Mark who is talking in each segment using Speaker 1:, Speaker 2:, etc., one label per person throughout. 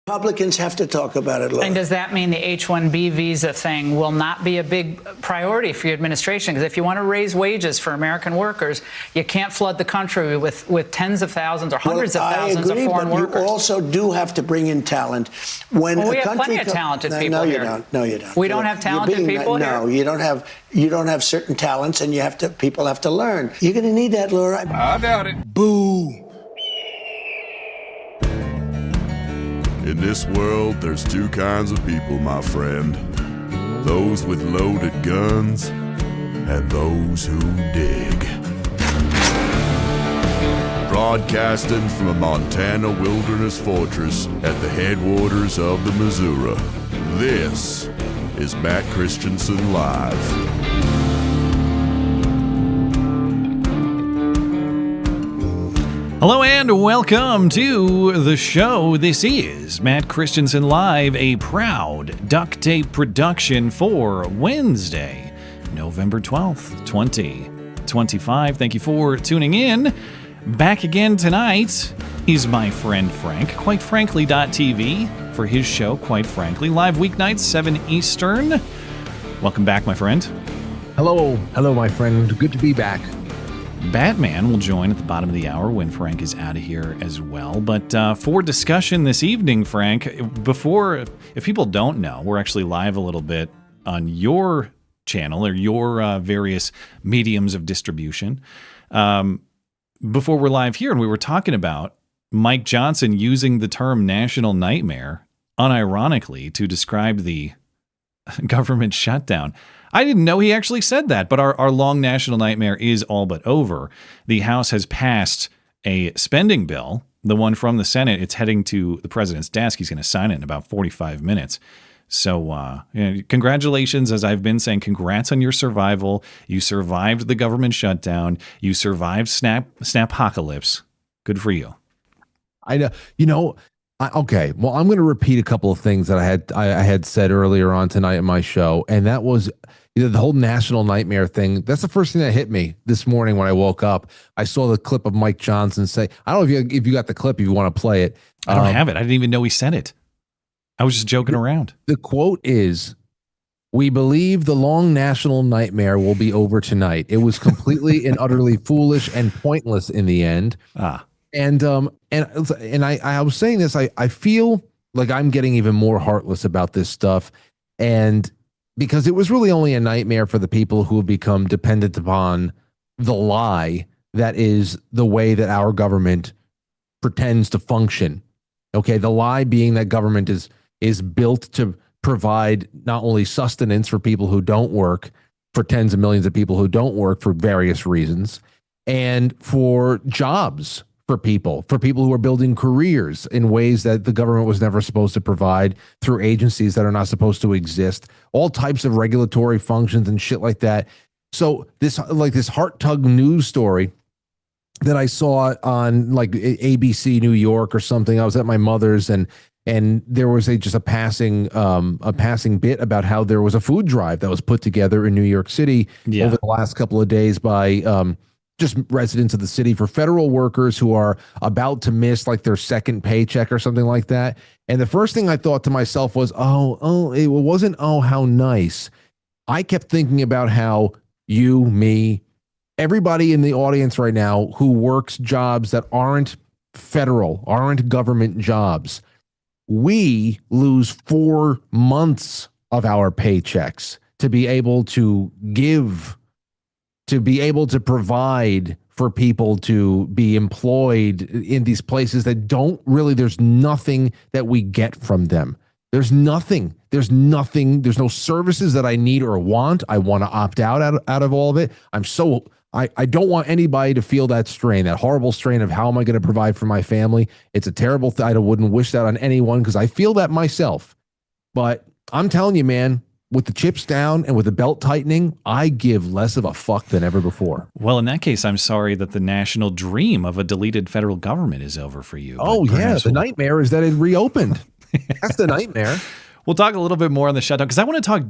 Speaker 1: Republicans have to talk about it, Laura.
Speaker 2: And does that mean the H-1B visa thing will not be a big priority for your administration? Because if you want to raise wages for American workers, you can't flood the country with tens of thousands or hundreds of thousands of foreign workers.
Speaker 1: You also do have to bring in talent. When
Speaker 2: we have plenty of talented people here.
Speaker 1: No, you don't.
Speaker 2: We don't have talented people here?
Speaker 1: No, you don't have certain talents, and people have to learn. You're going to need that, Laura.
Speaker 3: I doubt it.
Speaker 1: Boo.
Speaker 4: In this world, there's two kinds of people, my friend. Those with loaded guns and those who dig. Broadcasting from a Montana wilderness fortress at the headwaters of the Missouri, this is Matt Christiansen Live.
Speaker 5: Hello and welcome to the show. This is Matt Christiansen Live, a proud duct tape production for Wednesday, November 12th, 2025. Thank you for tuning in. Back again tonight is my friend Frank, quitefrankly.tv, for his show, Quite Frankly, live weeknights, 7 Eastern. Welcome back, my friend.
Speaker 6: Hello, my friend. Good to be back.
Speaker 5: Batman will join at the bottom of the hour when Frank is out of here as well. But for discussion this evening, Frank, if people don't know, we're actually live a little bit on your channel or your various mediums of distribution. Before we're live here, and we were talking about Mike Johnson using the term national nightmare unironically to describe the government shutdown. I didn't know he actually said that, but our long national nightmare is all but over. The House has passed a spending bill, the one from the Senate. It's heading to the president's desk. He's going to sign it in about 45 minutes. So congratulations, as I've been saying, congrats on your survival. You survived the government shutdown. You survived Snap-apocalypse. Good for you.
Speaker 6: I know. Okay, well, I'm going to repeat a couple of things that I had said earlier on tonight in my show, and that was the whole national nightmare thing. That's the first thing that hit me this morning when I woke up. I saw the clip of Mike Johnson say, I don't know if you got the clip, if you want to play it.
Speaker 5: I don't have it. I didn't even know he said it. I was just joking around.
Speaker 6: The quote is, "We believe the long national nightmare will be over tonight. It was completely and utterly foolish and pointless in the end." And I was saying this, I feel like I'm getting even more heartless about this stuff. And because it was really only a nightmare for the people who have become dependent upon the lie that is the way that our government pretends to function. Okay, the lie being that government is built to provide not only sustenance for people who don't work, for tens of millions of people who don't work for various reasons, and for jobs for people who are building careers in ways that the government was never supposed to provide through agencies that are not supposed to exist, all types of regulatory functions and shit like that. So this heart tug news story that I saw on like ABC New York or something. I was at my mother's and there was just a passing bit about how there was a food drive that was put together in New York City over the last couple of days by just residents of the city for federal workers who are about to miss like their second paycheck or something like that. And the first thing I thought to myself was, it wasn't, how nice. I kept thinking about how you, me, everybody in the audience right now who works jobs that aren't federal, aren't government jobs, we lose 4 months of our paychecks to be able to give, to be able to provide for people to be employed in these places that don't really, there's nothing that we get from them. There's nothing. There's no services that I need or want. I want to opt out of all of it. I don't want anybody to feel that strain, that horrible strain of how am I going to provide for my family? It's a terrible thing. I wouldn't wish that on anyone because I feel that myself. But I'm telling you, man, with the chips down and with the belt tightening, I give less of a fuck than ever before.
Speaker 5: Well, in that case, I'm sorry that the national dream of a deleted federal government is over for you.
Speaker 6: Oh, yeah. The nightmare is that it reopened. That's the nightmare.
Speaker 5: We'll talk a little bit more on the shutdown because I want to talk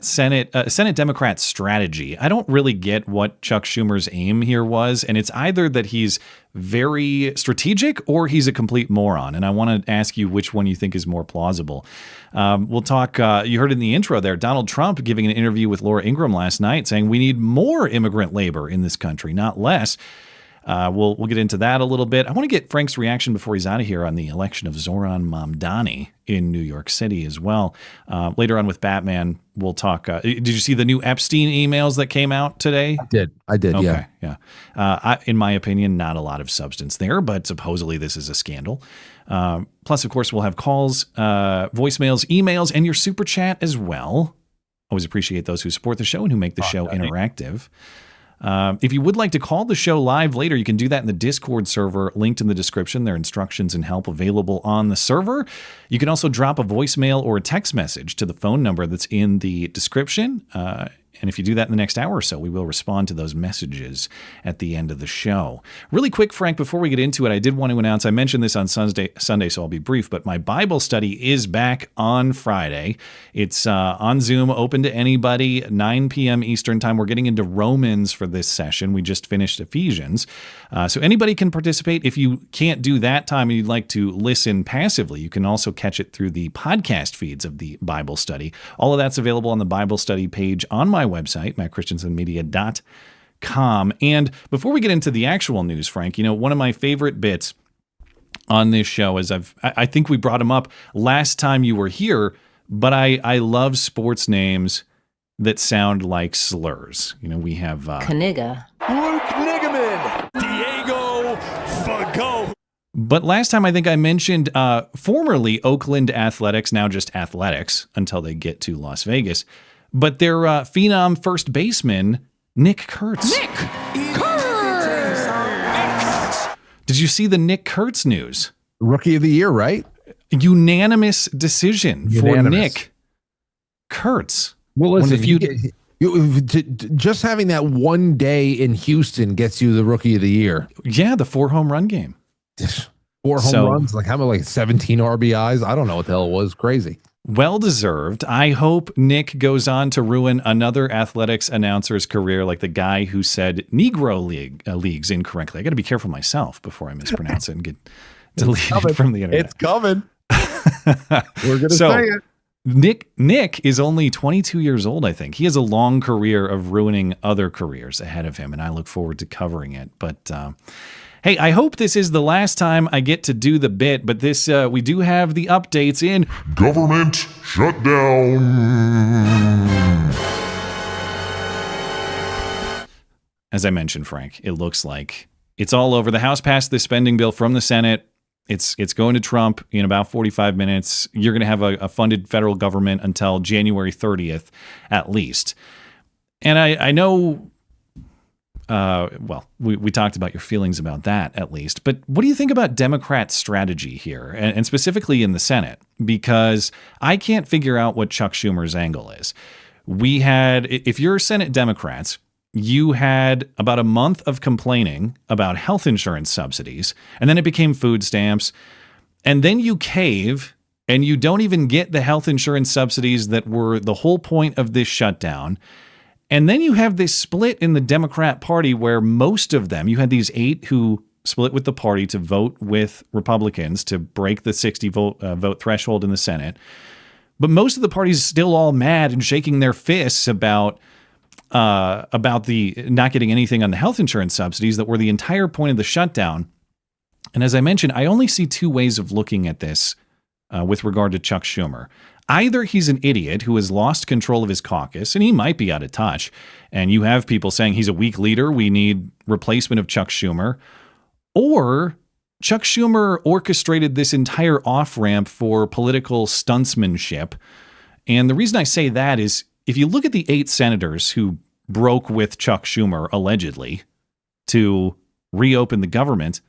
Speaker 5: Senate Democrat strategy. I don't really get what Chuck Schumer's aim here was, and it's either that he's very strategic or he's a complete moron. And I want to ask you which one you think is more plausible. We'll talk. You heard in the intro there, Donald Trump giving an interview with Laura Ingraham last night saying we need more immigrant labor in this country, not less. We'll get into that a little bit. I want to get Frank's reaction before he's out of here on the election of Zoran Mamdani in New York City as well. Later on with Batman, we'll talk. Did you see the new Epstein emails that came out today?
Speaker 6: I did.
Speaker 5: Okay, yeah. In my opinion, not a lot of substance there, but supposedly this is a scandal. Plus, of course, we'll have calls, voicemails, emails, and your super chat as well. Always appreciate those who support the show and who make the show interactive. If you would like to call the show live later, you can do that in the Discord server linked in the description. There are instructions and help available on the server. You can also drop a voicemail or a text message to the phone number that's in the description. And if you do that in the next hour or so, we will respond to those messages at the end of the show. Really quick, Frank, before we get into it, I did want to announce, I mentioned this on Sunday, so I'll be brief, but my Bible study is back on Friday. It's on Zoom, open to anybody, 9 p.m. Eastern time. We're getting into Romans for this session. We just finished Ephesians. So anybody can participate. If you can't do that time and you'd like to listen passively, you can also catch it through the podcast feeds of the Bible study. All of that's available on the Bible study page on my website, mattchristiansenmedia.com. And before we get into the actual news, Frank, you know, one of my favorite bits on this show is I think we brought him up last time you were here, but I love sports names that sound like slurs. You know, we have
Speaker 3: Kaniga.
Speaker 7: Luke Nigaman. Diego Fago.
Speaker 5: But last time I think I mentioned formerly Oakland Athletics, now just Athletics until they get to Las Vegas. But their phenom first baseman, Nick Kurtz.
Speaker 7: Nick Kurtz.
Speaker 5: Did you see the Nick Kurtz news?
Speaker 6: Rookie of the year, right?
Speaker 5: Unanimous decision for Nick Kurtz.
Speaker 6: Well, listen, just having that one day in Houston gets you the Rookie of the Year.
Speaker 5: Yeah, the 4 home run game.
Speaker 6: 4 home runs, like how many, like 17 RBIs? I don't know what the hell it was. Crazy.
Speaker 5: Well deserved. I hope Nick goes on to ruin another athletics announcer's career, like the guy who said Negro leagues incorrectly. I got to be careful myself before I mispronounce it and get deleted from the internet.
Speaker 6: It's coming. We're gonna say it.
Speaker 5: Nick is only 22 years old, I think. He has a long career of ruining other careers ahead of him, and I look forward to covering it. But hey, I hope this is the last time I get to do the bit, but this we do have the updates in
Speaker 4: Government shutdown.
Speaker 5: As I mentioned, Frank, it looks like it's all over. The House passed the spending bill from the Senate. It's going to Trump in about 45 minutes. You're going to have a funded federal government until January 30th, at least. And I know... we talked about your feelings about that, at least. But what do you think about Democrat strategy here, and specifically in the Senate? Because I can't figure out what Chuck Schumer's angle is. If you're Senate Democrats, you had about a month of complaining about health insurance subsidies, and then it became food stamps, and then you cave, and you don't even get the health insurance subsidies that were the whole point of this shutdown. And then you have this split in the Democrat Party where most of them, you had these 8 who split with the party to vote with Republicans to break the 60 vote threshold in the Senate. But most of the party's still all mad and shaking their fists about the not getting anything on the health insurance subsidies that were the entire point of the shutdown. And as I mentioned, I only see 2 ways of looking at this with regard to Chuck Schumer. Either he's an idiot who has lost control of his caucus, and he might be out of touch, and you have people saying he's a weak leader, we need replacement of Chuck Schumer, or Chuck Schumer orchestrated this entire off-ramp for political stuntsmanship. And the reason I say that is, if you look at the 8 senators who broke with Chuck Schumer, allegedly, to reopen the government,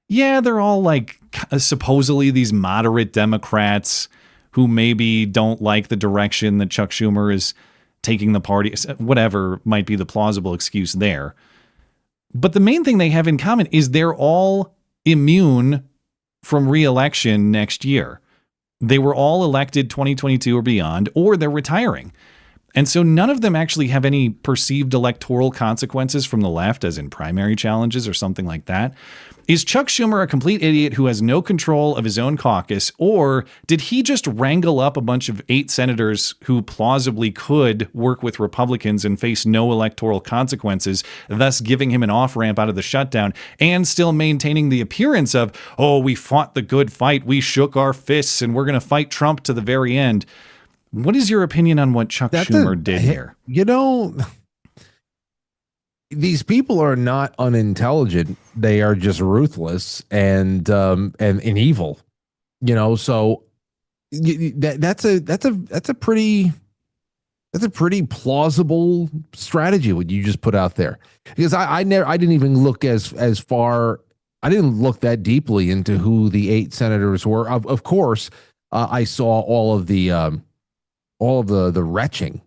Speaker 5: yeah, they're all like supposedly these moderate Democrats who maybe don't like the direction that Chuck Schumer is taking the party, whatever might be the plausible excuse there. But the main thing they have in common is they're all immune from re-election next year. They were all elected 2022 or beyond, or they're retiring. And so none of them actually have any perceived electoral consequences from the left, as in primary challenges or something like that. Is Chuck Schumer a complete idiot who has no control of his own caucus, or did he just wrangle up a bunch of 8 senators who plausibly could work with Republicans and face no electoral consequences, thus giving him an off-ramp out of the shutdown and still maintaining the appearance of, oh, we fought the good fight, we shook our fists, and we're going to fight Trump to the very end? What is your opinion on what Chuck Schumer did here?
Speaker 6: You know, these people are not unintelligent. They are just ruthless and evil. You know, so that's a pretty plausible strategy what you just put out there. Because I didn't even look as far. I didn't look that deeply into who the 8 senators were. Of course, I saw all of the retching,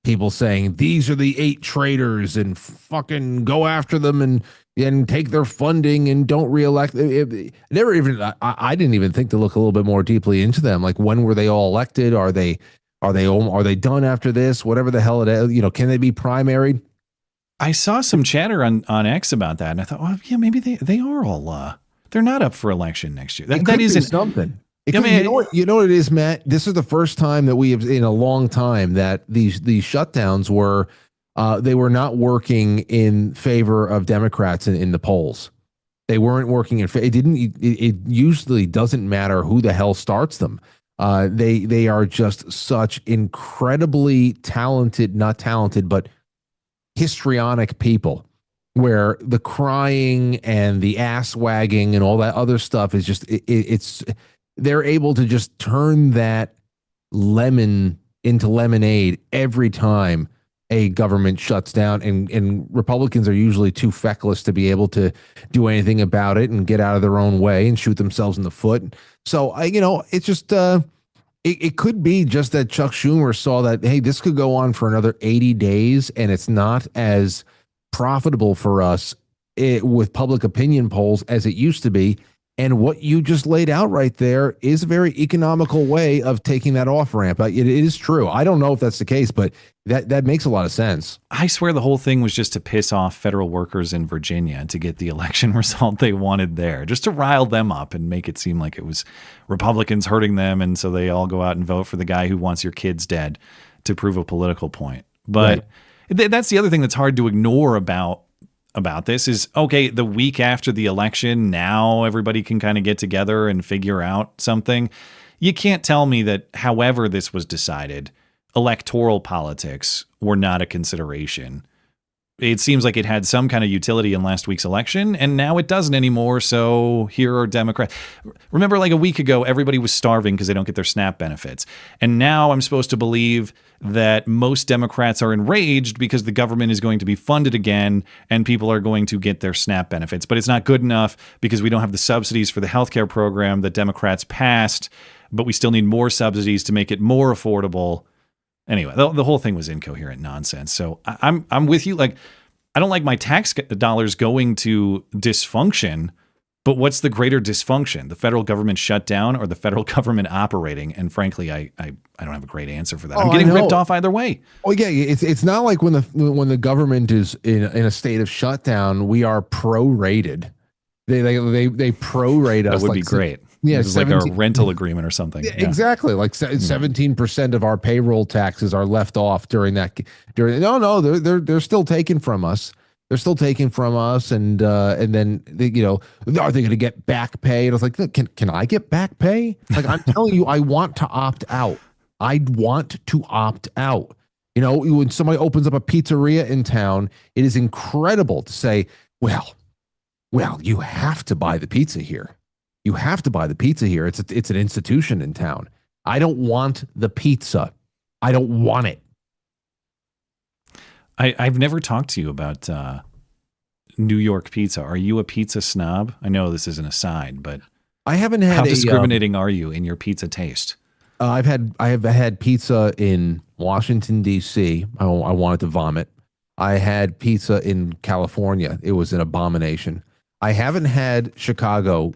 Speaker 6: people saying these are the 8 traitors and fucking go after them and take their funding and don't reelect. Never even I didn't even think to look a little bit more deeply into them. Like, when were they all elected? Are they done after this? Whatever the hell it is, you know, can they be primaried?
Speaker 5: I saw some chatter on X about that, and I thought, well, yeah, maybe they are all they're not up for election next year. That isn't
Speaker 6: something. You know what it is, Matt? This is the first time that we have in a long time that these shutdowns were they were not working in favor of Democrats in the polls. They weren't working in. It usually doesn't matter who the hell starts them. They are just such incredibly talented, not talented, but histrionic people, where the crying and the ass wagging and all that other stuff is just it's. They're able to just turn that lemon into lemonade every time a government shuts down, and Republicans are usually too feckless to be able to do anything about it and get out of their own way and shoot themselves in the foot. So it's just it could be just that Chuck Schumer saw that, hey, this could go on for another 80 days and it's not as profitable for us with public opinion polls as it used to be. And what you just laid out right there is a very economical way of taking that off ramp. It is true. I don't know if that's the case, but that makes a lot of sense.
Speaker 5: I swear the whole thing was just to piss off federal workers in Virginia to get the election result they wanted there, just to rile them up and make it seem like it was Republicans hurting them. And so they all go out and vote for the guy who wants your kids dead to prove a political point. But that's the other thing that's hard to ignore about this is, okay, the week after the election, now everybody can kind of get together and figure out something. You can't tell me that however this was decided, electoral politics were not a consideration. It seems like it had some kind of utility in last week's election, and now it doesn't anymore, so here are Democrats. Remember, like a week ago, everybody was starving because they don't get their SNAP benefits. And now I'm supposed to believe that most Democrats are enraged because the government is going to be funded again and people are going to get their SNAP benefits. But it's not good enough because we don't have the subsidies for the healthcare program that Democrats passed, but we still need more subsidies to make it more affordable. Anyway, the whole thing was incoherent nonsense. So I'm with you. Like, I don't like my tax dollars going to dysfunction, but what's the greater dysfunction? The federal government shut down or the federal government operating? And frankly, I don't have a great answer for that. I'm getting ripped off either way.
Speaker 6: Oh yeah, it's not like when the government is in a state of shutdown, we are prorated. They prorate us.
Speaker 5: That would
Speaker 6: like,
Speaker 5: be great.
Speaker 6: Yeah,
Speaker 5: it's like a rental agreement or something.
Speaker 6: Yeah. Exactly. Like 17% of our payroll taxes are left off during that. No, they're still taken from us. They're still taken from us, and then are they going to get back pay? And I was like, can I get back pay? Like, I'm telling you, I want to opt out. I want to opt out. You know, when somebody opens up a pizzeria in town, it is incredible to say, well, you have to buy the pizza here. You have to buy the pizza here. It's an institution in town. I don't want the pizza. I don't want it.
Speaker 5: I've never talked to you about New York pizza. Are you a pizza snob? I know this is an aside, but
Speaker 6: I haven't had.
Speaker 5: How discriminating are you in your pizza taste?
Speaker 6: I have had pizza in Washington D.C. I wanted to vomit. I had pizza in California. It was an abomination. I haven't had Chicago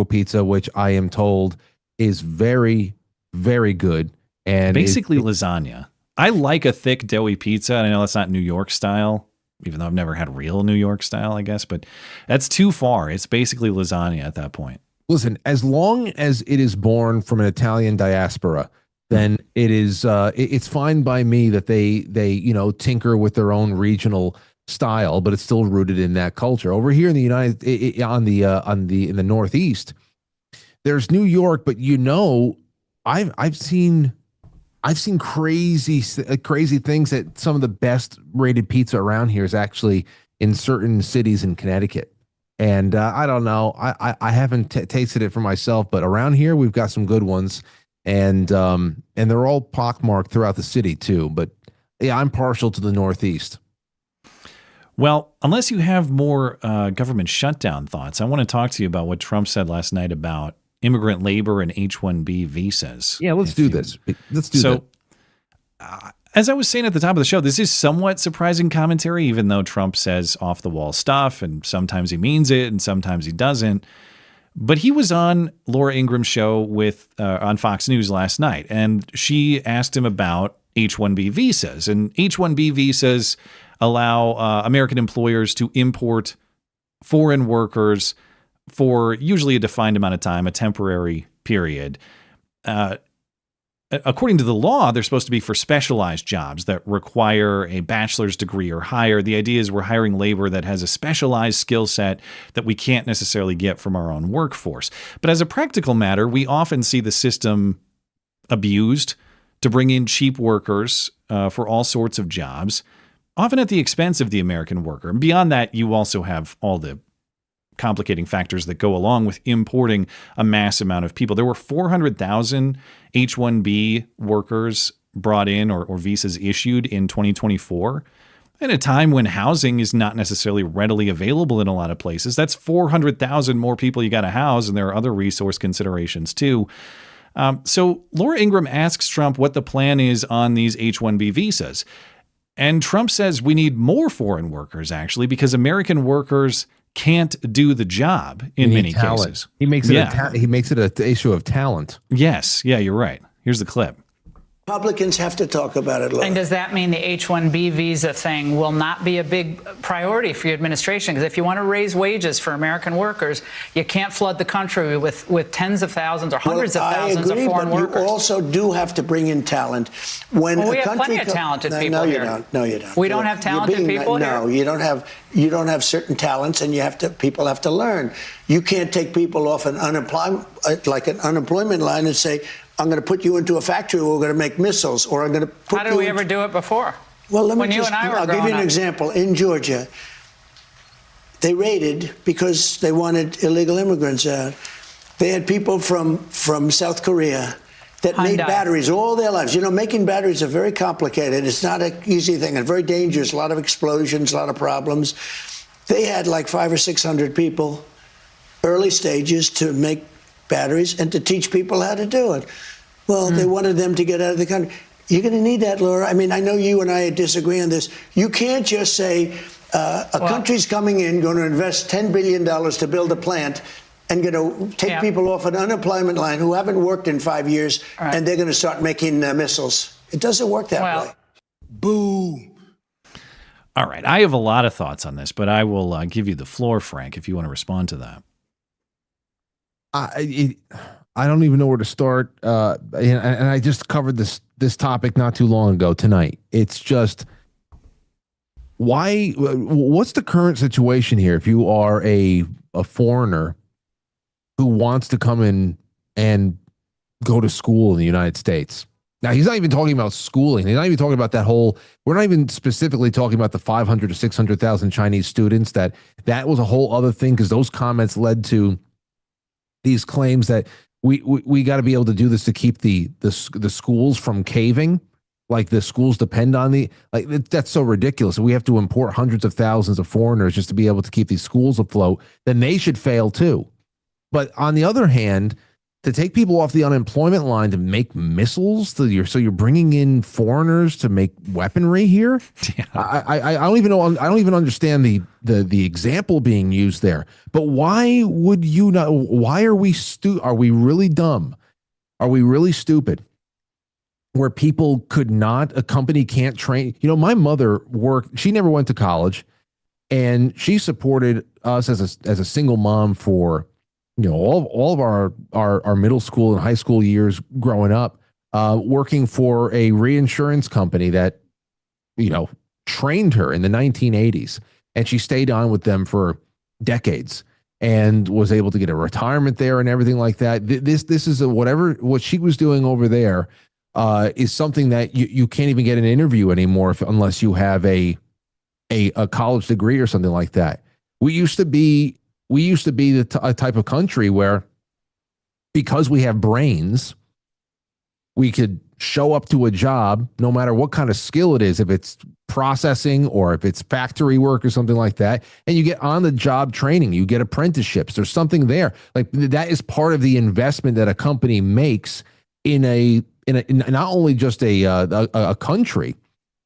Speaker 6: pizza, which I am told is very, very good. And
Speaker 5: basically lasagna. I like a thick, doughy pizza. And I know that's not New York style, even though I've never had real New York style, I guess. But that's too far. It's basically lasagna at that point.
Speaker 6: Listen, as long as it is born from an Italian diaspora, then it is it's fine by me that they tinker with their own regional style, but it's still rooted in that culture. Over here in the in the Northeast, there's New York, but I've seen crazy things that some of the best rated pizza around here is actually in certain cities in Connecticut. And I don't know. I haven't tasted it for myself, but around here we've got some good ones, and they're all pockmarked throughout the city too. But yeah, I'm partial to the Northeast.
Speaker 5: Well, unless you have more government shutdown thoughts, I want to talk to you about what Trump said last night about immigrant labor and H-1B visas.
Speaker 6: Yeah, let's do this. Let's do that.
Speaker 5: As I was saying at the top of the show, this is somewhat surprising commentary, even though Trump says off-the-wall stuff, and sometimes he means it, and sometimes he doesn't. But he was on Laura Ingram's show on Fox News last night, and she asked him about H-1B visas. And H-1B visas allow American employers to import foreign workers for usually a defined amount of time, a temporary period. According to the law, they're supposed to be for specialized jobs that require a bachelor's degree or higher. The idea is we're hiring labor that has a specialized skill set that we can't necessarily get from our own workforce. But as a practical matter, we often see the system abused to bring in cheap workers for all sorts of jobs, often at the expense of the American worker. And beyond that, you also have all the complicating factors that go along with importing a mass amount of people. There were 400,000 H-1B workers brought in or visas issued in 2024. At a time when housing is not necessarily readily available in a lot of places. That's 400,000 more people you got to house, and there are other resource considerations too. So Laura Ingraham asks Trump what the plan is on these H-1B visas. And Trump says we need more foreign workers, actually, because American workers can't do the job in many cases.
Speaker 6: He makes it an issue of talent.
Speaker 5: Yes. Yeah, you're right. Here's the clip.
Speaker 1: Republicans have to talk about it, Laura.
Speaker 2: And does that mean the H-1B visa thing will not be a big priority for your administration? Because if you want to raise wages for American workers, you can't flood the country with tens of thousands or hundreds of thousands of foreign workers.
Speaker 1: You also do have to bring in talent.
Speaker 2: We have plenty of talented people here.
Speaker 1: No, you don't.
Speaker 2: We don't have talented people here?
Speaker 1: No, you don't have certain talents, and people have to learn. You can't take people off an unemployment line and say, I'm going to put you into a factory where we're going to make missiles, or I'm going to put
Speaker 2: How did we ever do it before?
Speaker 1: Well,
Speaker 2: I'll
Speaker 1: give you an example. In Georgia, they raided because they wanted illegal immigrants out. They had people from South Korea that made batteries all their lives. You know, making batteries are very complicated. It's not an easy thing and very dangerous. A lot of explosions, a lot of problems. They had like 500 or 600 people, early stages, to make batteries and to teach people how to do it. Well, they wanted them to get out of the country. You're going to need that, Laura. I mean, I know you and I disagree on this. You can't just say a country's coming in, going to invest $10 billion to build a plant, and going to take people off an unemployment line who haven't worked in 5 years, and they're going to start making missiles. It doesn't work that way.
Speaker 7: Boom.
Speaker 5: All right. I have a lot of thoughts on this, but I will give you the floor, Frank, if you want to respond to that.
Speaker 6: I don't even know where to start. And I just covered this topic not too long ago tonight. It's just, what's the current situation here? If you are a foreigner who wants to come in and go to school in the United States. Now, he's not even talking about schooling. He's not even talking about that whole, we're not even specifically talking about the 500 to 600,000 Chinese students. That was a whole other thing, because those comments led to these claims that we got to be able to do this to keep the schools from caving. Like the schools depend on that's so ridiculous. We have to import hundreds of thousands of foreigners just to be able to keep these schools afloat. Then they should fail too. But on the other hand, to take people off the unemployment line to make missiles, so you're bringing in foreigners to make weaponry here. Yeah. I don't even know. I don't even understand the example being used there. But why would you not? Why are we Are we really dumb Are we really stupid where a company can't train? You know, my mother worked, she never went to college, and she supported us as a single mom for, you know, all of our middle school and high school years growing up, working for a reinsurance company that, you know, trained her in the 1980s. And she stayed on with them for decades and was able to get a retirement there and everything like that. This is what she was doing over there is something that you can't even get an interview anymore unless you have a college degree or something like that. We used to be a type of country where, because we have brains, we could show up to a job no matter what kind of skill it is, if it's processing or if it's factory work or something like that, and you get on the job training, you get apprenticeships. There's something there. Like, that is part of the investment that a company makes in not only just a country,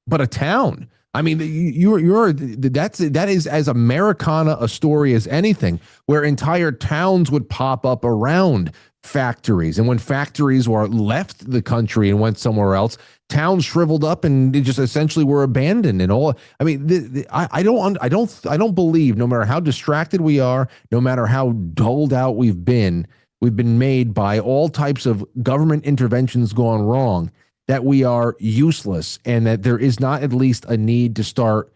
Speaker 6: but a town. I mean, that is as Americana a story as anything, where entire towns would pop up around factories, and when factories were left the country and went somewhere else, towns shriveled up and they just essentially were abandoned and all. I mean, I don't believe, no matter how distracted we are, no matter how dulled out we've been made by all types of government interventions gone wrong, that we are useless, and that there is not at least a need to start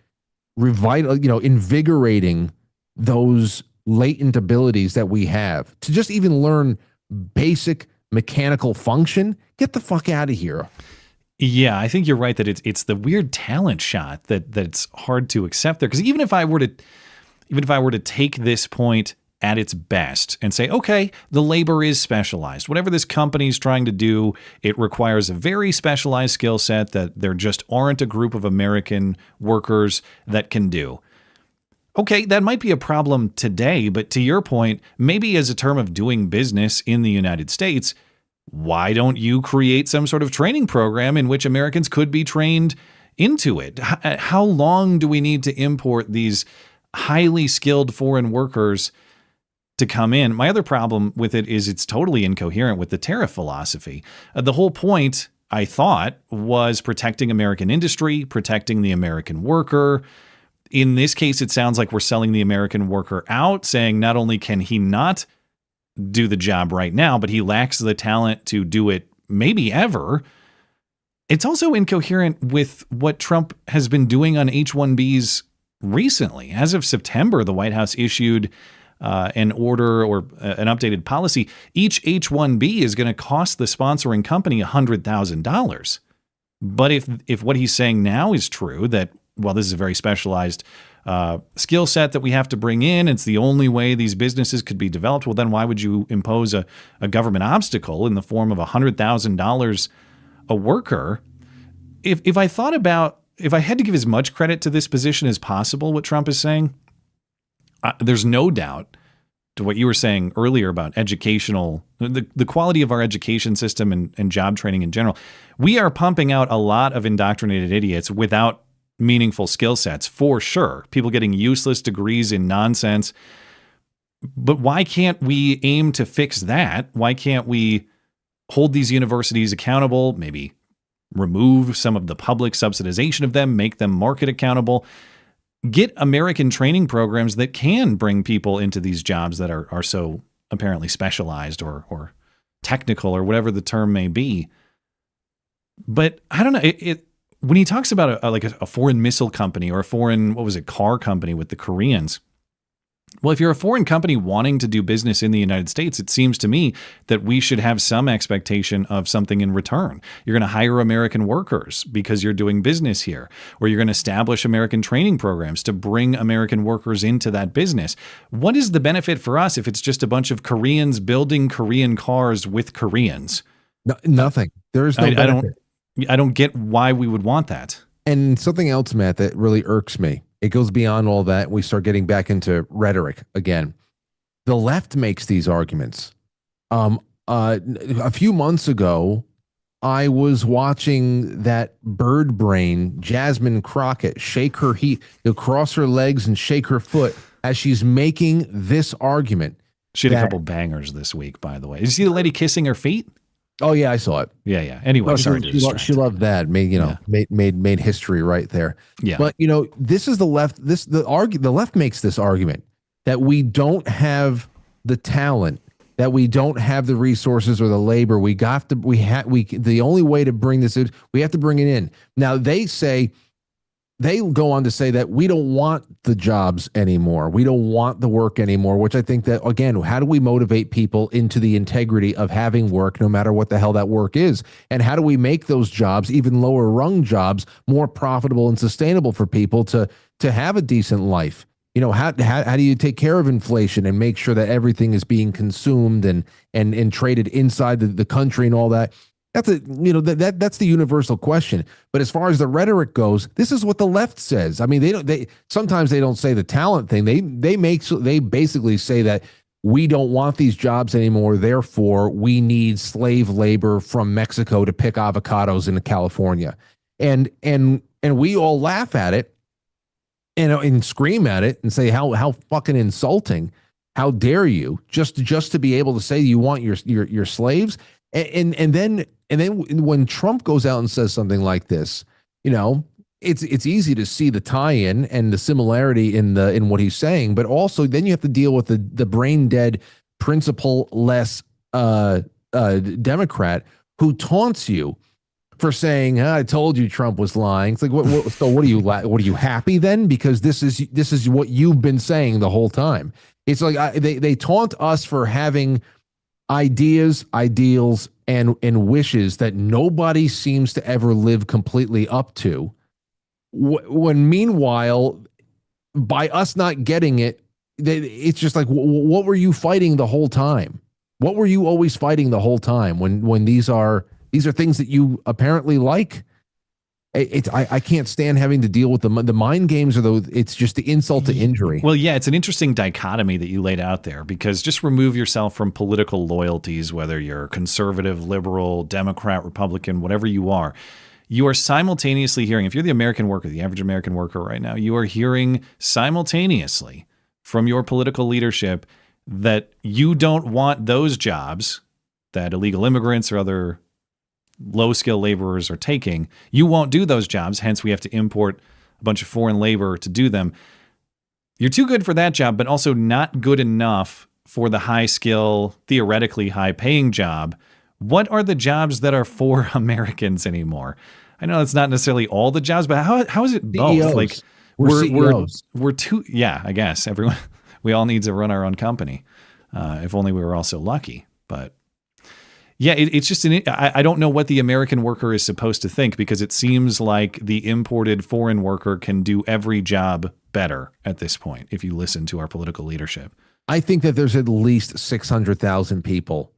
Speaker 6: invigorating those latent abilities that we have to just even learn basic mechanical function. Get the fuck out of here.
Speaker 5: Yeah, I think you're right that it's the weird talent shot that's hard to accept there. Because even if I were to take this point at its best and say, okay, the labor is specialized. Whatever this company is trying to do, it requires a very specialized skill set that there just aren't a group of American workers that can do. Okay, that might be a problem today, but to your point, maybe as a term of doing business in the United States, why don't you create some sort of training program in which Americans could be trained into it? How long do we need to import these highly skilled foreign workers to come in? My other problem with it is it's totally incoherent with the tariff philosophy. The whole point, I thought, was protecting American industry, protecting the American worker. In this case, it sounds like we're selling the American worker out, saying not only can he not do the job right now, but he lacks the talent to do it maybe ever. It's also incoherent with what Trump has been doing on H-1Bs recently. As of September, the White House issued an order or an updated policy. Each H-1B is going to cost the sponsoring company $100,000. But if what he's saying now is true, that, well, this is a very specialized skill set that we have to bring in, it's the only way these businesses could be developed, well, then why would you impose a government obstacle in the form of $100,000 a worker? If I had to give as much credit to this position as possible, what Trump is saying, there's no doubt to what you were saying earlier about the quality of our education system and job training in general. We are pumping out a lot of indoctrinated idiots without meaningful skill sets, for sure. People getting useless degrees in nonsense. But why can't we aim to fix that? Why can't we hold these universities accountable, maybe remove some of the public subsidization of them, make them market accountable, get American training programs that can bring people into these jobs that are so apparently specialized or technical or whatever the term may be. But I don't know. When he talks about a foreign missile company or a foreign, car company with the Koreans, well, if you're a foreign company wanting to do business in the United States, it seems to me that we should have some expectation of something in return. You're going to hire American workers because you're doing business here, or you're going to establish American training programs to bring American workers into that business. What is the benefit for us if it's just a bunch of Koreans building Korean cars with Koreans?
Speaker 6: No, nothing. There is no benefit.
Speaker 5: I don't get why we would want that.
Speaker 6: And something else, Matt, that really irks me. It goes beyond all that. We start getting back into rhetoric again. The left makes these arguments. A few months ago, I was watching that bird brain, Jasmine Crockett, shake her cross her legs and shake her foot as she's making this argument.
Speaker 5: She had a couple bangers this week, by the way. Did you see the lady kissing her feet?
Speaker 6: Oh yeah, I saw it.
Speaker 5: Yeah. Anyway,
Speaker 6: No,
Speaker 5: sorry to distract.
Speaker 6: she loved that. Made history right there.
Speaker 5: Yeah.
Speaker 6: But this is the left. The left makes this argument that we don't have the talent, that we don't have the resources or the labor. The only way to bring this in, we have to bring it in. Now they go on to say that we don't want the jobs anymore. We don't want the work anymore, which I think that, again, how do we motivate people into the integrity of having work, no matter what the hell that work is? And how do we make those jobs, even lower rung jobs, more profitable and sustainable for people to have a decent life? How do you take care of inflation and make sure that everything is being consumed and traded inside the country and all that? That's that's the universal question. But as far as the rhetoric goes, this is what the left says. I mean, they sometimes they don't say the talent thing. They basically say that we don't want these jobs anymore. Therefore, we need slave labor from Mexico to pick avocados in California, and we all laugh at it and scream at it and say how fucking insulting. How dare you just to be able to say you want your slaves. And then when Trump goes out and says something like this, it's easy to see the tie-in and the similarity in what he's saying, but also then you have to deal with the brain dead, principle-less Democrat who taunts you for saying, "I told you Trump was lying." It's like, so what are you happy then? Because this is what you've been saying the whole time. It's like they taunt us for having ideas, ideals, and wishes that nobody seems to ever live completely up to. When meanwhile, by us not getting it, it's just like, what were you fighting the whole time? What were you always fighting the whole time when these are things that you apparently like? I can't stand having to deal with the mind games, it's just the insult to injury.
Speaker 5: Well, yeah, it's an interesting dichotomy that you laid out there, because just remove yourself from political loyalties, whether you're conservative, liberal, Democrat, Republican, whatever you are simultaneously hearing, if you're the American worker, the average American worker right now, you are hearing simultaneously from your political leadership that you don't want those jobs that illegal immigrants or other low-skill laborers are taking. You won't do those jobs, hence we have to import a bunch of foreign labor to do them. You're too good for that job, but also not good enough for the high-skill, theoretically high-paying job. What are the jobs that are for Americans anymore? I know it's not necessarily all the jobs, but how is it both?
Speaker 6: CEOs.
Speaker 5: Like we're too, yeah, I guess everyone, we all need to run our own company. If only we were all so lucky, but yeah, it's just I don't know what the American worker is supposed to think, because it seems like the imported foreign worker can do every job better at this point, if you listen to our political leadership.
Speaker 6: I think that there's at least 600,000 people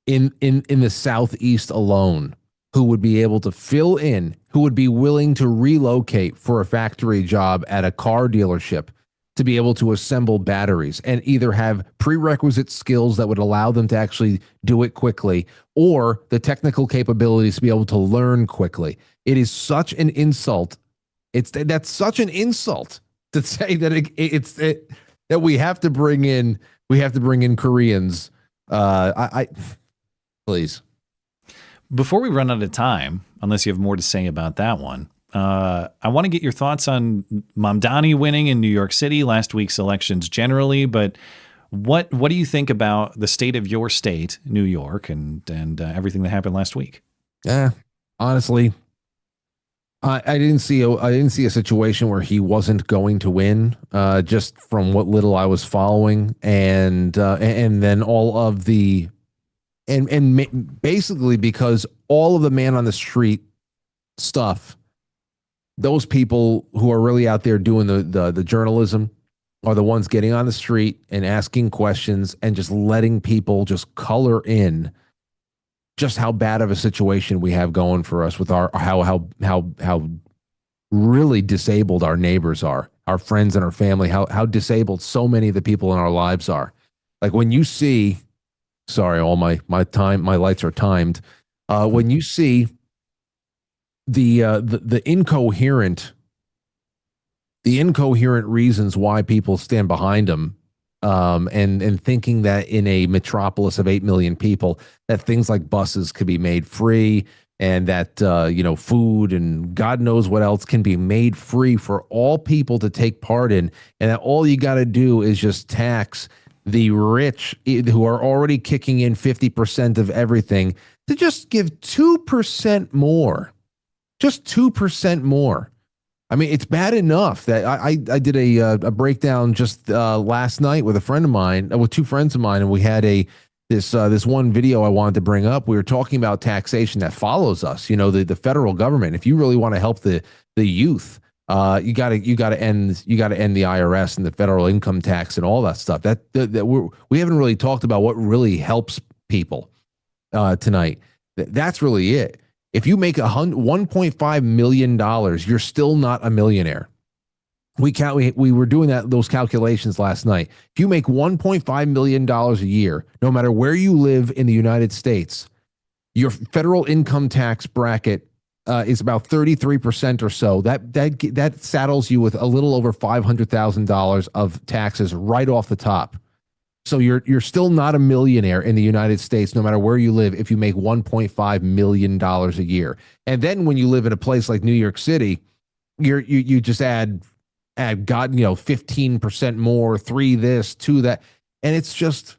Speaker 6: in the Southeast alone who would be able to fill in, who would be willing to relocate for a factory job at a car dealership to be able to assemble batteries and either have prerequisite skills that would allow them to actually do it quickly, or the technical capabilities to be able to learn quickly. It is such an insult. That's such an insult to say that that we have to bring in Koreans. Please.
Speaker 5: Before we run out of time, unless you have more to say about that one, I want to get your thoughts on Mamdani winning in New York City, last week's elections generally, but what do you think about the state of your state, New York, and everything that happened last week?
Speaker 6: Yeah, honestly, I didn't see a situation where he wasn't going to win, just from what little I was following, and then all of the basically because all of the man on the street stuff. Those people who are really out there doing the journalism are the ones getting on the street and asking questions and just letting people just color in just how bad of a situation we have going for us with our how really disabled our neighbors are, our friends and our family, how disabled so many of the people in our lives are. Like when you see, sorry, all my lights are timed. When you see the incoherent reasons why people stand behind him and thinking that in a metropolis of 8 million people, that things like buses could be made free, and that food and God knows what else can be made free for all people to take part in, and that all you got to do is just tax the rich who are already kicking in 50% of everything to just give 2% more, just 2% more. I mean, it's bad enough that I did a breakdown just last night with a friend of mine, with two friends of mine, and we had this one video I wanted to bring up. We were talking about taxation that follows us. The federal government. If you really want to help the youth, you got to end the IRS and the federal income tax and all that stuff. We haven't really talked about what really helps people tonight. That's really it. If you make $1.5 million, you're still not a millionaire. We were doing those calculations last night. If you make $1.5 million a year, no matter where you live in the United States, your federal income tax bracket is about 33% or so. That saddles you with a little over $500,000 of taxes right off the top. So you're still not a millionaire in the United States, no matter where you live, if you make $1.5 million a year. And then when you live in a place like New York City, you just add 15% more, 3 this, 2 that, and it's just,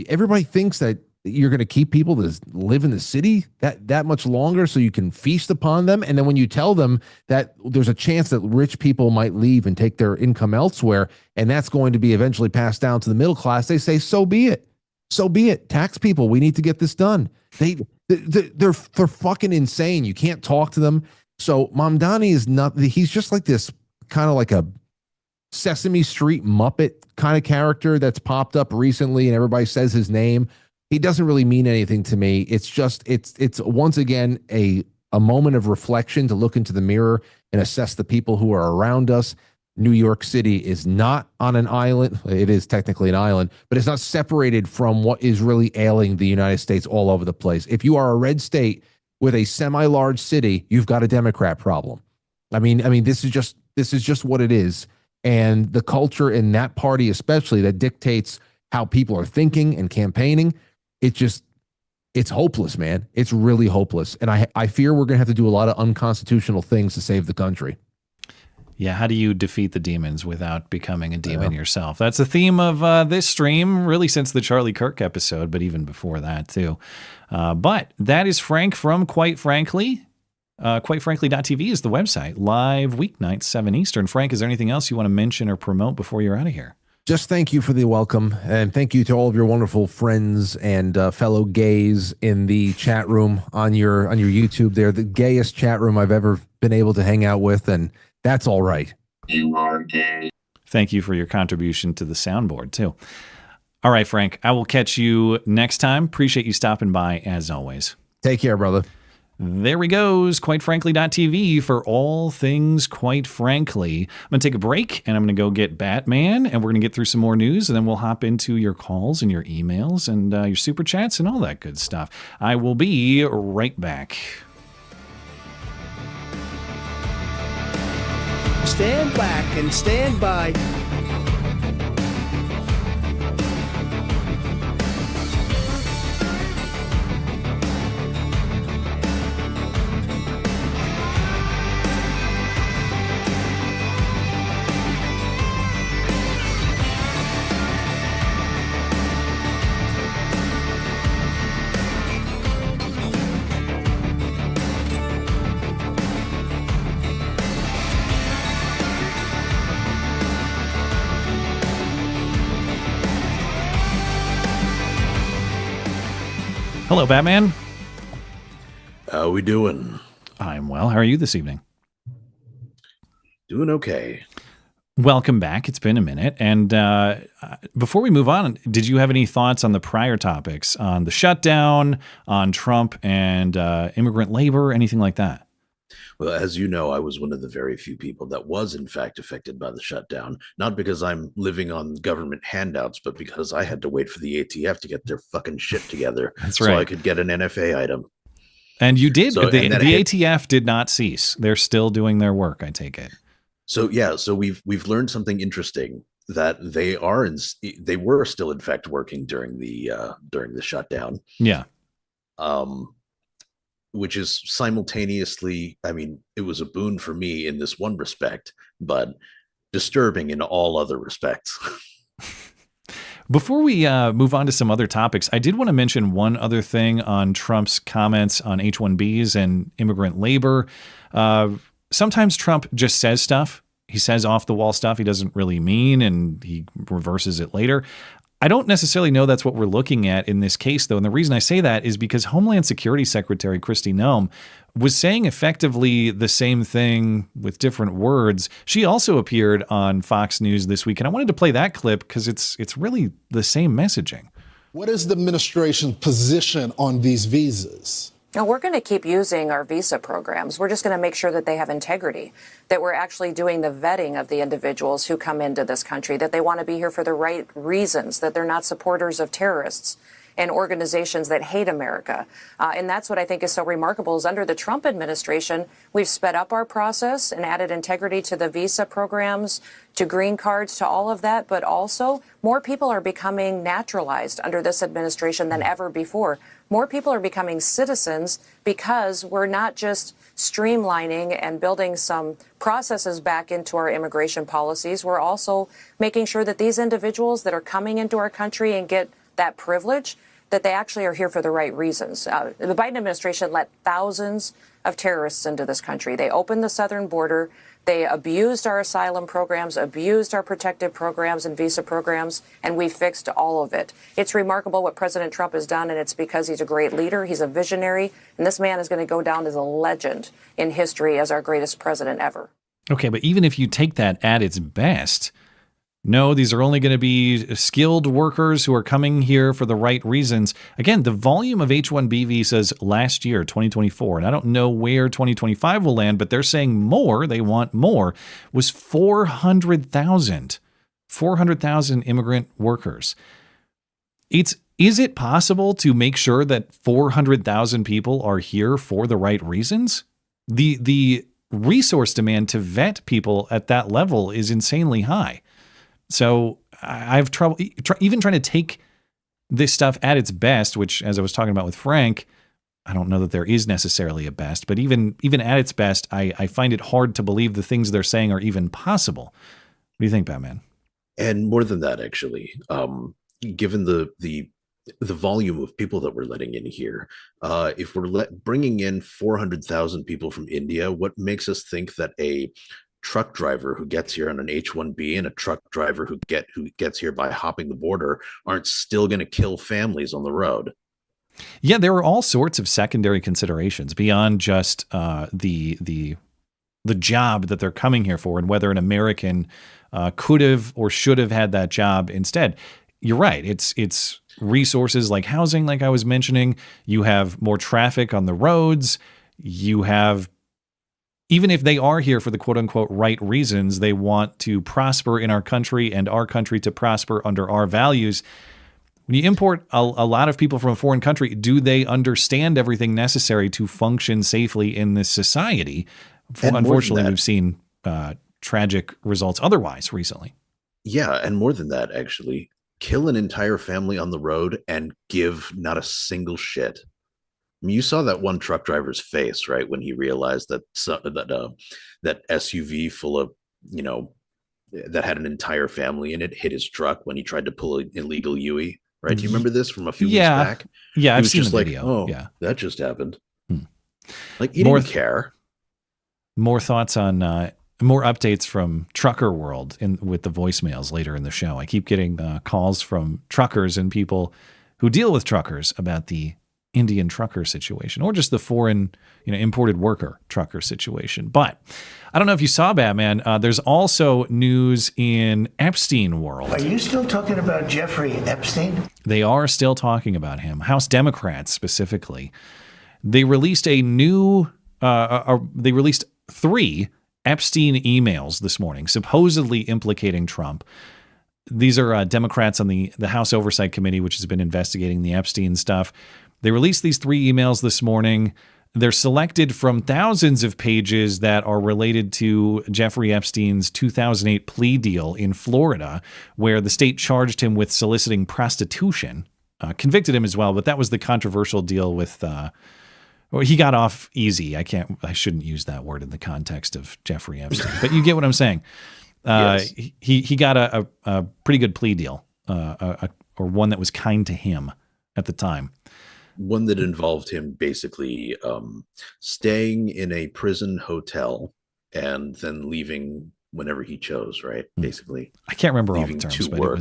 Speaker 6: everybody thinks that you're going to keep people that live in the city that much longer so you can feast upon them. And then when you tell them that there's a chance that rich people might leave and take their income elsewhere, and that's going to be eventually passed down to the middle class, they say, so be it. So be it. Tax people. We need to get this done. They're fucking insane. You can't talk to them. So Mamdani is not, he's just like this kind of like a Sesame Street Muppet kind of character that's popped up recently and everybody says his name. He doesn't really mean anything to me. It's just, it's once again a moment of reflection to look into the mirror and assess the people who are around us. New York City is not on an island. It is technically an island, but it's not separated from what is really ailing the United States all over the place. If you are a red state with a semi-large city, you've got a Democrat problem. I mean, this is just what it is. And the culture in that party, especially, that dictates how people are thinking and campaigning, it's hopeless, man. It's really hopeless. And I fear we're going to have to do a lot of unconstitutional things to save the country.
Speaker 5: Yeah, how do you defeat the demons without becoming a demon yourself? That's the theme of this stream, really since the Charlie Kirk episode, but even before that, too. But that is Frank from Quite Frankly. QuiteFrankly.tv is the website. Live weeknights, 7 Eastern. Frank, is there anything else you want to mention or promote before you're out of here?
Speaker 6: Just thank you for the welcome, and thank you to all of your wonderful friends and fellow gays in the chat room on your YouTube. They're the gayest chat room I've ever been able to hang out with, and that's all right.
Speaker 3: You are gay.
Speaker 5: Thank you for your contribution to the soundboard, too. All right, Frank, I will catch you next time. Appreciate you stopping by, as always.
Speaker 6: Take care, brother.
Speaker 5: There we goes, QuiteFrankly.tv for all things Quite Frankly. I'm going to take a break, and I'm going to go get Batman, and we're going to get through some more news, and then we'll hop into your calls and your emails and your super chats and all that good stuff. I will be right back.
Speaker 1: Stand back and stand by.
Speaker 5: Hello, Batman.
Speaker 8: How we doing?
Speaker 5: I'm well. How are you this evening?
Speaker 8: Doing okay.
Speaker 5: Welcome back. It's been a minute. And before we move on, did you have any thoughts on the prior topics, on the shutdown, on Trump and immigrant labor, anything like that?
Speaker 8: Well, as you know, I was one of the very few people that was, in fact, affected by the shutdown, not because I'm living on government handouts, but because I had to wait for the ATF to get their fucking shit together.
Speaker 5: That's
Speaker 8: so
Speaker 5: right.
Speaker 8: I could get an NFA item.
Speaker 5: And you did.
Speaker 8: So,
Speaker 5: the ATF did not cease. They're still doing their work, I take it.
Speaker 8: So, yeah, so we've learned something interesting that they were still in fact working during the shutdown.
Speaker 5: Yeah.
Speaker 8: Which is simultaneously, I mean, it was a boon for me in this one respect, but disturbing in all other respects.
Speaker 5: Before we move on to some other topics, I did want to mention one other thing on Trump's comments on H-1Bs and immigrant labor. Sometimes Trump just says stuff. He says off-the-wall stuff he doesn't really mean, and he reverses it later. I don't necessarily know that's what we're looking at in this case, though. And the reason I say that is because Homeland Security Secretary Kristi Noem was saying effectively the same thing with different words. She also appeared on Fox News this week, and I wanted to play that clip because it's really the same messaging.
Speaker 7: What is the administration's position on these visas?
Speaker 3: No, we're going to keep using our visa programs. We're just going to make sure that they have integrity, that we're actually doing the vetting of the individuals who come into this country, that they want to be here for the right reasons, that they're not supporters of terrorists and organizations that hate America. And that's what I think is so remarkable is under the Trump administration, we've sped up our process and added integrity to the visa programs, to green cards, to all of that. But also more people are becoming naturalized under this administration than ever before. More people are becoming citizens because we're not just streamlining and building some processes back into our immigration policies. We're also making sure that these individuals that are coming into our country and get that privilege, that they actually are here for the right reasons. The Biden administration let thousands of terrorists into this country. They opened the southern border. They abused our asylum programs, abused our protected programs and visa programs, and we fixed all of it. It's remarkable what President Trump has done, and it's because he's a great leader. He's a visionary, and this man is going to go down as a legend in history as our greatest president ever.
Speaker 5: Okay, but even if you take that at its best, no, these are only going to be skilled workers who are coming here for the right reasons. Again, the volume of H-1B visas last year, 2024, and I don't know where 2025 will land, but they're saying more, they want more, was 400,000 immigrant workers. Is it possible to make sure that 400,000 people are here for the right reasons? The resource demand to vet people at that level is insanely high. So I have trouble even trying to take this stuff at its best, which, as I was talking about with Frank, I don't know that there is necessarily a best, but even at its best, I find it hard to believe the things they're saying are even possible. What do you think, Batman?
Speaker 8: And more than that, actually, given the volume of people that we're letting in here, if we're bringing in 400,000 people from India, what makes us think that a truck driver who gets here on an H-1B and a truck driver who gets here by hopping the border aren't still going to kill families on the road?
Speaker 5: Yeah, there are all sorts of secondary considerations beyond just the job that they're coming here for and whether an American could have or should have had that job instead. You're right. It's resources like housing, like I was mentioning. You have more traffic on the roads. You have, even if they are here for the quote unquote right reasons, they want to prosper in our country and our country to prosper under our values. When you import a lot of people from a foreign country, do they understand everything necessary to function safely in this society? And unfortunately, we've seen tragic results otherwise recently.
Speaker 8: Yeah, and more than that, actually, kill an entire family on the road and give not a single shit. I mean, you saw that one truck driver's face, right, when he realized that that SUV full of, that had an entire family in it hit his truck when he tried to pull an illegal Yui, right? Do you remember this from a few weeks back?
Speaker 5: Yeah, I've seen
Speaker 8: just
Speaker 5: the
Speaker 8: like,
Speaker 5: video.
Speaker 8: oh,
Speaker 5: yeah,
Speaker 8: that just happened. Like, he didn't care.
Speaker 5: More thoughts on more updates from trucker world with the voicemails later in the show. I keep getting calls from truckers and people who deal with truckers about the Indian trucker situation or just the foreign, imported worker trucker situation. But I don't know if you saw, Batman, there's also news in Epstein world.
Speaker 1: Are you still talking about Jeffrey Epstein?
Speaker 5: They are still talking about him. House Democrats specifically. They released they released 3 Epstein emails this morning, supposedly implicating Trump. These are Democrats on the House Oversight Committee, which has been investigating the Epstein stuff. They released these 3 emails this morning. They're selected from thousands of pages that are related to Jeffrey Epstein's 2008 plea deal in Florida, where the state charged him with soliciting prostitution, convicted him as well, but that was the controversial deal with, well, he got off easy. I shouldn't use that word in the context of Jeffrey Epstein, but you get what I'm saying.
Speaker 8: Yes.
Speaker 5: He got a pretty good plea deal, or one that was kind to him at the time.
Speaker 8: One that involved him basically staying in a prison hotel and then leaving whenever he chose, right? Basically.
Speaker 5: I can't remember all the
Speaker 8: leaving
Speaker 5: terms,
Speaker 8: to
Speaker 5: but
Speaker 8: work.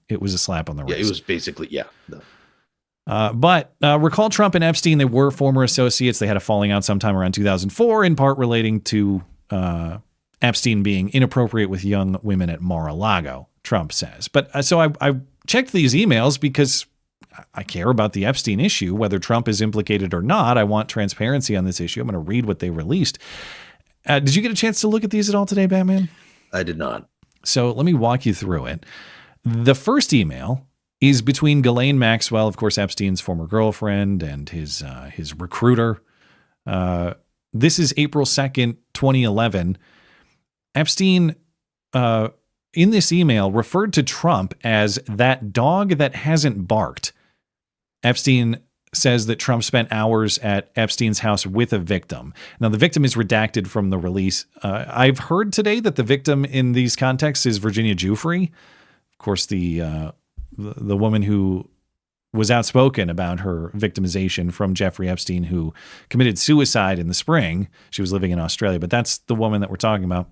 Speaker 5: it was a slap on the wrist.
Speaker 8: Yeah, it was basically, yeah. No.
Speaker 5: But recall Trump and Epstein, they were former associates. They had a falling out sometime around 2004, in part relating to Epstein being inappropriate with young women at Mar-a-Lago, Trump says. But so I checked these emails because I care about the Epstein issue, whether Trump is implicated or not. I want transparency on this issue. I'm going to read what they released. Did you get a chance to look at these at all today, Batman?
Speaker 8: I did not.
Speaker 5: So let me walk you through it. The first email is between Ghislaine Maxwell, of course, Epstein's former girlfriend, and his recruiter. This is April 2nd, 2011. Epstein, in this email, referred to Trump as that dog that hasn't barked. Epstein says that Trump spent hours at Epstein's house with a victim. Now, the victim is redacted from the release. I've heard today that the victim in these contexts is Virginia Giuffre. Of course, the woman who was outspoken about her victimization from Jeffrey Epstein, who committed suicide in the spring. She was living in Australia, but that's the woman that we're talking about.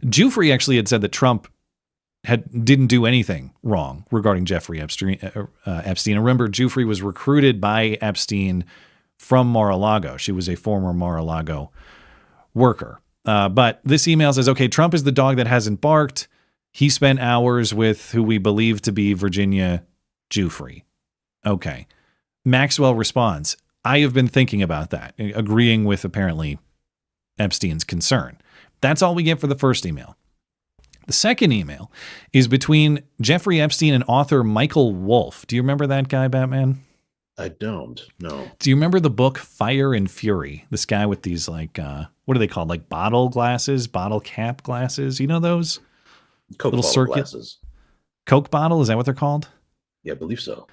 Speaker 5: Giuffre actually had said that Trump didn't do anything wrong regarding Jeffrey Epstein. And remember, Giuffre was recruited by Epstein from Mar-a-Lago. She was a former Mar-a-Lago worker. But this email says, okay, Trump is the dog that hasn't barked. He spent hours with who we believe to be Virginia Giuffre. Okay. Maxwell responds, I have been thinking about that, agreeing with apparently Epstein's concern. That's all we get for the first email. The second email is between Jeffrey Epstein and author Michael Wolff. Do you remember that guy, Batman?
Speaker 8: I don't, no.
Speaker 5: Do you remember the book Fire and Fury? This guy with these, like, what are they called? Like bottle cap glasses? You know those?
Speaker 8: Coke
Speaker 5: little
Speaker 8: bottle
Speaker 5: circuit
Speaker 8: glasses.
Speaker 5: Coke bottle? Is that what they're called?
Speaker 8: Yeah, I believe so.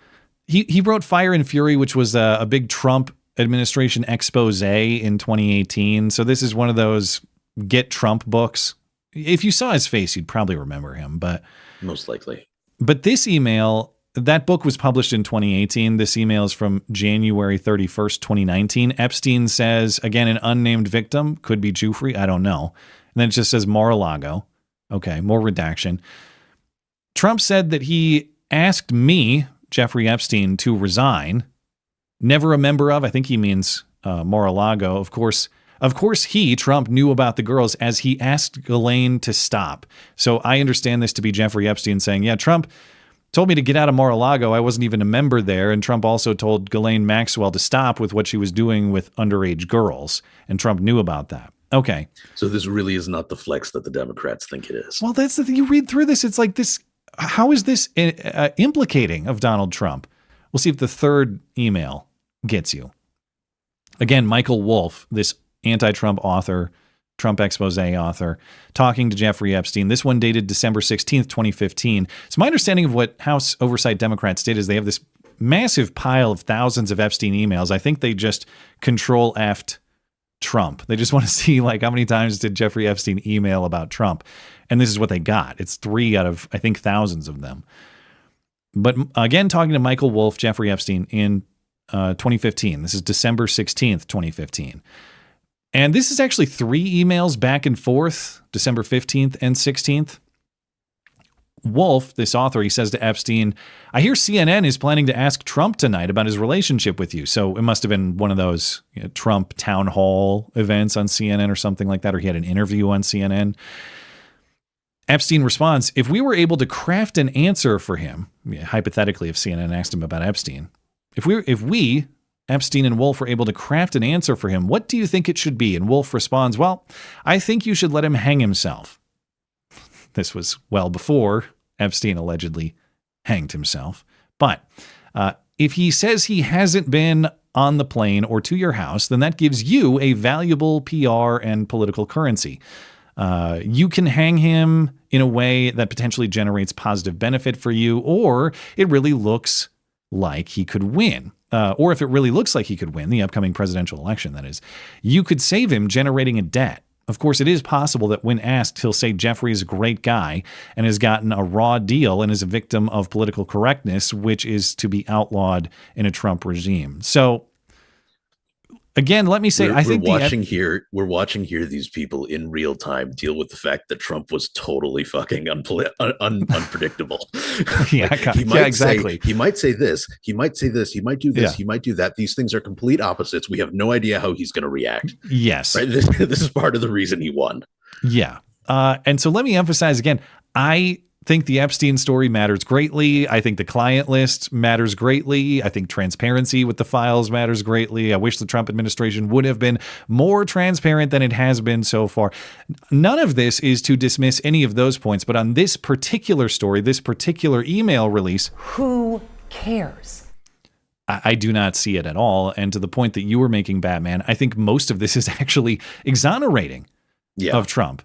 Speaker 5: He wrote Fire and Fury, which was a big Trump administration expose in 2018. So this is one of those get Trump books. If you saw his face, you'd probably remember him, but
Speaker 8: most likely.
Speaker 5: But this email, that book was published in 2018. This email is from January 31st, 2019. Epstein says, again, an unnamed victim, could be Giuffre, I don't know. And then it just says Mar-a-Lago. Okay, more redaction. Trump said that he asked me, Jeffrey Epstein, to resign. Never a member of, I think he means Mar-a-Lago. Of course, he, Trump, knew about the girls as he asked Ghislaine to stop. So I understand this to be Jeffrey Epstein saying, yeah, Trump told me to get out of Mar-a-Lago. I wasn't even a member there. And Trump also told Ghislaine Maxwell to stop with what she was doing with underage girls. And Trump knew about that. Okay.
Speaker 8: So this really is not the flex that the Democrats think it is.
Speaker 5: Well, that's the thing. You read through this, it's like this. How is this implicating of Donald Trump? We'll see if the third email gets you. Again, Michael Wolff, this anti-Trump author, Trump expose author, talking to Jeffrey Epstein. This one dated December 16th, 2015. So my understanding of what House Oversight Democrats did is they have this massive pile of thousands of Epstein emails. I think they just Control-F'd Trump. They just want to see, like, how many times did Jeffrey Epstein email about Trump? And this is what they got. It's 3 out of, I think, thousands of them. But again, talking to Michael Wolff, Jeffrey Epstein in 2015. This is December 16th, 2015. And this is actually 3 emails back and forth, December 15th and 16th. Wolff, this author, he says to Epstein, I hear CNN is planning to ask Trump tonight about his relationship with you. So it must have been one of those Trump town hall events on CNN or something like that, or he had an interview on CNN. Epstein responds, if we were able to craft an answer for him, hypothetically, if CNN asked him about Epstein, if we, Epstein and Wolff, were able to craft an answer for him, what do you think it should be? And Wolff responds, well, I think you should let him hang himself. This was well before Epstein allegedly hanged himself. But if he says he hasn't been on the plane or to your house, then that gives you a valuable PR and political currency. You can hang him in a way that potentially generates positive benefit for you, or it really looks like he could win. Or if it really looks like he could win the upcoming presidential election, that is, you could save him generating a debt. Of course, it is possible that when asked, he'll say Jeffrey is a great guy and has gotten a raw deal and is a victim of political correctness, which is to be outlawed in a Trump regime. So, again, let me say,
Speaker 8: we're watching here these people in real time deal with the fact that Trump was totally fucking unpredictable.
Speaker 5: Exactly.
Speaker 8: He might say this, he might say this, he might do this, he might do that. These things are complete opposites. We have no idea how he's going to react.
Speaker 5: Yes.
Speaker 8: Right? This is part of the reason he won.
Speaker 5: Yeah. And so let me emphasize again, I think the Epstein story matters greatly. I think the client list matters greatly. I think transparency with the files matters greatly. I wish the Trump administration would have been more transparent than it has been so far. None of this is to dismiss any of those points, but on this particular story, this particular email release,
Speaker 9: who cares?
Speaker 5: I do not see it at all. And to the point that you were making, Batman, I think most of this is actually exonerating of Trump.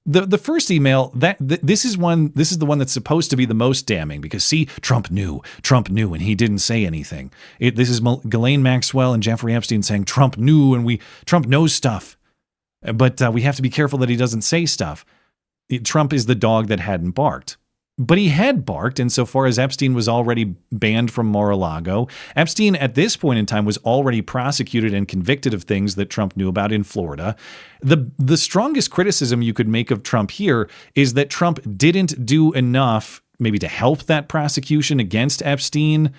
Speaker 5: The first email, this is the one that's supposed to be the most damning because, see, Trump knew and he didn't say anything. This is Ghislaine Maxwell and Jeffrey Epstein saying Trump knew and Trump knows stuff, but we have to be careful that he doesn't say stuff. Trump is the dog that hadn't barked. But he had barked insofar as Epstein was already banned from Mar-a-Lago. Epstein, at this point in time, was already prosecuted and convicted of things that Trump knew about in Florida. The strongest criticism you could make of Trump here is that Trump didn't do enough maybe to help that prosecution against Epstein,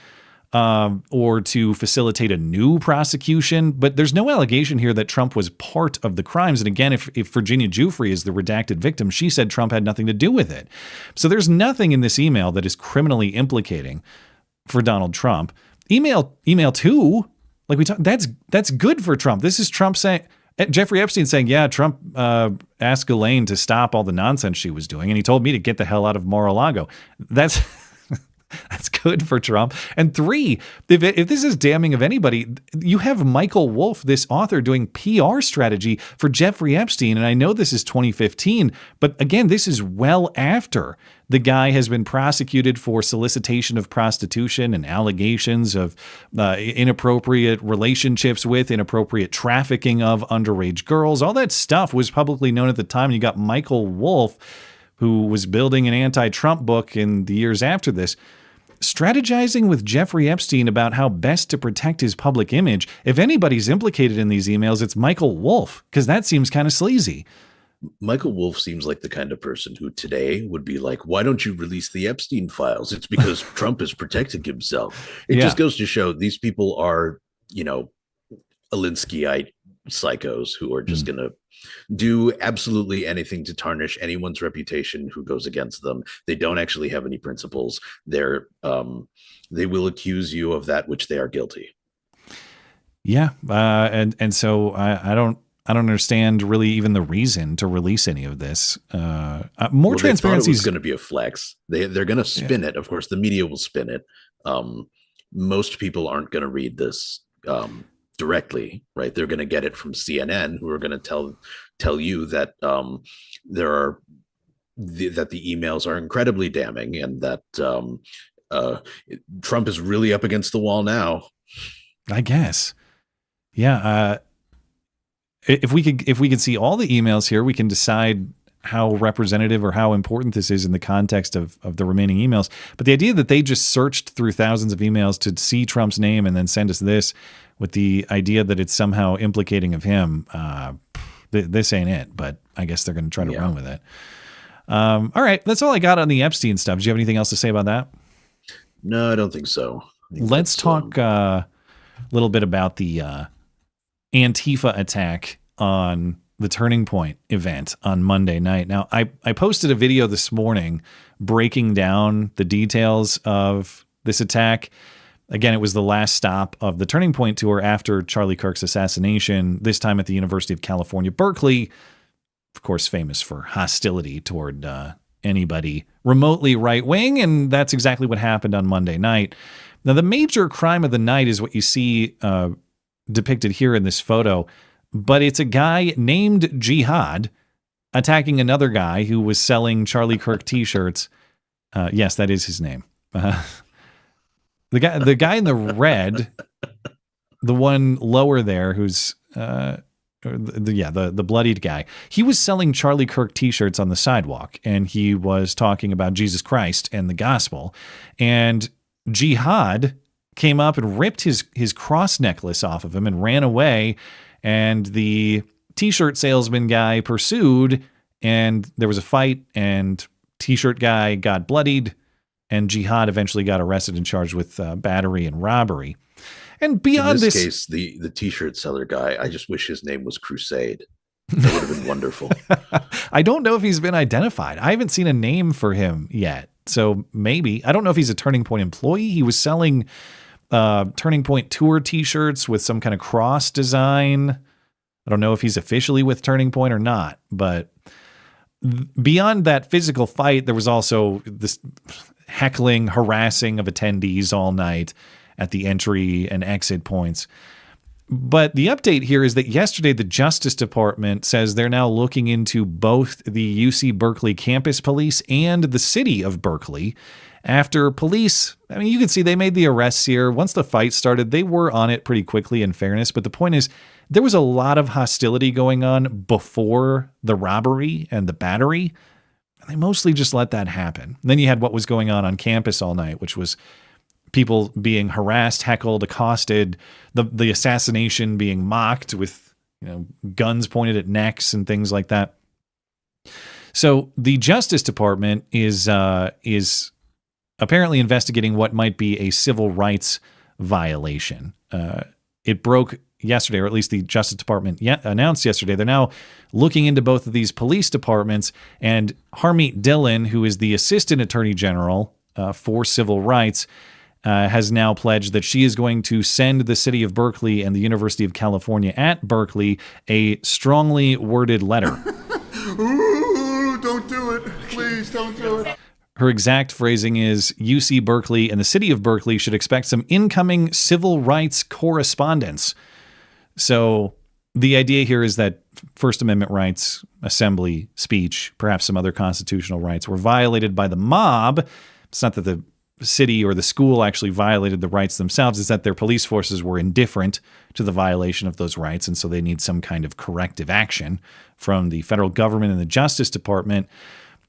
Speaker 5: or to facilitate a new prosecution. But there's no allegation here that Trump was part of the crimes. And again, if Virginia Giuffre is the redacted victim, she said Trump had nothing to do with it. So there's nothing in this email that is criminally implicating for Donald Trump. Email 2, like we talked, that's good for Trump. This is Trump saying, Jeffrey Epstein saying, yeah, Trump asked Ghislaine to stop all the nonsense she was doing, and he told me to get the hell out of Mar-a-Lago. That's good for Trump. And 3, if this is damning of anybody, you have Michael Wolff, this author, doing PR strategy for Jeffrey Epstein. And I know this is 2015, but again, this is well after the guy has been prosecuted for solicitation of prostitution and allegations of inappropriate relationships with, inappropriate trafficking of underage girls. All that stuff was publicly known at the time. And you got Michael Wolff, who was building an anti-Trump book in the years after this, strategizing with Jeffrey Epstein about how best to protect his public image. If anybody's implicated in these emails, it's Michael Wolff, because that seems kind of sleazy.
Speaker 8: Michael Wolff seems like the kind of person who today would be like, why don't you release the Epstein files? It's because Trump is protecting himself. It just goes to show these people are, Alinskyite psychos who are just going to do absolutely anything to tarnish anyone's reputation who goes against them. They don't actually have any principles. They will accuse you of that which they are guilty.
Speaker 5: Yeah, and so I don't understand really even the reason to release any of this. More transparency is
Speaker 8: going to be a flex. They're going to spin it. Of course, the media will spin it. Most people aren't going to read this directly, right? They're going to get it from CNN, who are going to tell you that that the emails are incredibly damning and that Trump is really up against the wall now.
Speaker 5: I guess, yeah. If we could see all the emails here, we can decide how representative or how important this is in the context of the remaining emails. But the idea that they just searched through thousands of emails to see Trump's name and then send us this with the idea that it's somehow implicating of him, this ain't it. But I guess they're going to try to run with it. All right, that's all I got on the Epstein stuff. Do you have anything else to say about that?
Speaker 8: No, I don't think so.
Speaker 5: Let's talk a little bit about the Antifa attack on the Turning Point event on Monday night. Now, I posted a video this morning breaking down the details of this attack. Again, it was the last stop of the Turning Point tour after Charlie Kirk's assassination, this time at the University of California, Berkeley, of course, famous for hostility toward anybody remotely right-wing, and that's exactly what happened on Monday night. Now, the major crime of the night is what you see depicted here in this photo, but it's a guy named Jihad attacking another guy who was selling Charlie Kirk t-shirts. Yes, that is his name. The guy in the red, the one lower there, who's the bloodied guy. He was selling Charlie Kirk t-shirts on the sidewalk, and he was talking about Jesus Christ and the gospel. And Jihad came up and ripped his cross necklace off of him and ran away. And the t-shirt salesman guy pursued, and there was a fight, and t-shirt guy got bloodied, and Jihad eventually got arrested and charged with battery and robbery. And beyond
Speaker 8: in this case, the t-shirt seller guy, I just wish his name was Crusade. That would have been wonderful.
Speaker 5: I don't know if he's been identified. I haven't seen a name for him yet. So maybe. I don't know if he's a Turning Point employee. He was selling Turning Point tour t-shirts with some kind of cross design. I don't know if he's officially with Turning Point or not. But beyond that physical fight, there was also this heckling, harassing of attendees all night at the entry and exit points. But the update here is that yesterday the Justice Department says they're now looking into both the UC Berkeley campus police and the city of Berkeley after police, I mean, you can see they made the arrests here. Once the fight started, they were on it pretty quickly, in fairness. But the point is, there was a lot of hostility going on before the robbery and the battery. And they mostly just let that happen. And then you had what was going on campus all night, which was people being harassed, heckled, accosted, the assassination being mocked with, guns pointed at necks and things like that. So the Justice Department is apparently investigating what might be a civil rights violation. It broke yesterday, or at least the Justice Department announced yesterday. They're now looking into both of these police departments, and Harmeet Dillon, who is the Assistant Attorney General for Civil Rights, has now pledged that she is going to send the city of Berkeley and the University of California at Berkeley a strongly worded letter.
Speaker 4: Ooh, don't do it. Please don't do it.
Speaker 5: Her exact phrasing is, UC Berkeley and the city of Berkeley should expect some incoming civil rights correspondence. So the idea here is that First Amendment rights, assembly, speech, perhaps some other constitutional rights were violated by the mob. It's not that the city or the school actually violated the rights themselves. It's that their police forces were indifferent to the violation of those rights, and so they need some kind of corrective action from the federal government and the Justice Department.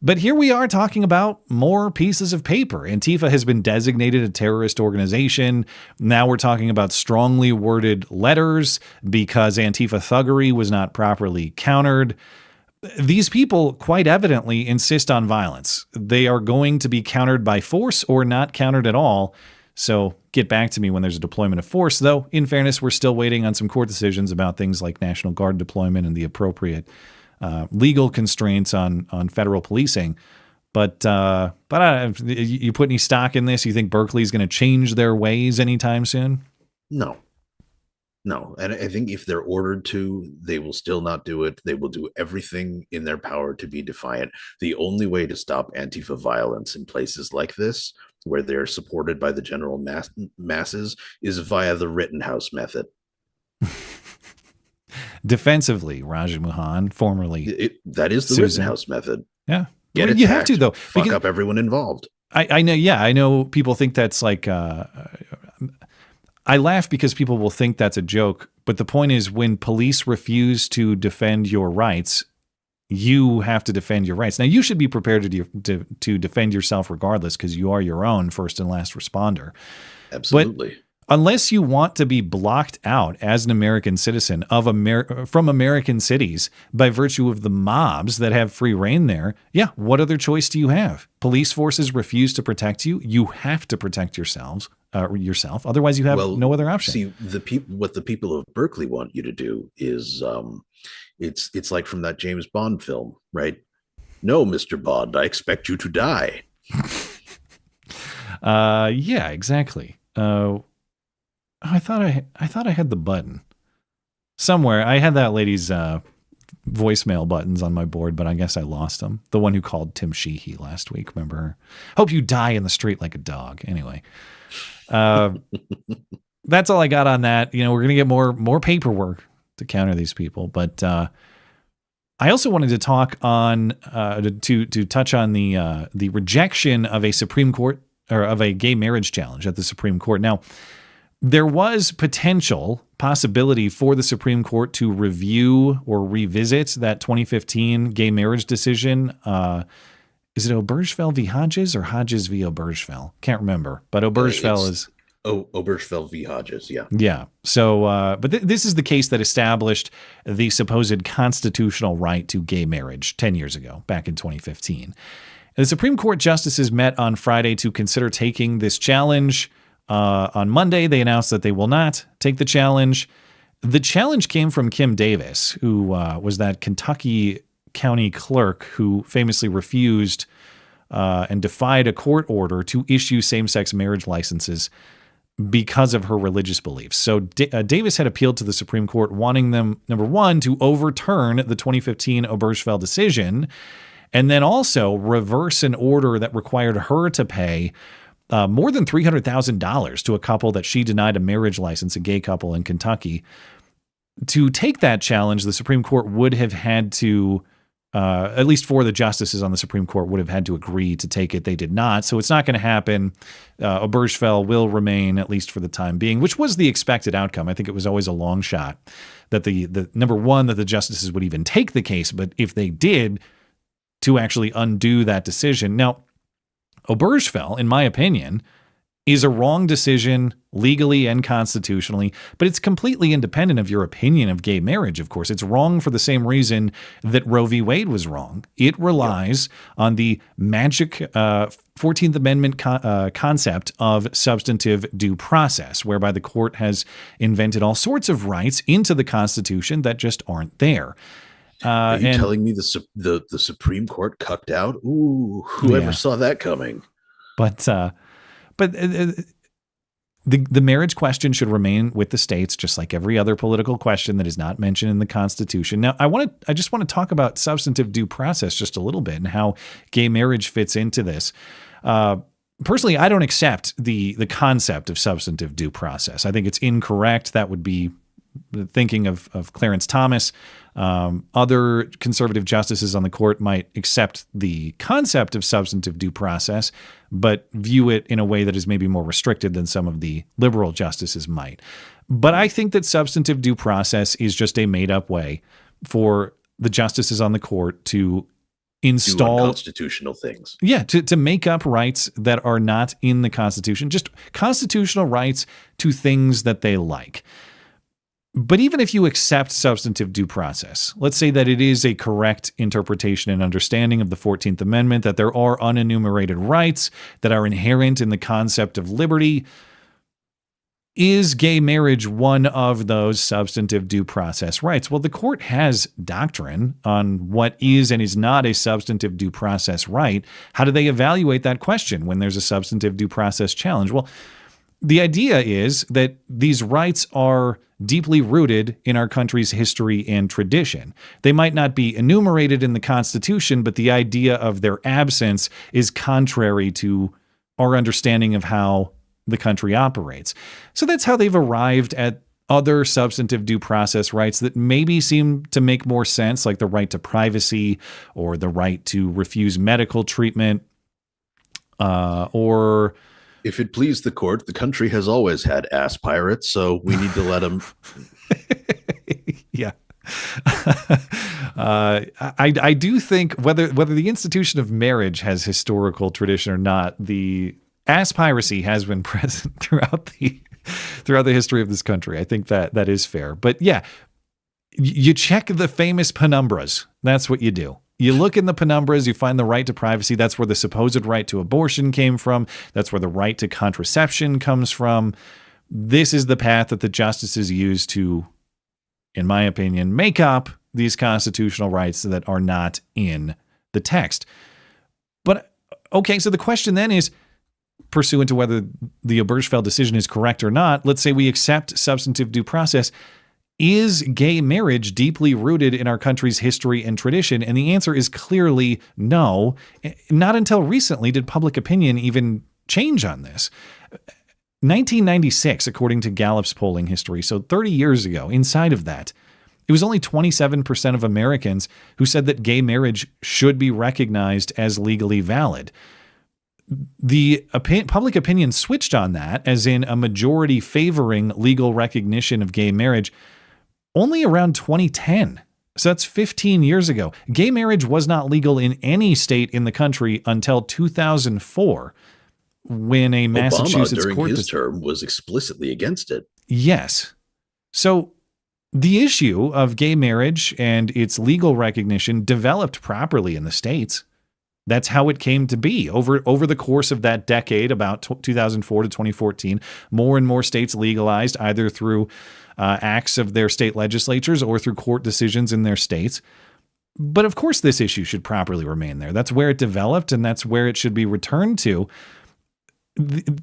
Speaker 5: But here we are talking about more pieces of paper. Antifa has been designated a terrorist organization. Now we're talking about strongly worded letters because Antifa thuggery was not properly countered. These people quite evidently insist on violence. They are going to be countered by force or not countered at all. So get back to me when there's a deployment of force, though. In fairness, we're still waiting on some court decisions about things like National Guard deployment and the appropriate legal constraints on federal policing. But you put any stock in this? You think Berkeley's going to change their ways anytime soon?
Speaker 8: No. And I think if they're ordered to, they will still not do it. They will do everything in their power to be defiant. The only way to stop Antifa violence in places like this, where they're supported by the general masses, is via the Rittenhouse method.
Speaker 5: Defensively, Raja Mohan, formerly
Speaker 8: that is the
Speaker 5: Susan.
Speaker 8: Rittenhouse method.
Speaker 5: Yeah.
Speaker 8: Get
Speaker 5: you have to, though.
Speaker 8: Fuck up everyone involved.
Speaker 5: I know. Yeah, I know people think that's like, I laugh because people will think that's a joke. But the point is, when police refuse to defend your rights, you have to defend your rights. Now, you should be prepared to defend yourself regardless, because you are your own first and last responder.
Speaker 8: Absolutely.
Speaker 5: But unless you want to be blocked out as an American citizen from American cities by virtue of the mobs that have free reign there, what other choice do you have? Police forces refuse to protect you. You have to protect yourself. Otherwise, you have no other option.
Speaker 8: See, what the people of Berkeley want you to do is, it's like from that James Bond film, right? No, Mr. Bond, I expect you to die.
Speaker 5: Yeah, exactly. I thought I had the button somewhere. I had that lady's voicemail buttons on my board, but I guess I lost them. The one who called Tim Sheehy last week. Remember her? Hope you die in the street like a dog. Anyway, but that's all I got on that. We're going to get more paperwork to counter these people. But I also wanted to talk on to touch on the rejection of a Supreme Court or of a gay marriage challenge at the Supreme Court. Now, there was possibility for the Supreme Court to review or revisit that 2015 gay marriage decision. Is it Obergefell v. Hodges or Hodges v. Obergefell? Can't remember, but Obergefell is...
Speaker 8: Obergefell v. Hodges, yeah.
Speaker 5: Yeah. So, but this is the case that established the supposed constitutional right to gay marriage 10 years ago, back in 2015. The Supreme Court justices met on Friday to consider taking this challenge. On Monday, they announced that they will not take the challenge. The challenge came from Kim Davis, who was that Kentucky county clerk who famously refused and defied a court order to issue same-sex marriage licenses because of her religious beliefs. So Davis had appealed to the Supreme Court, wanting them, number one, to overturn the 2015 Obergefell decision, and then also reverse an order that required her to pay more than $300,000 to a couple that she denied a marriage license, a gay couple in Kentucky. To take that challenge, the Supreme Court would have had to, at least 4 of the justices on the Supreme Court would have had to agree to take it. They did not. So it's not going to happen. Obergefell will remain, at least for the time being, which was the expected outcome. I think it was always a long shot that the number one, that the justices would even take the case. But if they did, to actually undo that decision. Now, Obergefell, in my opinion, is a wrong decision legally and constitutionally, but it's completely independent of your opinion of gay marriage, of course. It's wrong for the same reason that Roe v. Wade was wrong. It relies on the magic 14th Amendment concept of substantive due process, whereby the court has invented all sorts of rights into the Constitution that just aren't there.
Speaker 8: Are you telling me the Supreme Court cucked out? Ooh, whoever saw that coming?
Speaker 5: But the marriage question should remain with the states, just like every other political question that is not mentioned in the Constitution. Now, I just want to talk about substantive due process just a little bit and how gay marriage fits into this. Personally, I don't accept the concept of substantive due process. I think it's incorrect. That would be thinking of Clarence Thomas. Other conservative justices on the court might accept the concept of substantive due process, but view it in a way that is maybe more restricted than some of the liberal justices might. But I think that substantive due process is just a made-up way for the justices on the court to install
Speaker 8: constitutional things.
Speaker 5: Yeah, to make up rights that are not in the Constitution, just constitutional rights to things that they like. But even if you accept substantive due process, let's say that it is a correct interpretation and understanding of the 14th Amendment, that there are unenumerated rights that are inherent in the concept of liberty, is gay marriage one of those substantive due process rights? Well, the court has doctrine on what is and is not a substantive due process right. How do they evaluate that question when there's a substantive due process challenge? Well, the idea is that these rights are deeply rooted in our country's history and tradition. They might not be enumerated in the Constitution, but the idea of their absence is contrary to our understanding of how the country operates. So that's how they've arrived at other substantive due process rights that maybe seem to make more sense, like the right to privacy or the right to refuse medical treatment, or...
Speaker 8: If it please the court, the country has always had ass pirates, so we need to let them.
Speaker 5: Yeah. I do think whether the institution of marriage has historical tradition or not, the ass piracy has been present throughout the history of this country. I think that is fair. But yeah, you check the famous penumbras. That's what you do. You look in the penumbras, you find the right to privacy. That's where the supposed right to abortion came from. That's where the right to contraception comes from. This is the path that the justices use to, in my opinion, make up these constitutional rights that are not in the text. But, okay, so the question then is, pursuant to whether the Obergefell decision is correct or not, let's say we accept substantive due process. Is gay marriage deeply rooted in our country's history and tradition? And the answer is clearly no. Not until recently did public opinion even change on this. 1996, according to Gallup's polling history, so 30 years ago, inside of that, it was only 27% of Americans who said that gay marriage should be recognized as legally valid. The public opinion switched on that, as in a majority favoring legal recognition of gay marriage, only around 2010. So that's 15 years ago. Gay marriage was not legal in any state in the country until 2004, when a Massachusetts
Speaker 8: Obama,
Speaker 5: court
Speaker 8: during his term, was explicitly against it.
Speaker 5: Yes. So the issue of gay marriage and its legal recognition developed properly in the states. That's how it came to be. Over the course of that decade, about 2004 to 2014, more and more states legalized, either through acts of their state legislatures or through court decisions in their states. But of course, this issue should properly remain there. That's where it developed, and that's where it should be returned to. If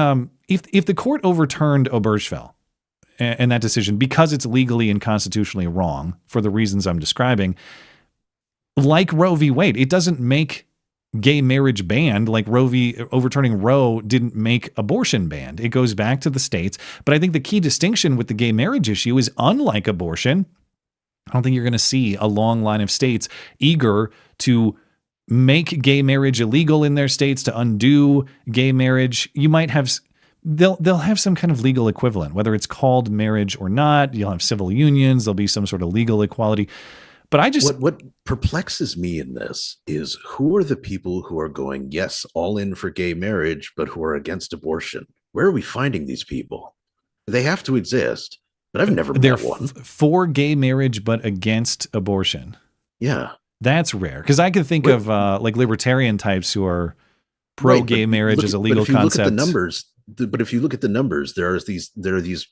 Speaker 5: the court overturned Obergefell and that decision because it's legally and constitutionally wrong for the reasons I'm describing, like Roe v. Wade, it doesn't make gay marriage banned, like overturning Roe didn't make abortion banned. It goes back to the states. But I think the key distinction with the gay marriage issue is, unlike abortion, I don't think you're going to see a long line of states eager to make gay marriage illegal in their states, to undo gay marriage. You might have, they'll have some kind of legal equivalent, whether it's called marriage or not. You'll have civil unions. There'll be some sort of legal equality. But I just,
Speaker 8: what perplexes me in this is, who are the people who are going, yes, all in for gay marriage, but who are against abortion? Where are we finding these people? They have to exist, but I've never met one.
Speaker 5: For gay marriage, but against abortion.
Speaker 8: Yeah.
Speaker 5: That's rare. Because I can think of like libertarian types who are pro gay marriage as a legal concept.
Speaker 8: But if you look at the numbers, there are these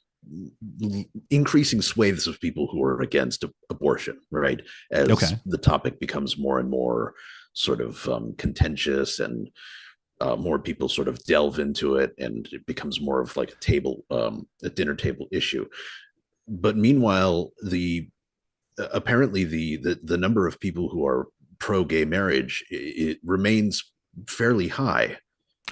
Speaker 8: increasing swathes of people who are against abortion, right? As the topic becomes more and more sort of contentious, and more people sort of delve into it, and it becomes more of like a dinner table issue. But meanwhile, apparently the number of people who are pro gay marriage, it remains fairly high.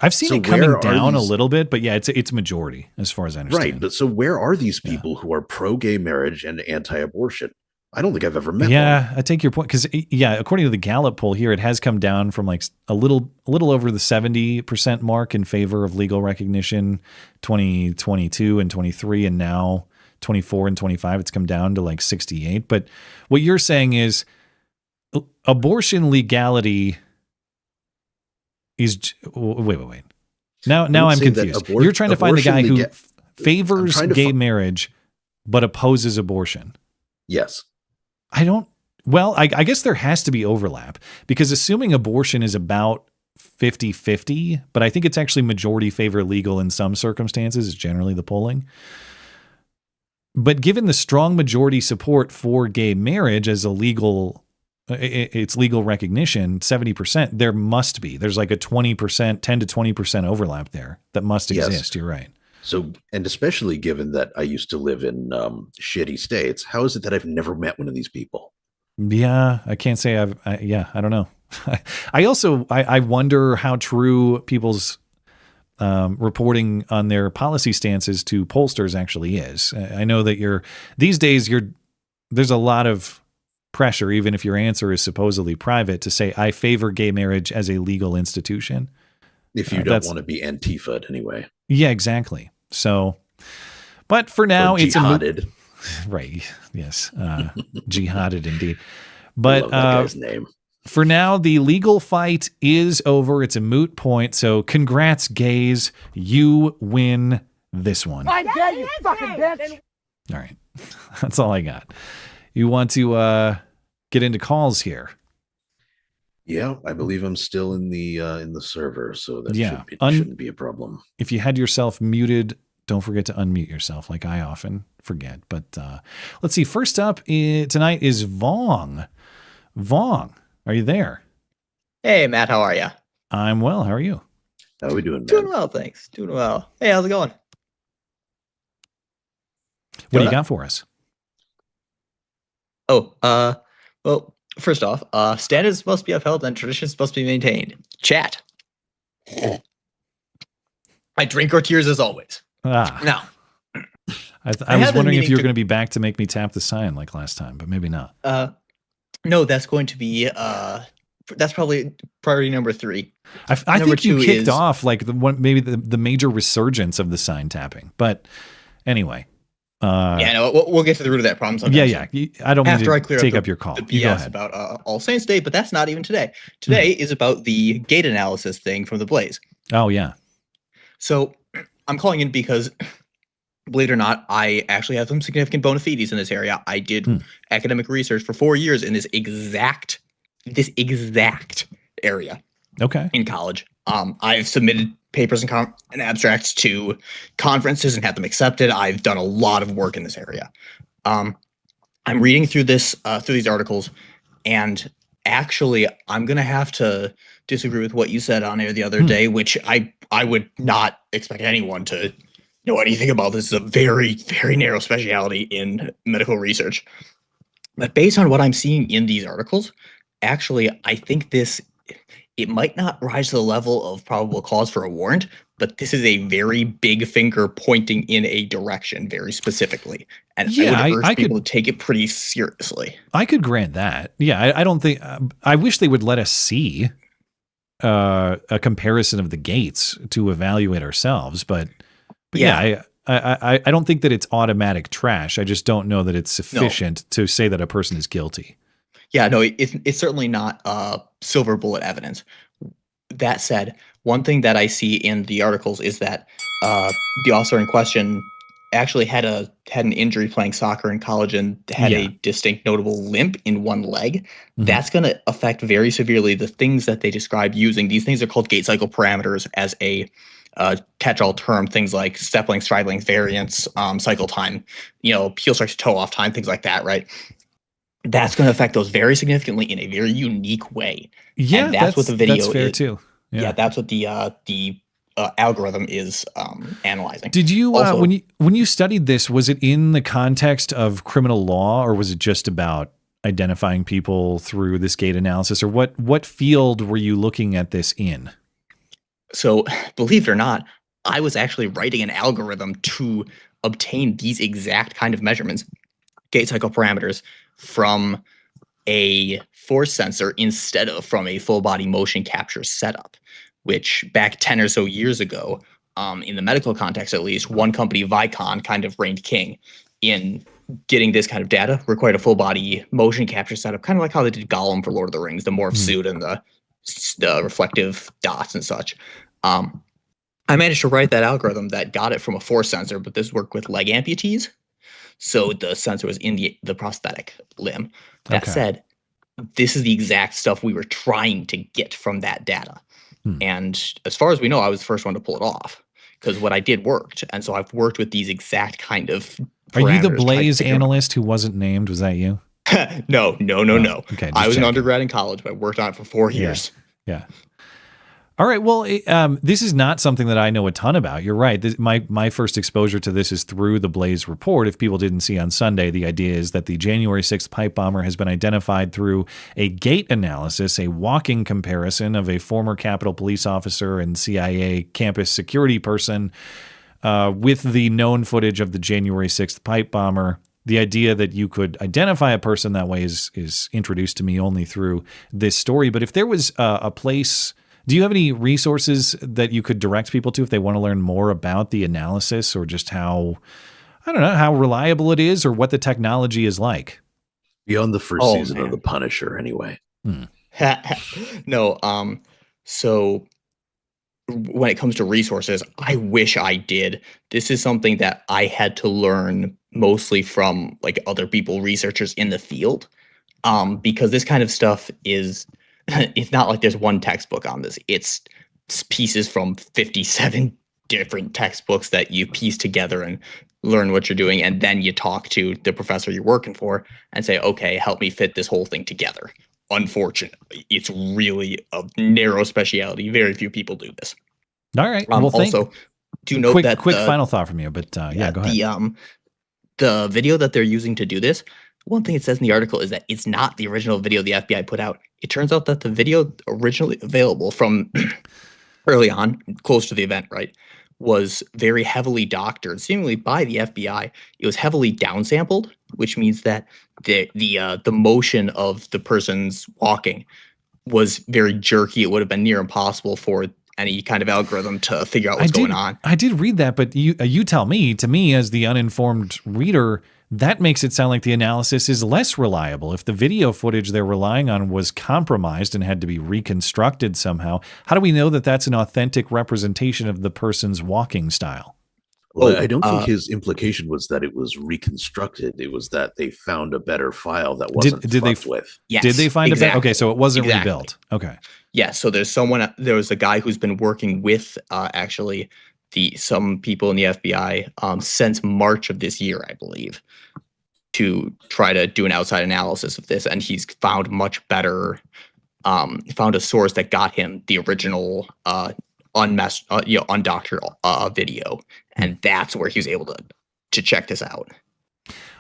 Speaker 5: I've seen it coming down a little bit, but yeah, it's majority as far as I understand.
Speaker 8: Right, but so where are these people who are pro-gay marriage and anti-abortion? I don't think I've ever met one.
Speaker 5: I take your point, because according to the Gallup poll here, it has come down from like a little over the 70% mark in favor of legal recognition, 2022 and 23, and now 24 and 25. It's come down to like 68. But what you're saying is abortion legality is wait. Now I'm confused. You're trying to find the guy who favors gay marriage but opposes abortion.
Speaker 8: Yes.
Speaker 5: I guess there has to be overlap, because assuming abortion is about 50-50, but I think it's actually majority favor legal in some circumstances is generally the polling. But given the strong majority support for gay marriage as a its legal recognition, 70%, there's like a 20%, 10 to 20% overlap there that must exist. Yes. You're right.
Speaker 8: So, and especially given that I used to live in shitty states, how is it that I've never met one of these people?
Speaker 5: Yeah, I can't say I don't know. I wonder how true people's reporting on their policy stances to pollsters actually is. I know that these days there's a lot of pressure, even if your answer is supposedly private, to say I favor gay marriage as a legal institution.
Speaker 8: If you don't want to be Antifa anyway.
Speaker 5: Yeah, exactly. So, but for now, it's
Speaker 8: jihaded.
Speaker 5: Right. Yes. Jihaded indeed. But
Speaker 8: that guy's name.
Speaker 5: For now, the legal fight is over. It's a moot point. So congrats, gays. You win this one.
Speaker 9: I dare you, fucking bitch.
Speaker 5: All right. That's all I got. You want to get into calls here?
Speaker 8: Yeah, I believe I'm still in the server, so that shouldn't be a problem. If
Speaker 5: you had yourself muted, don't forget to unmute yourself, like I often forget. But let's see. First up tonight is Vong. Vong, are you there?
Speaker 10: Hey, Matt, how are you?
Speaker 5: I'm well. How are you?
Speaker 8: How are we doing, man?
Speaker 10: Doing well, thanks. Doing well. Hey, how's it going?
Speaker 5: What do you got for us?
Speaker 10: Oh, well, first off, standards must be upheld and traditions must be maintained. Chat. I drink your tears as always. Now,
Speaker 5: I was wondering if you were going to be back to make me tap the sign like last time, but maybe not.
Speaker 10: No, that's going to be that's probably priority number 3.
Speaker 5: I think you kicked off like maybe the major resurgence of the sign tapping, but anyway.
Speaker 10: We'll get to the root of that problem sometime.
Speaker 5: Yeah. I don't mean to take up your call.
Speaker 10: The BS about All Saints Day, but that's not even today. Today is about the gate analysis thing from the Blaze.
Speaker 5: Oh, yeah.
Speaker 10: So I'm calling in because, believe it or not, I actually have some significant bona fides in this area. I did academic research for 4 years in this exact area.
Speaker 5: Okay.
Speaker 10: In college. I've submitted papers and abstracts to conferences and had them accepted. I've done a lot of work in this area. I'm reading through these articles, and actually, I'm going to have to disagree with what you said on air the other day, which I would not expect anyone to know anything about. This is a very, very narrow specialty in medical research. But based on what I'm seeing in these articles, actually, I think it might not rise to the level of probable cause for a warrant, but this is a very big finger pointing in a direction very specifically. And I would urge people to take it pretty seriously.
Speaker 5: I could grant that. Yeah, I don't think I wish they would let us see a comparison of the gates to evaluate ourselves, but I don't think that it's automatic trash. I just don't know that it's sufficient to say that a person is guilty.
Speaker 10: Yeah, no, it's certainly not silver bullet evidence. That said, one thing that I see in the articles is that the officer in question actually had an injury playing soccer in college and had a distinct notable limp in one leg. Mm-hmm. That's going to affect very severely the things that they describe using. These things are called gait cycle parameters as a catch-all term. Things like step length, stride length, variance, cycle time, heel strike to toe off time, things like that, right? That's going to affect those very significantly in a very unique way.
Speaker 5: Yeah,
Speaker 10: and that's what the video
Speaker 5: that's fair
Speaker 10: is.
Speaker 5: Too.
Speaker 10: Yeah, that's what the algorithm is analyzing.
Speaker 5: Did you also, when you studied this, was it in the context of criminal law, or was it just about identifying people through this gait analysis, or what field were you looking at this in?
Speaker 10: So, believe it or not, I was actually writing an algorithm to obtain these exact kind of measurements, gait cycle parameters, from a force sensor instead of from a full body motion capture setup, which back 10 or so years ago, in the medical context at least, one company, Vicon, kind of reigned king in getting this kind of data, required a full body motion capture setup, kind of like how they did Gollum for Lord of the Rings, the morph suit and the reflective dots and such. I managed to write that algorithm that got it from a force sensor, but this worked with leg amputees. So the sensor was in the prosthetic limb. That said, this is the exact stuff we were trying to get from that data. And as far as we know, I was the first one to pull it off because what I did worked. And so I've worked with these exact kind of parameters. Are
Speaker 5: you the Blaze analyst who wasn't named? Was that you?
Speaker 10: No.
Speaker 5: Okay,
Speaker 10: I was an undergrad in college, but I worked on it for 4 years.
Speaker 5: Yeah. All right. Well, this is not something that I know a ton about. You're right. My first exposure to this is through the Blaze report. If people didn't see on Sunday, the idea is that the January 6th pipe bomber has been identified through a gait analysis, a walking comparison of a former Capitol police officer and CIA campus security person with the known footage of the January 6th pipe bomber. The idea that you could identify a person that way is introduced to me only through this story. But if there was a place... Do you have any resources that you could direct people to if they want to learn more about the analysis or just how reliable it is or what the technology is like?
Speaker 8: Beyond the first season of The Punisher, anyway.
Speaker 10: No. So when it comes to resources, I wish I did. This is something that I had to learn mostly from like other people, researchers in the field, because this kind of stuff is... It's not like there's one textbook on this. It's pieces from 57 different textbooks that you piece together and learn what you're doing. And then you talk to the professor you're working for and say, okay, help me fit this whole thing together. Unfortunately, it's really a narrow specialty. Very few people do this.
Speaker 5: All right. Well,
Speaker 10: also, do note that
Speaker 5: quick final thought from you, but go ahead.
Speaker 10: The video that they're using to do this, one thing it says in the article is that it's not the original video the FBI put out. It turns out that the video originally available from early on, close to the event, right, was very heavily doctored, seemingly by the FBI. It was heavily downsampled, which means that the motion of the person's walking was very jerky. It would have been near impossible for any kind of algorithm to figure out what's going on.
Speaker 5: I did read that, but you tell me, to me as the uninformed reader, that makes it sound like the analysis is less reliable. If the video footage they're relying on was compromised and had to be reconstructed somehow, how do we know that that's an authentic representation of the person's walking style?
Speaker 8: Well, I don't think his implication was that it was reconstructed. It was that they found a better file that wasn't fucked with.
Speaker 10: Yes,
Speaker 5: did they find
Speaker 10: exactly.
Speaker 5: a better? Okay, so it wasn't rebuilt. Okay.
Speaker 10: Yeah, so there was a guy who's been working with actually some people in the FBI since March of this year, I believe, to try to do an outside analysis of this, and he's found much better. Found a source that got him the original undoctored video, and that's where he was able to check this out.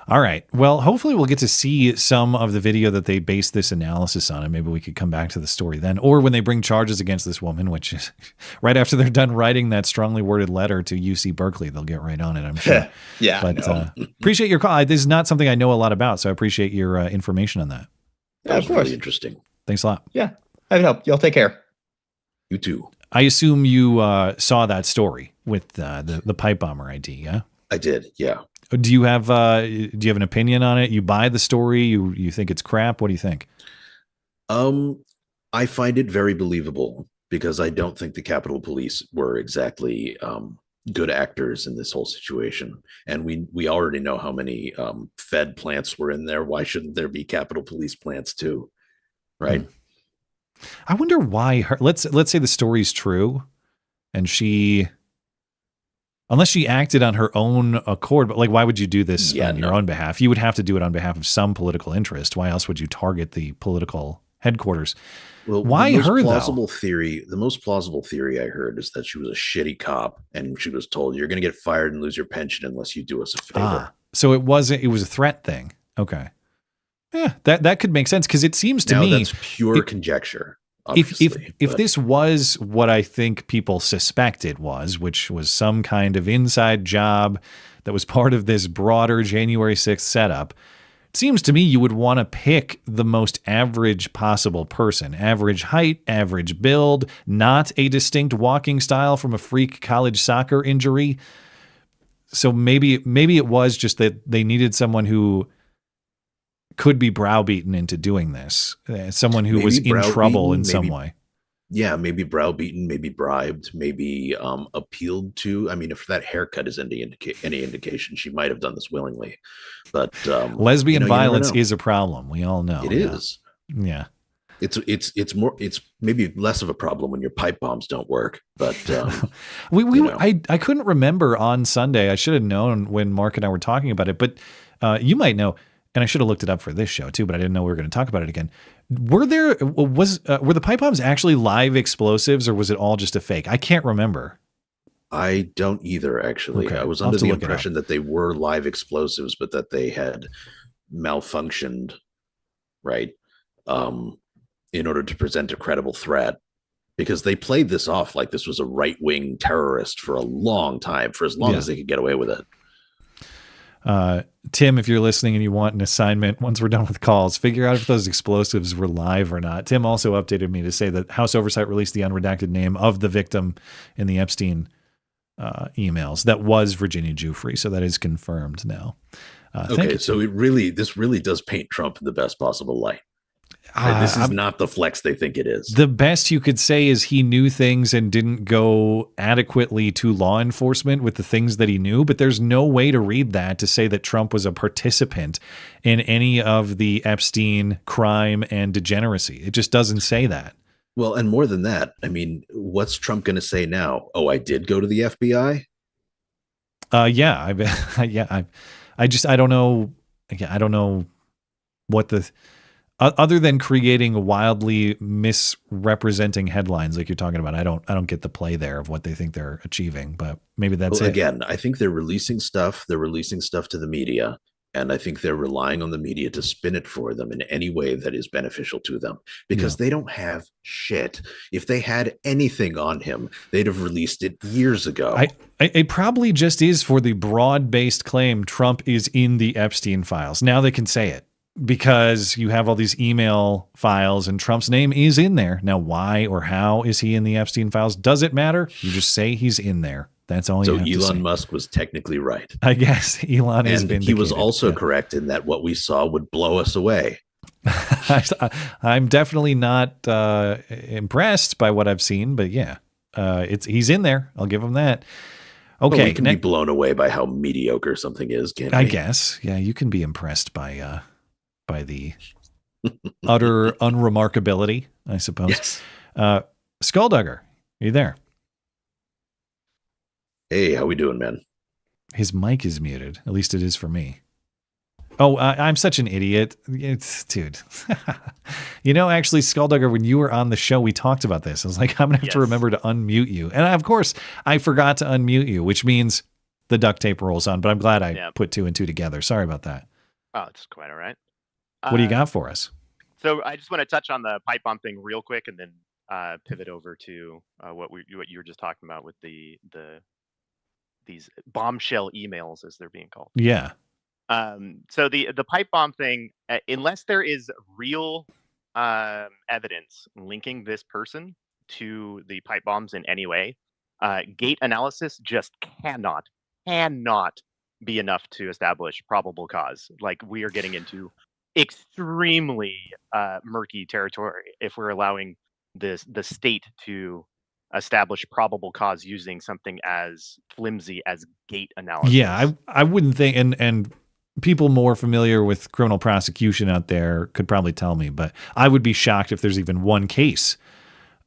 Speaker 5: All right. Well, hopefully we'll get to see some of the video that they based this analysis on, and maybe we could come back to the story then, or when they bring charges against this woman, which is right after they're done writing that strongly worded letter to UC Berkeley, they'll get right on it, I'm sure.
Speaker 10: Yeah.
Speaker 5: But appreciate your call. This is not something I know a lot about, so I appreciate your information on that.
Speaker 8: That was really interesting.
Speaker 5: Thanks a lot.
Speaker 10: Yeah. I can help. Y'all take care.
Speaker 8: You too.
Speaker 5: I assume you saw that story with the pipe bomber ID, yeah?
Speaker 8: I did, yeah.
Speaker 5: Do you have an opinion on it? You buy the story? You think it's crap? What do you think?
Speaker 8: I find it very believable because I don't think the Capitol Police were exactly good actors in this whole situation. And we already know how many Fed plants were in there. Why shouldn't there be Capitol Police plants too? Right?
Speaker 5: I wonder why let's say the story's true and unless she acted on her own accord, but like, why would you do this on your own behalf? You would have to do it on behalf of some political interest. Why else would you target the political headquarters?
Speaker 8: Well,
Speaker 5: why her though?
Speaker 8: The most plausible theory I heard is that she was a shitty cop and she was told, you're going to get fired and lose your pension unless you do us a favor.
Speaker 5: So it was a threat thing. Okay. Yeah, that could make sense because it seems to me
Speaker 8: that's pure conjecture.
Speaker 5: If this was what I think people suspect it was, which was some kind of inside job that was part of this broader January 6th setup, it seems to me you would want to pick the most average possible person. Average height, average build, not a distinct walking style from a freak college soccer injury. So maybe it was just that they needed someone who could be browbeaten into doing this. Someone who was in trouble in some way.
Speaker 8: Yeah, maybe browbeaten, maybe bribed, maybe appealed to. I mean, if that haircut is any indication, she might have done this willingly. But
Speaker 5: lesbian violence is a problem. We all know
Speaker 8: it is.
Speaker 5: Yeah,
Speaker 8: it's maybe less of a problem when your pipe bombs don't work. But
Speaker 5: I couldn't remember on Sunday. I should have known when Mark and I were talking about it. But you might know. And I should have looked it up for this show too, but I didn't know we were going to talk about it again. Were the pipe bombs actually live explosives, or was it all just a fake? I can't remember.
Speaker 8: I don't either, actually. Okay. I was under the impression that they were live explosives, but that they had malfunctioned, right, in order to present a credible threat. Because they played this off like this was a right-wing terrorist for a long time, for as long as they could get away with it.
Speaker 5: Tim, if you're listening and you want an assignment, once we're done with calls, figure out if those explosives were live or not. Tim also updated me to say that House Oversight released the unredacted name of the victim in the Epstein emails. That was Virginia Giuffre, so that is confirmed now.
Speaker 8: Okay, so this really does paint Trump in the best possible light. This is not the flex they think it is.
Speaker 5: The best you could say is he knew things and didn't go adequately to law enforcement with the things that he knew, but there's no way to read that to say that Trump was a participant in any of the Epstein crime and degeneracy. It just doesn't say that.
Speaker 8: Well, and more than that, I mean, what's Trump going to say now? Oh, I did go to the FBI?
Speaker 5: I don't know. I don't know what the... Other than creating wildly misrepresenting headlines like you're talking about, I don't get the play there of what they think they're achieving, but maybe that's it.
Speaker 8: Again, I think they're releasing stuff. They're releasing stuff to the media And I think they're relying on the media to spin it for them in any way that is beneficial to them, because they don't have shit. If they had anything on him, they'd have released it years ago.
Speaker 5: It probably just is for the broad-based claim Trump is in the Epstein files. Now they can say it because you have all these email files and Trump's name is in there. Now, why or how is he in the Epstein files? Does it matter? You just say he's in there. That's all you have to say.
Speaker 8: So Elon Musk was technically right.
Speaker 5: I guess Elon is vindicated.
Speaker 8: He was also correct in that what we saw would blow us away.
Speaker 5: I'm definitely not impressed by what I've seen, but yeah, he's in there. I'll give him that. Okay,
Speaker 8: well, we can be blown away by how mediocre something is, can't we?
Speaker 5: I guess. Yeah, you can be impressed by the utter unremarkability, I suppose. Yes. Skulldugger, are you there?
Speaker 8: Hey, how we doing, man?
Speaker 5: His mic is muted. At least it is for me. Oh, I'm such an idiot. Dude. Actually, Skulldugger, when you were on the show, we talked about this. I was like, I'm going to have to remember to unmute you. And of course, I forgot to unmute you, which means the duct tape rolls on. But I'm glad I put 2 and 2 together. Sorry about that.
Speaker 11: Oh, it's quite all right.
Speaker 5: What do you got for us?
Speaker 11: So I just want to touch on the pipe bomb thing real quick and then pivot over to what you were just talking about with these bombshell emails, as they're being called.
Speaker 5: Yeah.
Speaker 11: So the pipe bomb thing, unless there is real evidence linking this person to the pipe bombs in any way, gate analysis just cannot be enough to establish probable cause. Like, we are getting into extremely murky territory if we're allowing the state to establish probable cause using something as flimsy as gate analysis.
Speaker 5: Yeah, I wouldn't think, and people more familiar with criminal prosecution out there could probably tell me, but I would be shocked if there's even one case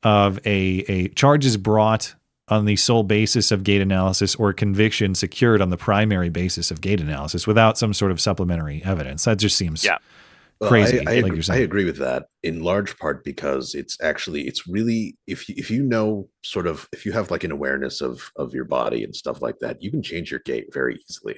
Speaker 5: of a charges brought on the sole basis of gate analysis or conviction secured on the primary basis of gate analysis without some sort of supplementary evidence. That just seems crazy.
Speaker 8: I agree with that in large part because it's really, if you know, sort of, if you have like an awareness of your body and stuff like that, you can change your gait very easily.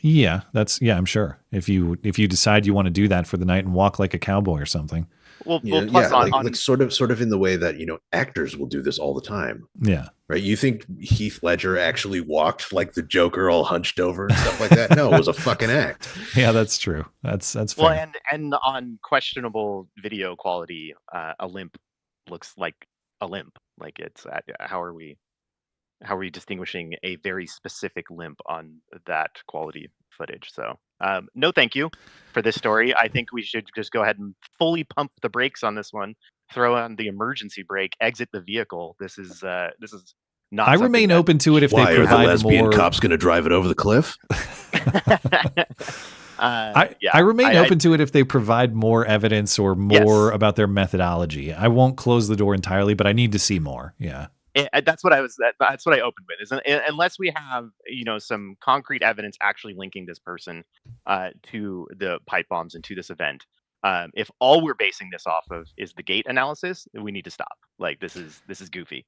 Speaker 5: Yeah, I'm sure. If you decide you want to do that for the night and walk like a cowboy or something.
Speaker 11: Well,
Speaker 8: like sort of in the way that, actors will do this all the time.
Speaker 5: Yeah.
Speaker 8: Right. You think Heath Ledger actually walked like the Joker all hunched over and stuff like that? No, it was a fucking act.
Speaker 5: Yeah, that's true. That's fair.
Speaker 11: Well, and on questionable video quality, a limp looks like a limp. Like, it's how are we distinguishing a very specific limp on that quality footage? So no thank you for this story. I think we should just go ahead and fully pump the brakes on this one, throw on the emergency brake, exit the vehicle. This is not.
Speaker 5: I remain open to it if they provide more.
Speaker 8: Are the lesbian cops going to drive it over the cliff?
Speaker 5: I remain open to it if they provide more evidence or more about their methodology. I won't close the door entirely, but I need to see more. Yeah.
Speaker 11: That's what I opened with, is unless we have some concrete evidence actually linking this person to the pipe bombs and to this event. If all we're basing this off of is the gate analysis, we need to stop. Like, this is goofy.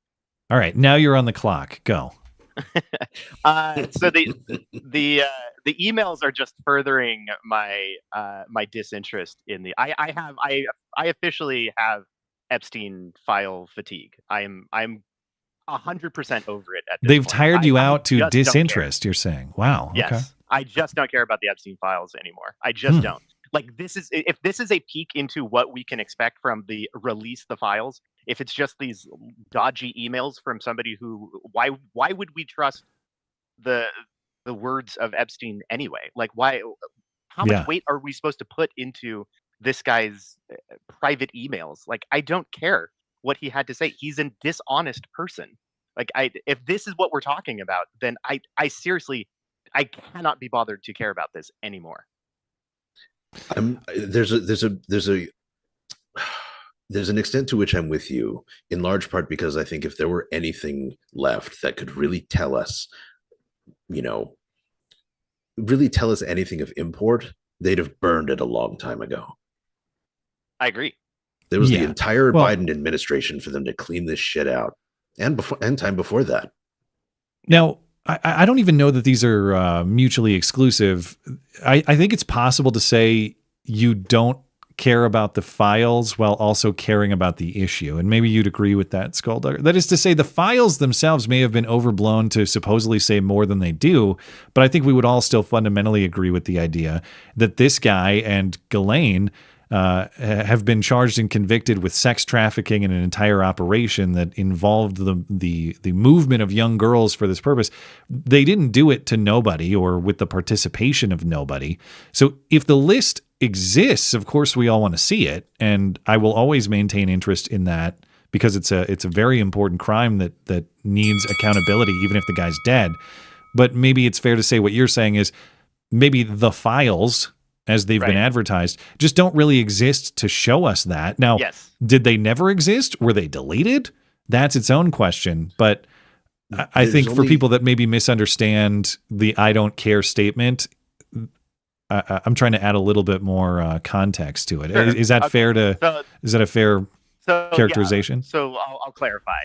Speaker 5: All right, now you're on the clock. Go.
Speaker 11: So the emails are just furthering my disinterest in the. I officially have Epstein file fatigue. I'm 100% over it at this
Speaker 5: They've
Speaker 11: point.
Speaker 5: tired you out to disinterest, you're saying. Wow.
Speaker 11: Yes.
Speaker 5: Okay.
Speaker 11: I just don't care about the Epstein files anymore. I just don't. Like, if this is a peek into what we can expect from the release the files, if it's just these dodgy emails from somebody who, why would we trust the words of Epstein anyway? Like, how much weight are we supposed to put into this guy's private emails? Like, I don't care what he had to say. He's a dishonest person. Like, if this is what we're talking about, then I seriously, I cannot be bothered to care about this anymore.
Speaker 8: There's an extent to which I'm with you, in large part because I think if there were anything left that could really tell us anything of import, they'd have burned it a long time ago.
Speaker 11: I agree.
Speaker 8: There was the entire Biden administration for them to clean this shit out, and time before that.
Speaker 5: Now, I don't even know that these are mutually exclusive. I think it's possible to say you don't care about the files while also caring about the issue. And maybe you'd agree with that, Skulldugger. That is to say, the files themselves may have been overblown to supposedly say more than they do, but I think we would all still fundamentally agree with the idea that this guy and Ghislaine have been charged and convicted with sex trafficking in an entire operation that involved the movement of young girls for this purpose. They didn't do it to nobody or with the participation of nobody. So if the list exists, of course we all want to see it, and I will always maintain interest in that because it's a very important crime that needs accountability, even if the guy's dead. But maybe it's fair to say what you're saying is maybe the files, as they've been advertised, just don't really exist to show us that. Now, did they never exist? Were they deleted? That's its own question. But I think for people that maybe misunderstand the "I don't care" statement, I'm trying to add a little bit more context to it. Sure. Is that fair to? Is that a fair characterization?
Speaker 11: Yeah. So I'll clarify.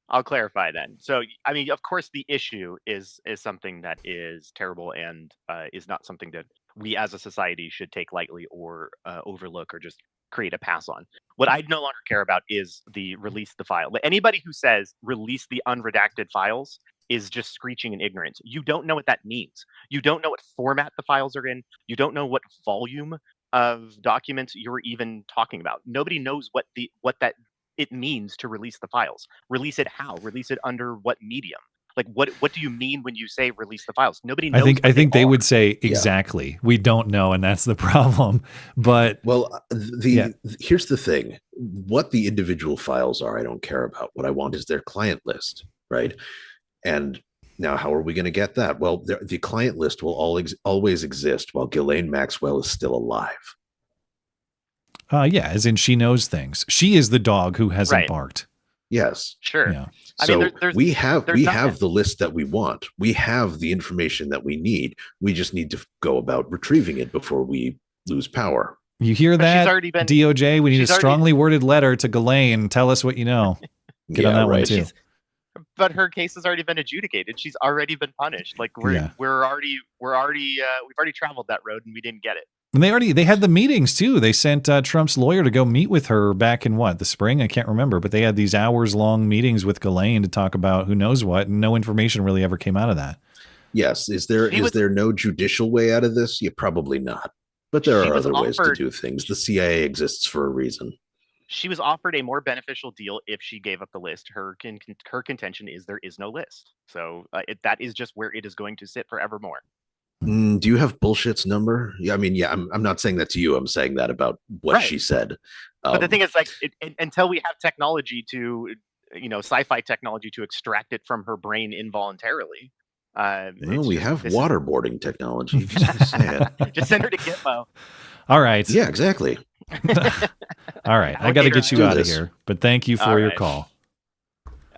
Speaker 11: I'll clarify then. So, I mean, of course, the issue is something that is terrible and is not something that we as a society should take lightly or overlook or just create a pass on. What I no longer care about is the release the file. Anybody who says release the unredacted files is just screeching in ignorance. You don't know what that means. You don't know what format the files are in. You don't know what volume of documents you're even talking about. Nobody knows what that it means to release the files. Release it how? Release it under what medium? Like what do you mean when you say release the files? Nobody knows.
Speaker 5: I think they would say exactly. Yeah. We don't know, and that's the problem. But
Speaker 8: here's the thing: what the individual files are, I don't care about. What I want is their client list, right? And now, how are we going to get that? Well, the client list will always exist while Ghislaine Maxwell is still alive.
Speaker 5: Yeah, as in she knows things. She is the dog who hasn't barked.
Speaker 8: Yes.
Speaker 11: Sure.
Speaker 5: Yeah.
Speaker 8: So I mean, we have the list that we want. We have the information that we need. We just need to go about retrieving it before we lose power.
Speaker 5: You hear that, DOJ? We need a strongly worded letter to Ghislaine. Tell us what you know. Get on that one too.
Speaker 11: But her case has already been adjudicated. She's already been punished. Like we've already traveled that road and we didn't get it.
Speaker 5: And they had the meetings too. They sent Trump's lawyer to go meet with her back in the spring? I can't remember, but they had these hours-long meetings with Ghislaine to talk about who knows what, and no information really ever came out of that.
Speaker 8: Yes. Is there no judicial way out of this? Yeah, probably not. But there are other ways to do things. The CIA exists for a reason.
Speaker 11: She was offered a more beneficial deal if she gave up the list. Her contention is there is no list. So that is just where it is going to sit forevermore.
Speaker 8: Do you have Bullshit's number? Yeah, I mean, I'm not saying that to you. I'm saying that about what she said.
Speaker 11: But the thing is, like, until we have technology to, sci-fi technology to extract it from her brain involuntarily.
Speaker 8: We have waterboarding technology. Just
Speaker 11: send her to Gitmo.
Speaker 5: All right.
Speaker 8: Yeah, exactly.
Speaker 5: All right. I got to get you out of here. But thank you for your call.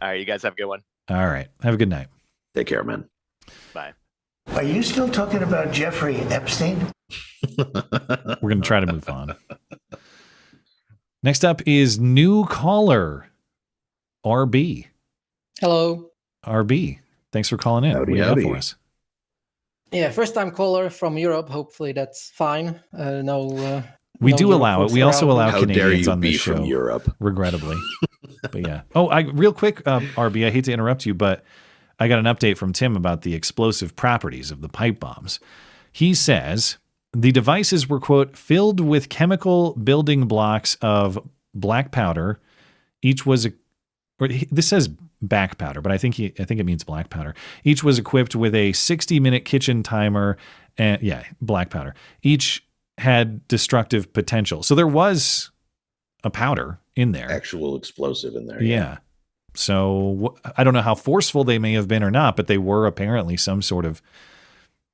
Speaker 11: All right. You guys have a good one.
Speaker 5: All right. Have a good night.
Speaker 8: Take care, man.
Speaker 11: Bye.
Speaker 1: Are you still talking about Jeffrey Epstein?
Speaker 5: We're going to try to move on. Next up is new caller, RB.
Speaker 12: Hello.
Speaker 5: RB. Thanks for calling in.
Speaker 8: Howdy,
Speaker 5: what do you got for us?
Speaker 12: Yeah, first-time caller from Europe. Hopefully that's fine.
Speaker 5: We do allow it. We also allow Canadians on the show.
Speaker 8: From Europe,
Speaker 5: regrettably. But yeah. Oh, real quick, RB. I hate to interrupt you, but I got an update from Tim about the explosive properties of the pipe bombs. He says the devices were, quote, filled with chemical building blocks of black powder. Each was this says back powder, but I think it means black powder. Each was equipped with a 60-minute kitchen timer, and black powder. Each had destructive potential. So there was a powder in there,
Speaker 8: actual explosive in there.
Speaker 5: Yeah. So I don't know how forceful they may have been or not, but they were apparently some sort of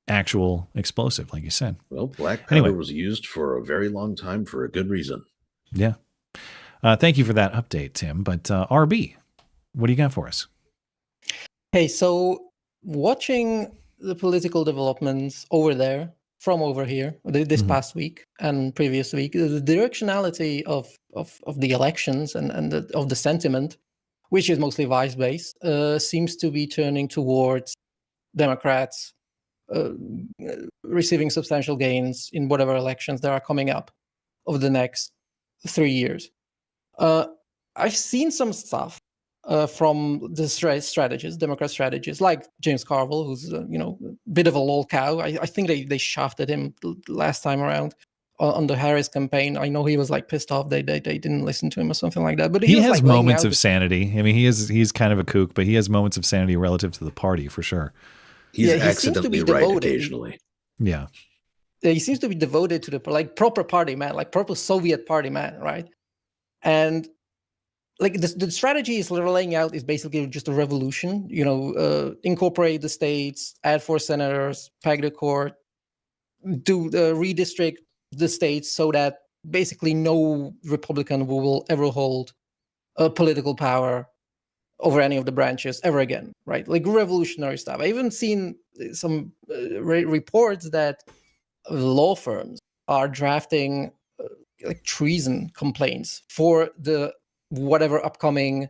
Speaker 5: actual explosive, like you said.
Speaker 8: Well, black powder was used for a very long time for a good reason.
Speaker 5: Yeah. Thank you for that update, Tim. But RB, what do you got for us?
Speaker 12: Hey, so watching the political developments over there from over here this past week and previous week, the directionality of the elections and of the sentiment, which is mostly vice-based, seems to be turning towards Democrats receiving substantial gains in whatever elections that are coming up over the next 3 years. I've seen some stuff from the strategists, Democrat strategists, like James Carville, who's a bit of a lol cow. I think they shafted him last time around on the Harris campaign. I know he was like pissed off they didn't listen to him or something like that. But
Speaker 5: he has
Speaker 12: like
Speaker 5: moments of sanity. I mean, he's kind of a kook, but he has moments of sanity relative to the party for sure.
Speaker 8: He's
Speaker 12: he
Speaker 8: accidentally right occasionally.
Speaker 5: Yeah.
Speaker 12: He seems to be devoted to the like proper party man, like proper Soviet party man, right? And like the strategy is laying out is basically just a revolution. Incorporate the states, add 4 senators, pack the court, do redistrict the states so that basically no Republican will ever hold political power over any of the branches ever again, right? Like revolutionary stuff. I even seen some reports that law firms are drafting like treason complaints for the whatever upcoming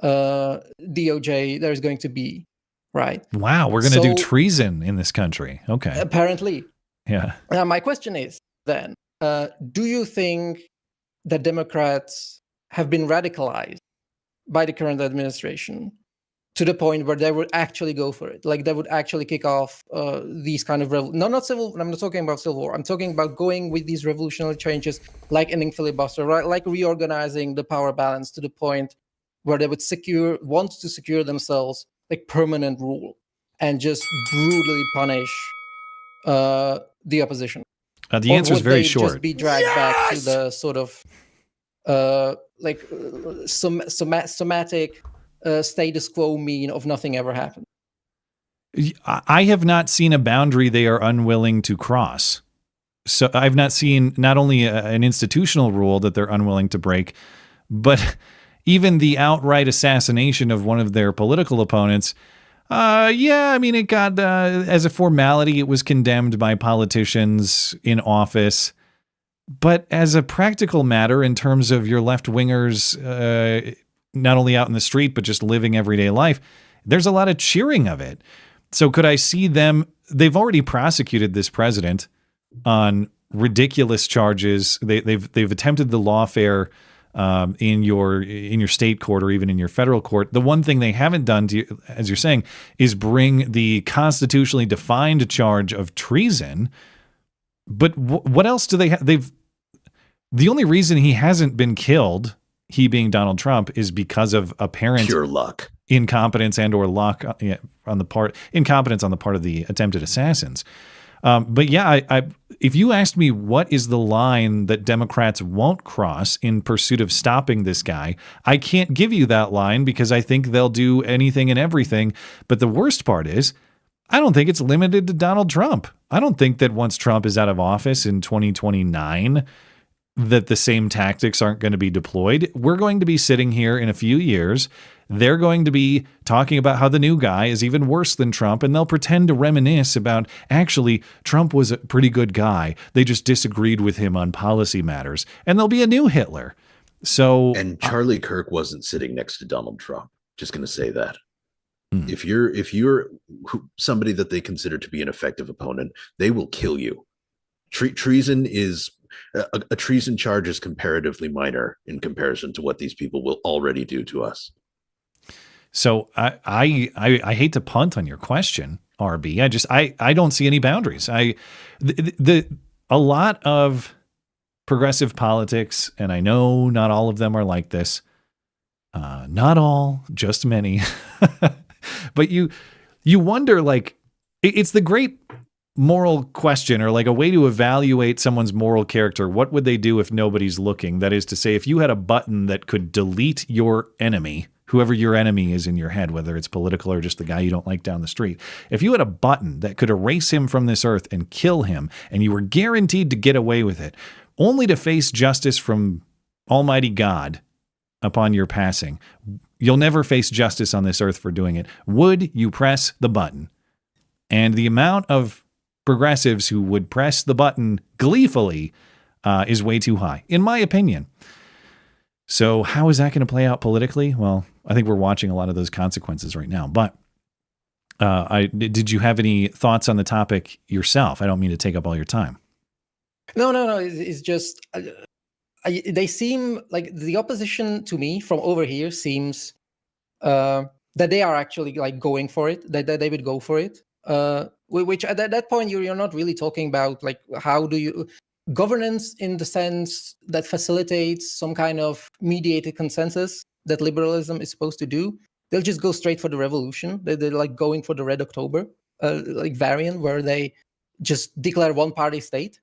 Speaker 12: DOJ there's going to be, right?
Speaker 5: Wow, we're going to do treason in this country. Okay.
Speaker 12: Apparently.
Speaker 5: Yeah.
Speaker 12: Now, my question is then, do you think that Democrats have been radicalized by the current administration to the point where they would actually go for it? Like they would actually kick off these kind of I'm not talking about civil war. I'm talking about going with these revolutionary changes, like ending filibuster, right? Like reorganizing the power balance to the point where they would want to secure themselves like permanent rule and just brutally punish the opposition.
Speaker 5: The answer is very short.
Speaker 12: Just be dragged back to the sort of somatic status quo mean of nothing ever happened.
Speaker 5: I have not seen a boundary they are unwilling to cross. So I've not seen not only an institutional rule that they're unwilling to break, but even the outright assassination of one of their political opponents. I mean, it got, as a formality, it was condemned by politicians in office. But as a practical matter, in terms of your left-wingers, not only out in the street, but just living everyday life, there's a lot of cheering of it. So could I see them? They've already prosecuted this president on ridiculous charges. They've attempted the lawfare in your state court or even in your federal court. The one thing they haven't done, as you're saying, is bring the constitutionally defined charge of treason. But what else do they have? The only reason he hasn't been killed, he being Donald Trump, is because of apparent
Speaker 8: pure luck,
Speaker 5: incompetence and/or luck incompetence on the part of the attempted assassins. But yeah, if you asked me what is the line that Democrats won't cross in pursuit of stopping this guy, I can't give you that line because I think they'll do anything and everything. But the worst part is, I don't think it's limited to Donald Trump. I don't think that once Trump is out of office in 2029, that the same tactics aren't going to be deployed. We're going to be sitting here in a few years. They're going to be talking about how the new guy is even worse than Trump, and they'll pretend to reminisce about, actually, Trump was a pretty good guy. They just disagreed with him on policy matters. And there'll be a new Hitler. And
Speaker 8: Charlie Kirk wasn't sitting next to Donald Trump. Just going to say that. If you're somebody that they consider to be an effective opponent, they will kill you. Treason is a treason charge is comparatively minor in comparison to what these people will already do to us.
Speaker 5: So I hate to punt on your question, RB. I don't see any boundaries. A lot of progressive politics, and I know not all of them are like this. Not all, just many. But you wonder, like, it's the great moral question, or like a way to evaluate someone's moral character. What would they do if nobody's looking? That is to say, if you had a button that could delete your enemy, whoever your enemy is in your head, whether it's political or just the guy you don't like down the street, if you had a button that could erase him from this earth and kill him, and you were guaranteed to get away with it, only to face justice from Almighty God upon your passing, you'll never face justice on this earth for doing it. Would you press the button? And the amount of progressives who would press the button gleefully is way too high, in my opinion. So how is that going to play out politically? Well, I think we're watching a lot of those consequences right now. But Did you have any thoughts on the topic yourself? I don't mean to take up all your time.
Speaker 12: No. It's just they seem like the opposition to me from over here seems that they are actually like going for it. That they would go for it. Which at that point you're not really talking about like how do you governance in the sense that facilitates some kind of mediated consensus that liberalism is supposed to do. They'll just go straight for the revolution. They're like going for the Red October like variant where they just declare one party state.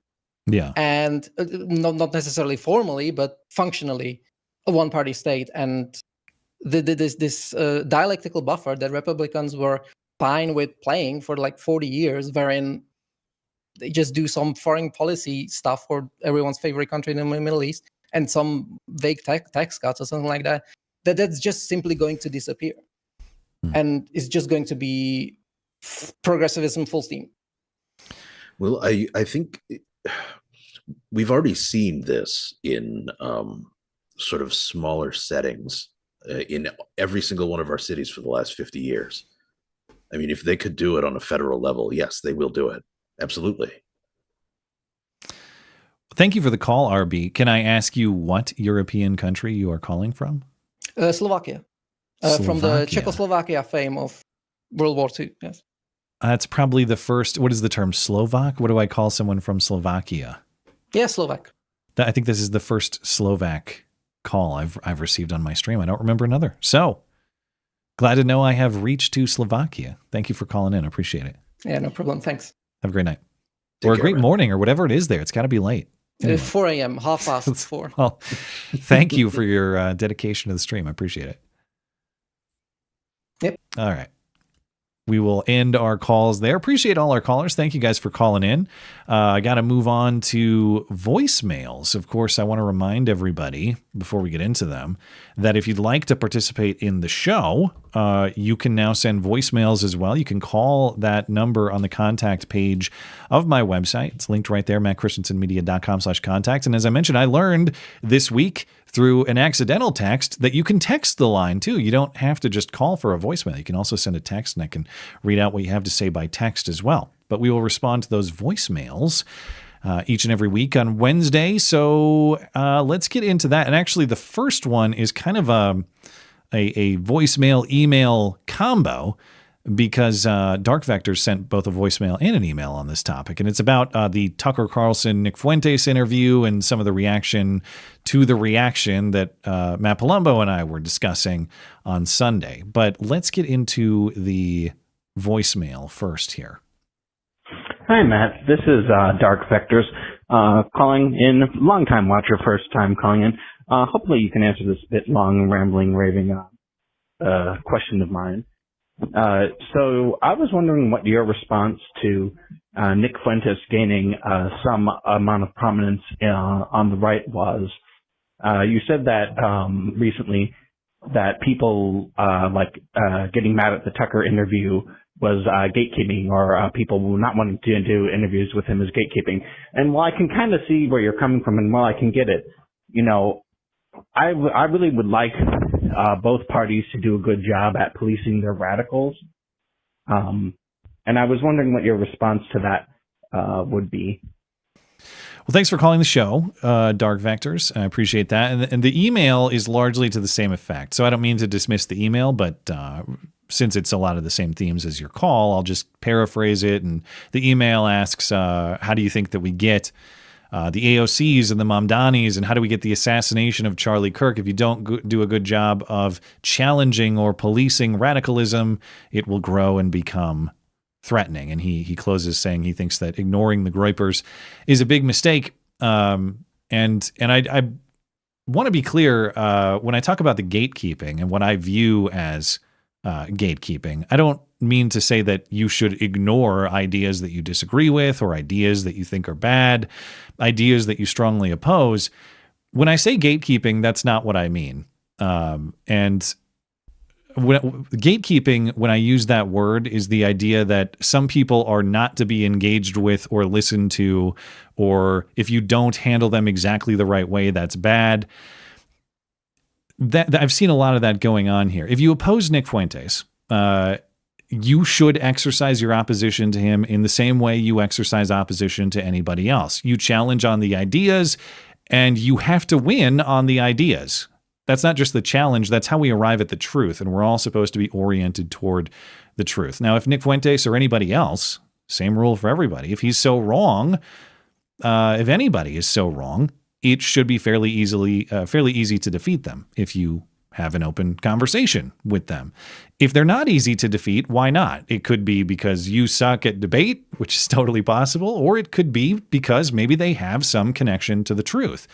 Speaker 5: Yeah.
Speaker 12: And not necessarily formally, but functionally a one party state. And this dialectical buffer that Republicans were fine with playing for like 40 years, wherein they just do some foreign policy stuff for everyone's favorite country in the Middle East and some vague tax cuts or something like that, that's just simply going to disappear. And it's just going to be progressivism full steam.
Speaker 8: Well, I think we've already seen this in sort of smaller settings in every single one of our cities for the last 50 years. I mean, if they could do it on a federal level, yes, they will do it. Absolutely.
Speaker 5: Thank you for the call, RB. Can I ask you what European country you are calling from?
Speaker 12: Slovakia. From the Czechoslovakia fame of World War II, yes.
Speaker 5: That's probably the first, what is the term, Slovak? What do I call someone from Slovakia?
Speaker 12: Yeah, Slovak.
Speaker 5: I think this is the first Slovak call I've received on my stream. I don't remember another. So, glad to know I have reached to Slovakia. Thank you for calling in. I appreciate it.
Speaker 12: Yeah, no problem. Thanks.
Speaker 5: Have a great night. Or a great morning or whatever it is there. It's got to be late.
Speaker 12: Anyway. 4 a.m., 4:30.
Speaker 5: Well, thank you for your dedication to the stream. I appreciate it.
Speaker 12: Yep.
Speaker 5: All right. We will end our calls there. Appreciate all our callers. Thank you guys for calling in. I got to move on to voicemails. Of course, I want to remind everybody before we get into them that if you'd like to participate in the show, you can now send voicemails as well. You can call that number on the contact page of my website. It's linked right there, mattchristiansenmedia.com/contact. And as I mentioned, I learned this week through an accidental text that you can text the line too. You don't have to just call for a voicemail. You can also send a text and I can read out what you have to say by text as well. But we will respond to those voicemails each and every week on Wednesday. So let's get into that. And actually the first one is kind of a voicemail email combo because Dark Vector sent both a voicemail and an email on this topic. And it's about the Tucker Carlson, Nick Fuentes interview and some of the reaction to the reaction that Matt Palumbo and I were discussing on Sunday. But let's get into the voicemail first here.
Speaker 13: Hi, Matt. This is Dark Vectors calling in. Long-time watcher, first time calling in. Hopefully you can answer this bit long, rambling, raving question of mine. So I was wondering what your response to Nick Fuentes gaining some amount of prominence on the right was. You said that recently that people getting mad at the Tucker interview was gatekeeping, or people not wanting to do interviews with him as gatekeeping. And while I can kind of see where you're coming from, and while I can get it, you know, I really would like both parties to do a good job at policing their radicals. And I was wondering what your response to that would be.
Speaker 5: Well, thanks for calling the show, Dark Vectors. I appreciate that. And the email is largely to the same effect. So I don't mean to dismiss the email, but since it's a lot of the same themes as your call, I'll just paraphrase it. And the email asks, how do you think that we get the AOCs and the Mamdanis, and how do we get the assassination of Charlie Kirk? If you don't do a good job of challenging or policing radicalism, it will grow and become threatening. And he closes saying he thinks that ignoring the Groypers is a big mistake. And I want to be clear, when I talk about the gatekeeping and what I view as gatekeeping, I don't mean to say that you should ignore ideas that you disagree with or ideas that you think are bad, ideas that you strongly oppose. When I say gatekeeping, that's not what I mean. And gatekeeping, when I use that word, is the idea that some people are not to be engaged with or listened to, or if you don't handle them exactly the right way, that's bad. That I've seen a lot of that going on here. If you oppose Nick Fuentes, you should exercise your opposition to him in the same way you exercise opposition to anybody else. You challenge on the ideas, and you have to win on the ideas. That's not just the challenge, that's how we arrive at the truth, and we're all supposed to be oriented toward the truth. Now, if Nick Fuentes or anybody else, same rule for everybody, if he's so wrong, if anybody is so wrong, it should be fairly easy to defeat them if you have an open conversation with them. If they're not easy to defeat, why not? It could be because you suck at debate, which is totally possible, or it could be because maybe they have some connection to the truth.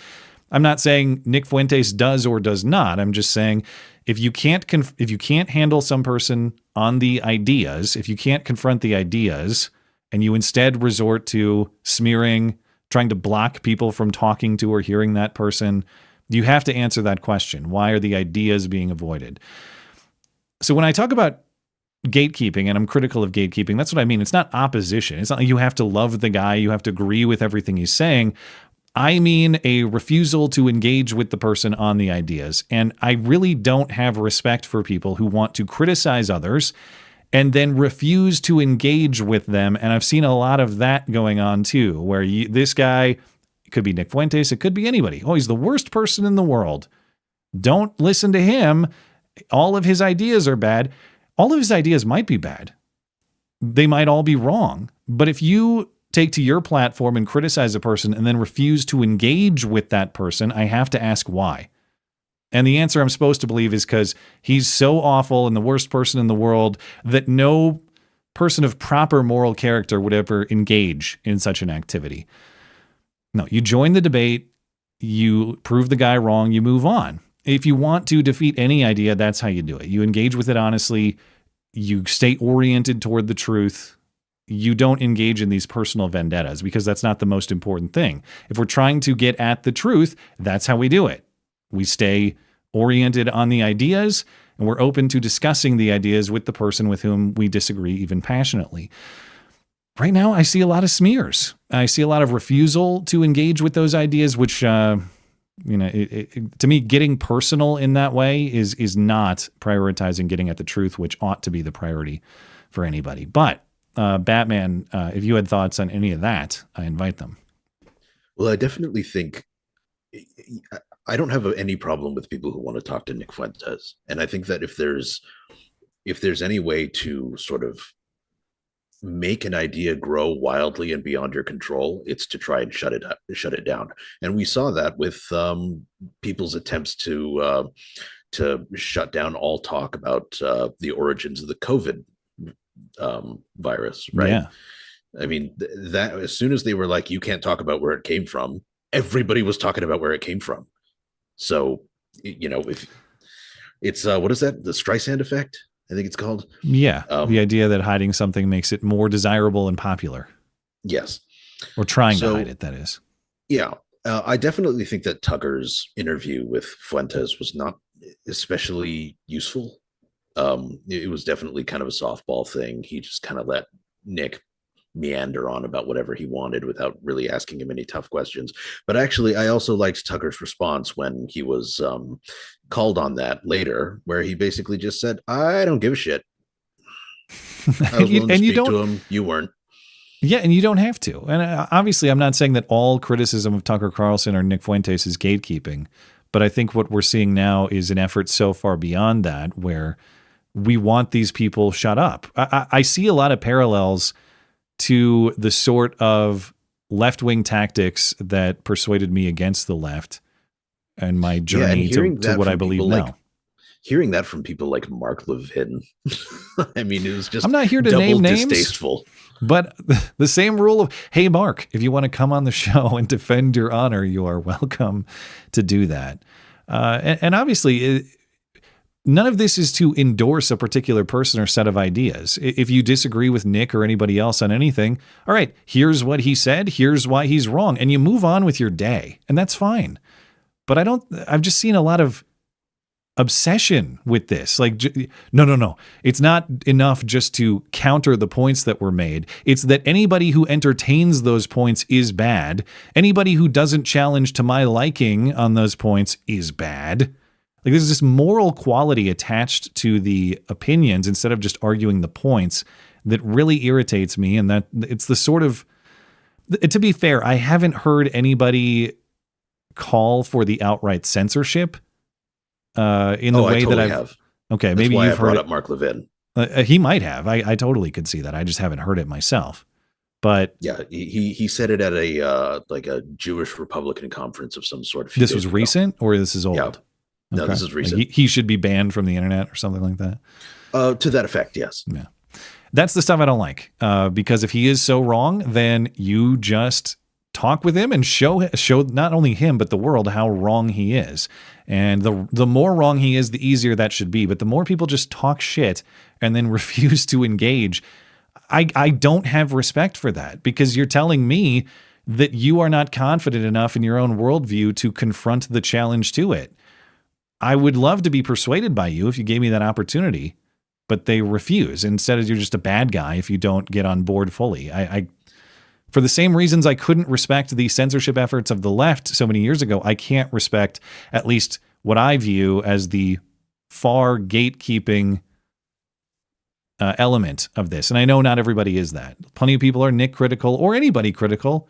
Speaker 5: I'm not saying Nick Fuentes does or does not. I'm just saying if you can't handle some person on the ideas, if you can't confront the ideas, and you instead resort to smearing, trying to block people from talking to or hearing that person, you have to answer that question. Why are the ideas being avoided? So when I talk about gatekeeping, and I'm critical of gatekeeping, that's what I mean. It's not opposition. It's not like you have to love the guy. You have to agree with everything he's saying. I mean a refusal to engage with the person on the ideas. And I really don't have respect for people who want to criticize others and then refuse to engage with them. And I've seen a lot of that going on too, where this guy, it could be Nick Fuentes, it could be anybody. Oh, he's the worst person in the world. Don't listen to him. All of his ideas are bad. All of his ideas might be bad. They might all be wrong. But if you take to your platform and criticize a person and then refuse to engage with that person, I have to ask why. And the answer I'm supposed to believe is because he's so awful and the worst person in the world that no person of proper moral character would ever engage in such an activity. No, you join the debate, you prove the guy wrong, you move on. If you want to defeat any idea, that's how you do it. You engage with it honestly, you stay oriented toward the truth, you don't engage in these personal vendettas because that's not the most important thing. If we're trying to get at the truth, that's how we do it. We stay oriented on the ideas, and we're open to discussing the ideas with the person with whom we disagree, even passionately. Right now, I see a lot of smears. I see a lot of refusal to engage with those ideas, which, to me, getting personal in that way is not prioritizing getting at the truth, which ought to be the priority for anybody. But Batman, if you had thoughts on any of that, I invite them.
Speaker 8: Well, I definitely think I don't have any problem with people who want to talk to Nick Fuentes. And I think that if there's any way to sort of make an idea grow wildly and beyond your control, it's to try and shut it down. And we saw that with people's attempts to shut down all talk about the origins of the COVID virus, right? Yeah. I mean, that as soon as they were like, you can't talk about where it came from, everybody was talking about where it came from. So, if it's what is that? The Streisand effect, I think it's called.
Speaker 5: Yeah, the idea that hiding something makes it more desirable and popular.
Speaker 8: Yes,
Speaker 5: or trying to hide it. That is.
Speaker 8: Yeah, I definitely think that Tucker's interview with Fuentes was not especially useful. It was definitely kind of a softball thing. He just kind of let Nick meander on about whatever he wanted without really asking him any tough questions. But actually, I also liked Tucker's response when he was called on that later, where he basically just said, I don't give a shit. I was willing to speak to him. You weren't.
Speaker 5: Yeah, and you don't have to. And obviously, I'm not saying that all criticism of Tucker Carlson or Nick Fuentes is gatekeeping, but I think what we're seeing now is an effort so far beyond that where we want these people shut up. I see a lot of parallels to the sort of left-wing tactics that persuaded me against the left and my journey to what I believe now.
Speaker 8: Hearing that from people like Mark Levin, I mean, it was just
Speaker 5: I'm not here to name names,
Speaker 8: distasteful.
Speaker 5: But the same rule of, hey, Mark, if you want to come on the show and defend your honor, you are welcome to do that. And obviously, none of this is to endorse a particular person or set of ideas. If you disagree with Nick or anybody else on anything, all right, here's what he said, here's why he's wrong, and you move on with your day, and that's fine. But I've just seen a lot of obsession with this. Like, no. It's not enough just to counter the points that were made. It's that anybody who entertains those points is bad. Anybody who doesn't challenge to my liking on those points is bad. Like there's this moral quality attached to the opinions instead of just arguing the points that really irritates me. And that it's the sort of, to be fair, I haven't heard anybody call for the outright censorship in the way that
Speaker 8: have.
Speaker 5: Okay,
Speaker 8: That's
Speaker 5: maybe
Speaker 8: why
Speaker 5: you've
Speaker 8: I brought
Speaker 5: heard
Speaker 8: up Mark Levin.
Speaker 5: He might have. I totally could see that. I just haven't heard it myself. But
Speaker 8: yeah, he said it at a like a Jewish Republican conference of some sort.
Speaker 5: This was recent, or this is old?
Speaker 8: Yeah. No,
Speaker 5: Okay.
Speaker 8: this is recent.
Speaker 5: Like he should be banned from the internet or something like that.
Speaker 8: To that effect, yes.
Speaker 5: Yeah, that's the stuff I don't like. Because if he is so wrong, then you just talk with him and show not only him but the world how wrong he is. And the more wrong he is, the easier that should be. But the more people just talk shit and then refuse to engage, I don't have respect for that, because you're telling me that you are not confident enough in your own worldview to confront the challenge to it. I would love to be persuaded by you if you gave me that opportunity, but they refuse. Instead, you're just a bad guy if you don't get on board fully. I for the same reasons I couldn't respect the censorship efforts of the left so many years ago, I can't respect at least what I view as the far gatekeeping element of this. And I know not everybody is that. Plenty of people are Nick critical or anybody critical.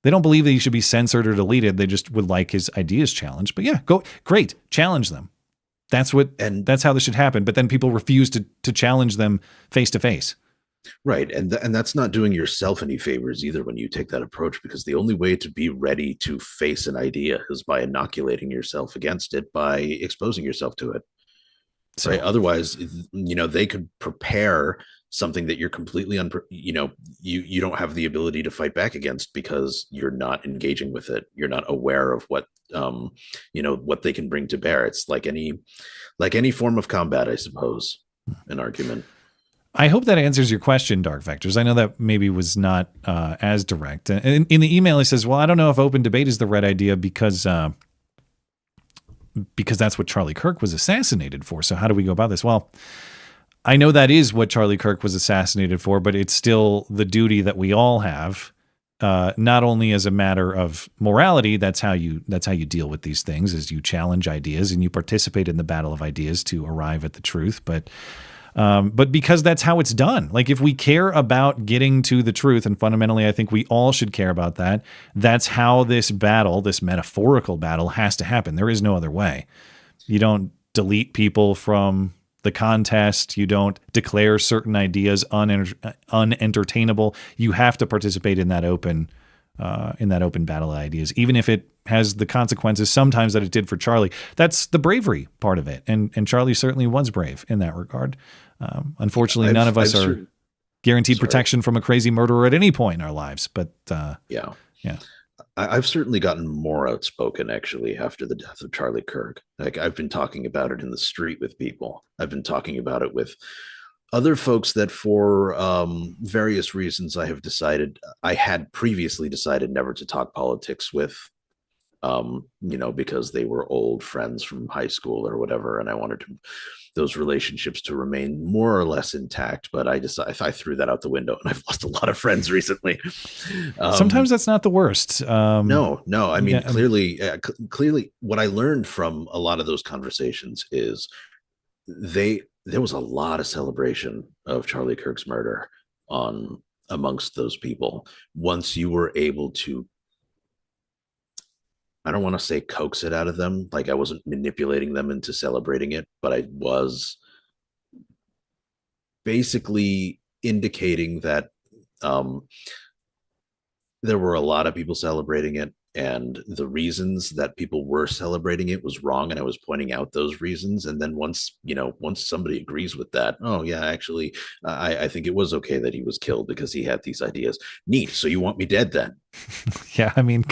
Speaker 5: They don't believe that he should be censored or deleted. They just would like his ideas challenged. But yeah, great, challenge them. That's how this should happen. But then people refuse to challenge them face to face.
Speaker 8: Right. And that's not doing yourself any favors either when you take that approach, because the only way to be ready to face an idea is by inoculating yourself against it, by exposing yourself to it. So, right. Otherwise, they could prepare something that you're completely you don't have the ability to fight back against because you're not engaging with it. You're not aware of what what they can bring to bear. It's like any form of combat, I suppose, an argument.
Speaker 5: I hope that answers your question, Dark Vectors. I know that maybe was not as direct. And in the email, he says, well, I don't know if open debate is the right idea because that's what Charlie Kirk was assassinated for. So how do we go about this? Well, I know that is what Charlie Kirk was assassinated for, but it's still the duty that we all have, not only as a matter of morality. That's how you deal with these things, is you challenge ideas and you participate in the battle of ideas to arrive at the truth. But because that's how it's done. Like if we care about getting to the truth, and fundamentally I think we all should care about that, that's how this battle, this metaphorical battle, has to happen. There is no other way. You don't delete people from the contest. You don't declare certain ideas unentertainable. You have to participate in that open battle of ideas, even if it has the consequences sometimes that it did for Charlie. That's the bravery part of it. And Charlie certainly was brave in that regard. Unfortunately, none of us are guaranteed protection from a crazy murderer at any point in our lives. But
Speaker 8: yeah. I've certainly gotten more outspoken actually after the death of Charlie Kirk. Like I've been talking about it in the street with people. I've been talking about it with other folks that for various reasons I had previously decided never to talk politics with, because they were old friends from high school or whatever. And I wanted those relationships to remain more or less intact. But I threw that out the window, and I've lost a lot of friends recently.
Speaker 5: Sometimes that's not the worst.
Speaker 8: No. I mean, clearly what I learned from a lot of those conversations is there was a lot of celebration of Charlie Kirk's murder amongst those people. Once you were able to, I don't want to say coax it out of them, like I wasn't manipulating them into celebrating it, but I was basically indicating that there were a lot of people celebrating it, and the reasons that people were celebrating it was wrong, and I was pointing out those reasons. And then once somebody agrees with that, oh yeah, actually I think it was okay that he was killed because he had these ideas. Neat. So you want me dead then?
Speaker 5: Yeah, I mean,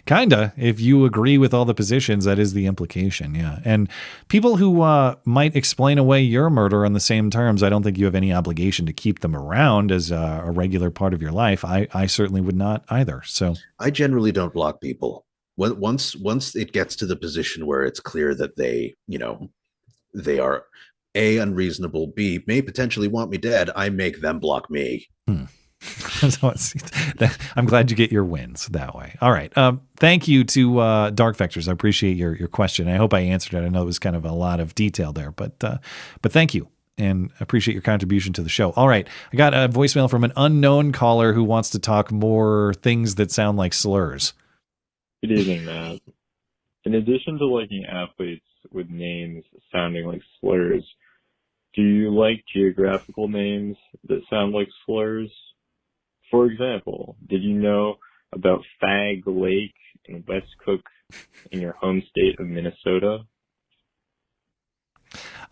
Speaker 5: kinda. If you agree with all the positions, that is the implication. Yeah, and people who might explain away your murder on the same terms, I don't think you have any obligation to keep them around as a regular part of your life. I certainly would not either. So
Speaker 8: I generally don't block people. Once it gets to the position where it's clear that they are A, unreasonable, B, may potentially want me dead, I make them block me.
Speaker 5: So I'm glad you get your wins that way. All right. Thank you to Dark Vectors. I appreciate your question. I hope I answered it. I know it was kind of a lot of detail there, but thank you and appreciate your contribution to the show. All right. I got a voicemail from an unknown caller who wants to talk more things that sound like slurs.
Speaker 14: Good evening, Matt. In addition to liking athletes with names sounding like slurs, do you like geographical names that sound like slurs? For example, did you know about Fag Lake in West Cook in your home state of Minnesota?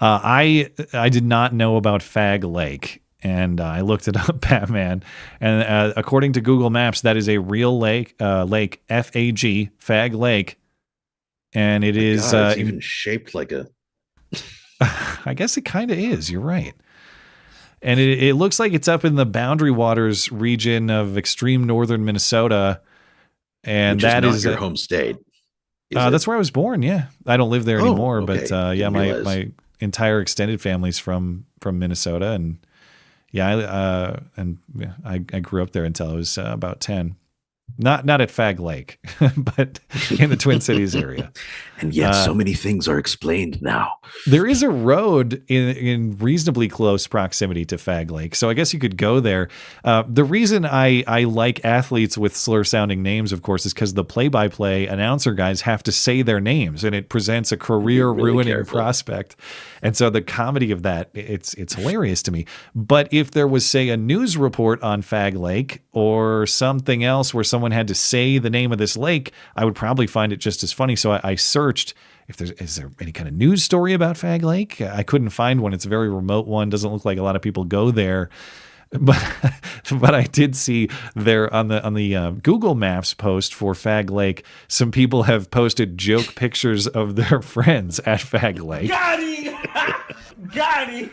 Speaker 5: I did not know about Fag Lake, and I looked it up, Batman. And according to Google Maps, that is a real lake, F-A-G, Fag Lake. And it is
Speaker 8: it's even shaped like a...
Speaker 5: I guess it kind of is. You're right. And it looks like it's up in the Boundary Waters region of extreme northern Minnesota. And
Speaker 8: Which
Speaker 5: that
Speaker 8: is not
Speaker 5: is
Speaker 8: your home state.
Speaker 5: That's where I was born. Yeah. I don't live there anymore,
Speaker 8: okay.
Speaker 5: but yeah, my entire extended family's from Minnesota. And yeah, I grew up there until I was about 10. Not at Fag Lake, but in the Twin Cities area.
Speaker 8: And yet so many things are explained now.
Speaker 5: There is a road in reasonably close proximity to Fag Lake, so I guess you could go there. The reason I like athletes with slur-sounding names, of course, is because the play-by-play announcer guys have to say their names, and it presents a career-ruining prospect. And so the comedy of that, it's hilarious to me. But if there was, say, a news report on Fag Lake or something else where someone had to say the name of this lake, I would probably find it just as funny. So I searched is there any kind of news story about Fag Lake? I couldn't find one. It's a very remote one. Doesn't look like a lot of people go there. But I did see there on the Google Maps post for Fag Lake, some people have posted joke pictures of their friends at Fag Lake.
Speaker 9: Got him! Got him!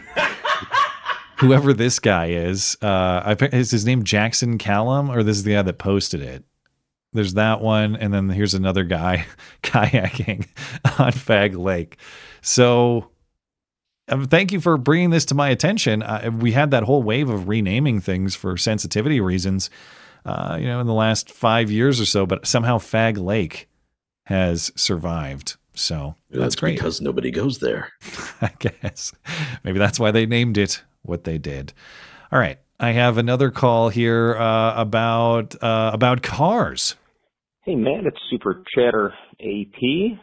Speaker 5: Whoever this guy is his name Jackson Callum, or this is the guy that posted it? There's that one, and then here's another guy kayaking on Fag Lake. So thank you for bringing this to my attention. We had that whole wave of renaming things for sensitivity reasons, in the last 5 years or so, but somehow Fag Lake has survived. So that's great.
Speaker 8: Because nobody goes there.
Speaker 5: I guess. Maybe that's why they named it what they did. All right. I have another call here about cars.
Speaker 15: Hey, man, it's Super Chatter AP. I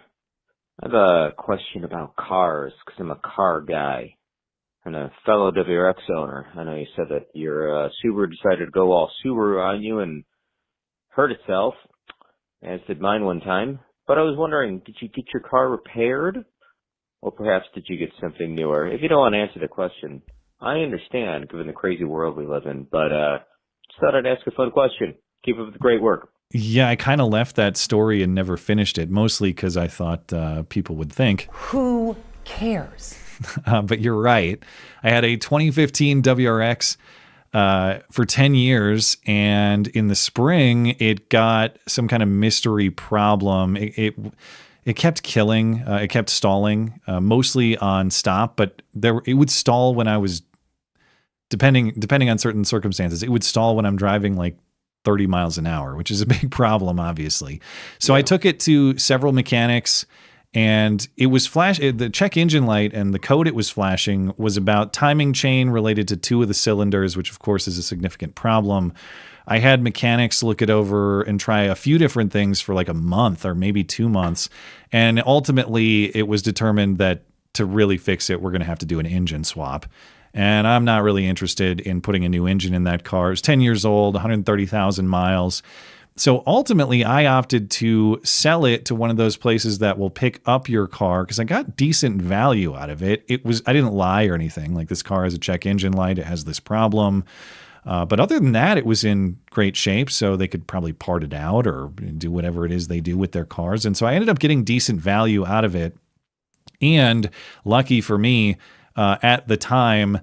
Speaker 15: have a question about cars because I'm a car guy and a fellow WRX owner. I know you said that your Subaru decided to go all Subaru on you and hurt itself, as did mine one time. But I was wondering, did you get your car repaired? Or perhaps did you get something newer? If you don't want to answer the question, I understand, given the crazy world we live in. But just thought I'd ask a fun question. Keep up the great work.
Speaker 5: Yeah, I kind of left that story and never finished it, mostly because I thought people would think.
Speaker 16: Who cares?
Speaker 5: But you're right. I had a 2015 WRX for 10 years, and in the spring, it got some kind of mystery problem. It kept killing. It kept stalling, mostly on stop, but it would stall when I was, depending on certain circumstances, it would stall when I'm driving like 30 miles an hour, which is a big problem, obviously. So I took it to several mechanics, and it was the check engine light and the code it was flashing was about timing chain related to 2 of the cylinders, which of course is a significant problem. I had mechanics look it over and try a few different things for like a month or maybe 2 months. And ultimately it was determined that to really fix it, we're going to have to do an engine swap. And I'm not really interested in putting a new engine in that car. It's 10 years old, 130,000 miles. So ultimately, I opted to sell it to one of those places that will pick up your car because I got decent value out of it. I didn't lie or anything. Like, this car has a check engine light. It has this problem. But other than that, it was in great shape, so they could probably part it out or do whatever it is they do with their cars. And so I ended up getting decent value out of it. And lucky for me, at the time,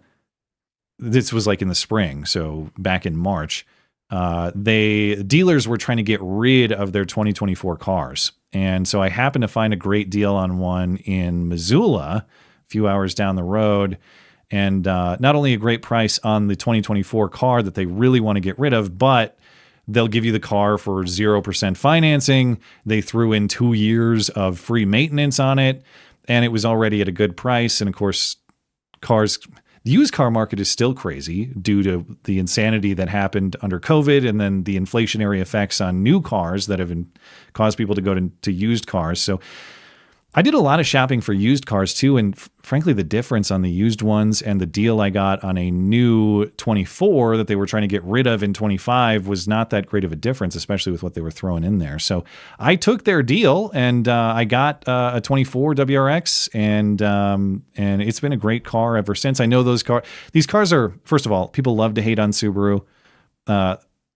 Speaker 5: this was like in the spring, so back in March, dealers were trying to get rid of their 2024 cars. And so I happened to find a great deal on one in Missoula, a few hours down the road. And not only a great price on the 2024 car that they really want to get rid of, but they'll give you the car for 0% financing. They threw in 2 years of free maintenance on it, and it was already at a good price. And of course, the used car market is still crazy due to the insanity that happened under COVID and then the inflationary effects on new cars that have caused people to go to used cars. So I did a lot of shopping for used cars too, and frankly, the difference on the used ones and the deal I got on a new 24 that they were trying to get rid of in 25 was not that great of a difference, especially with what they were throwing in there. So I took their deal, and I got a 24 WRX, and it's been a great car ever since. I know these cars are, first of all, people love to hate on Subaru.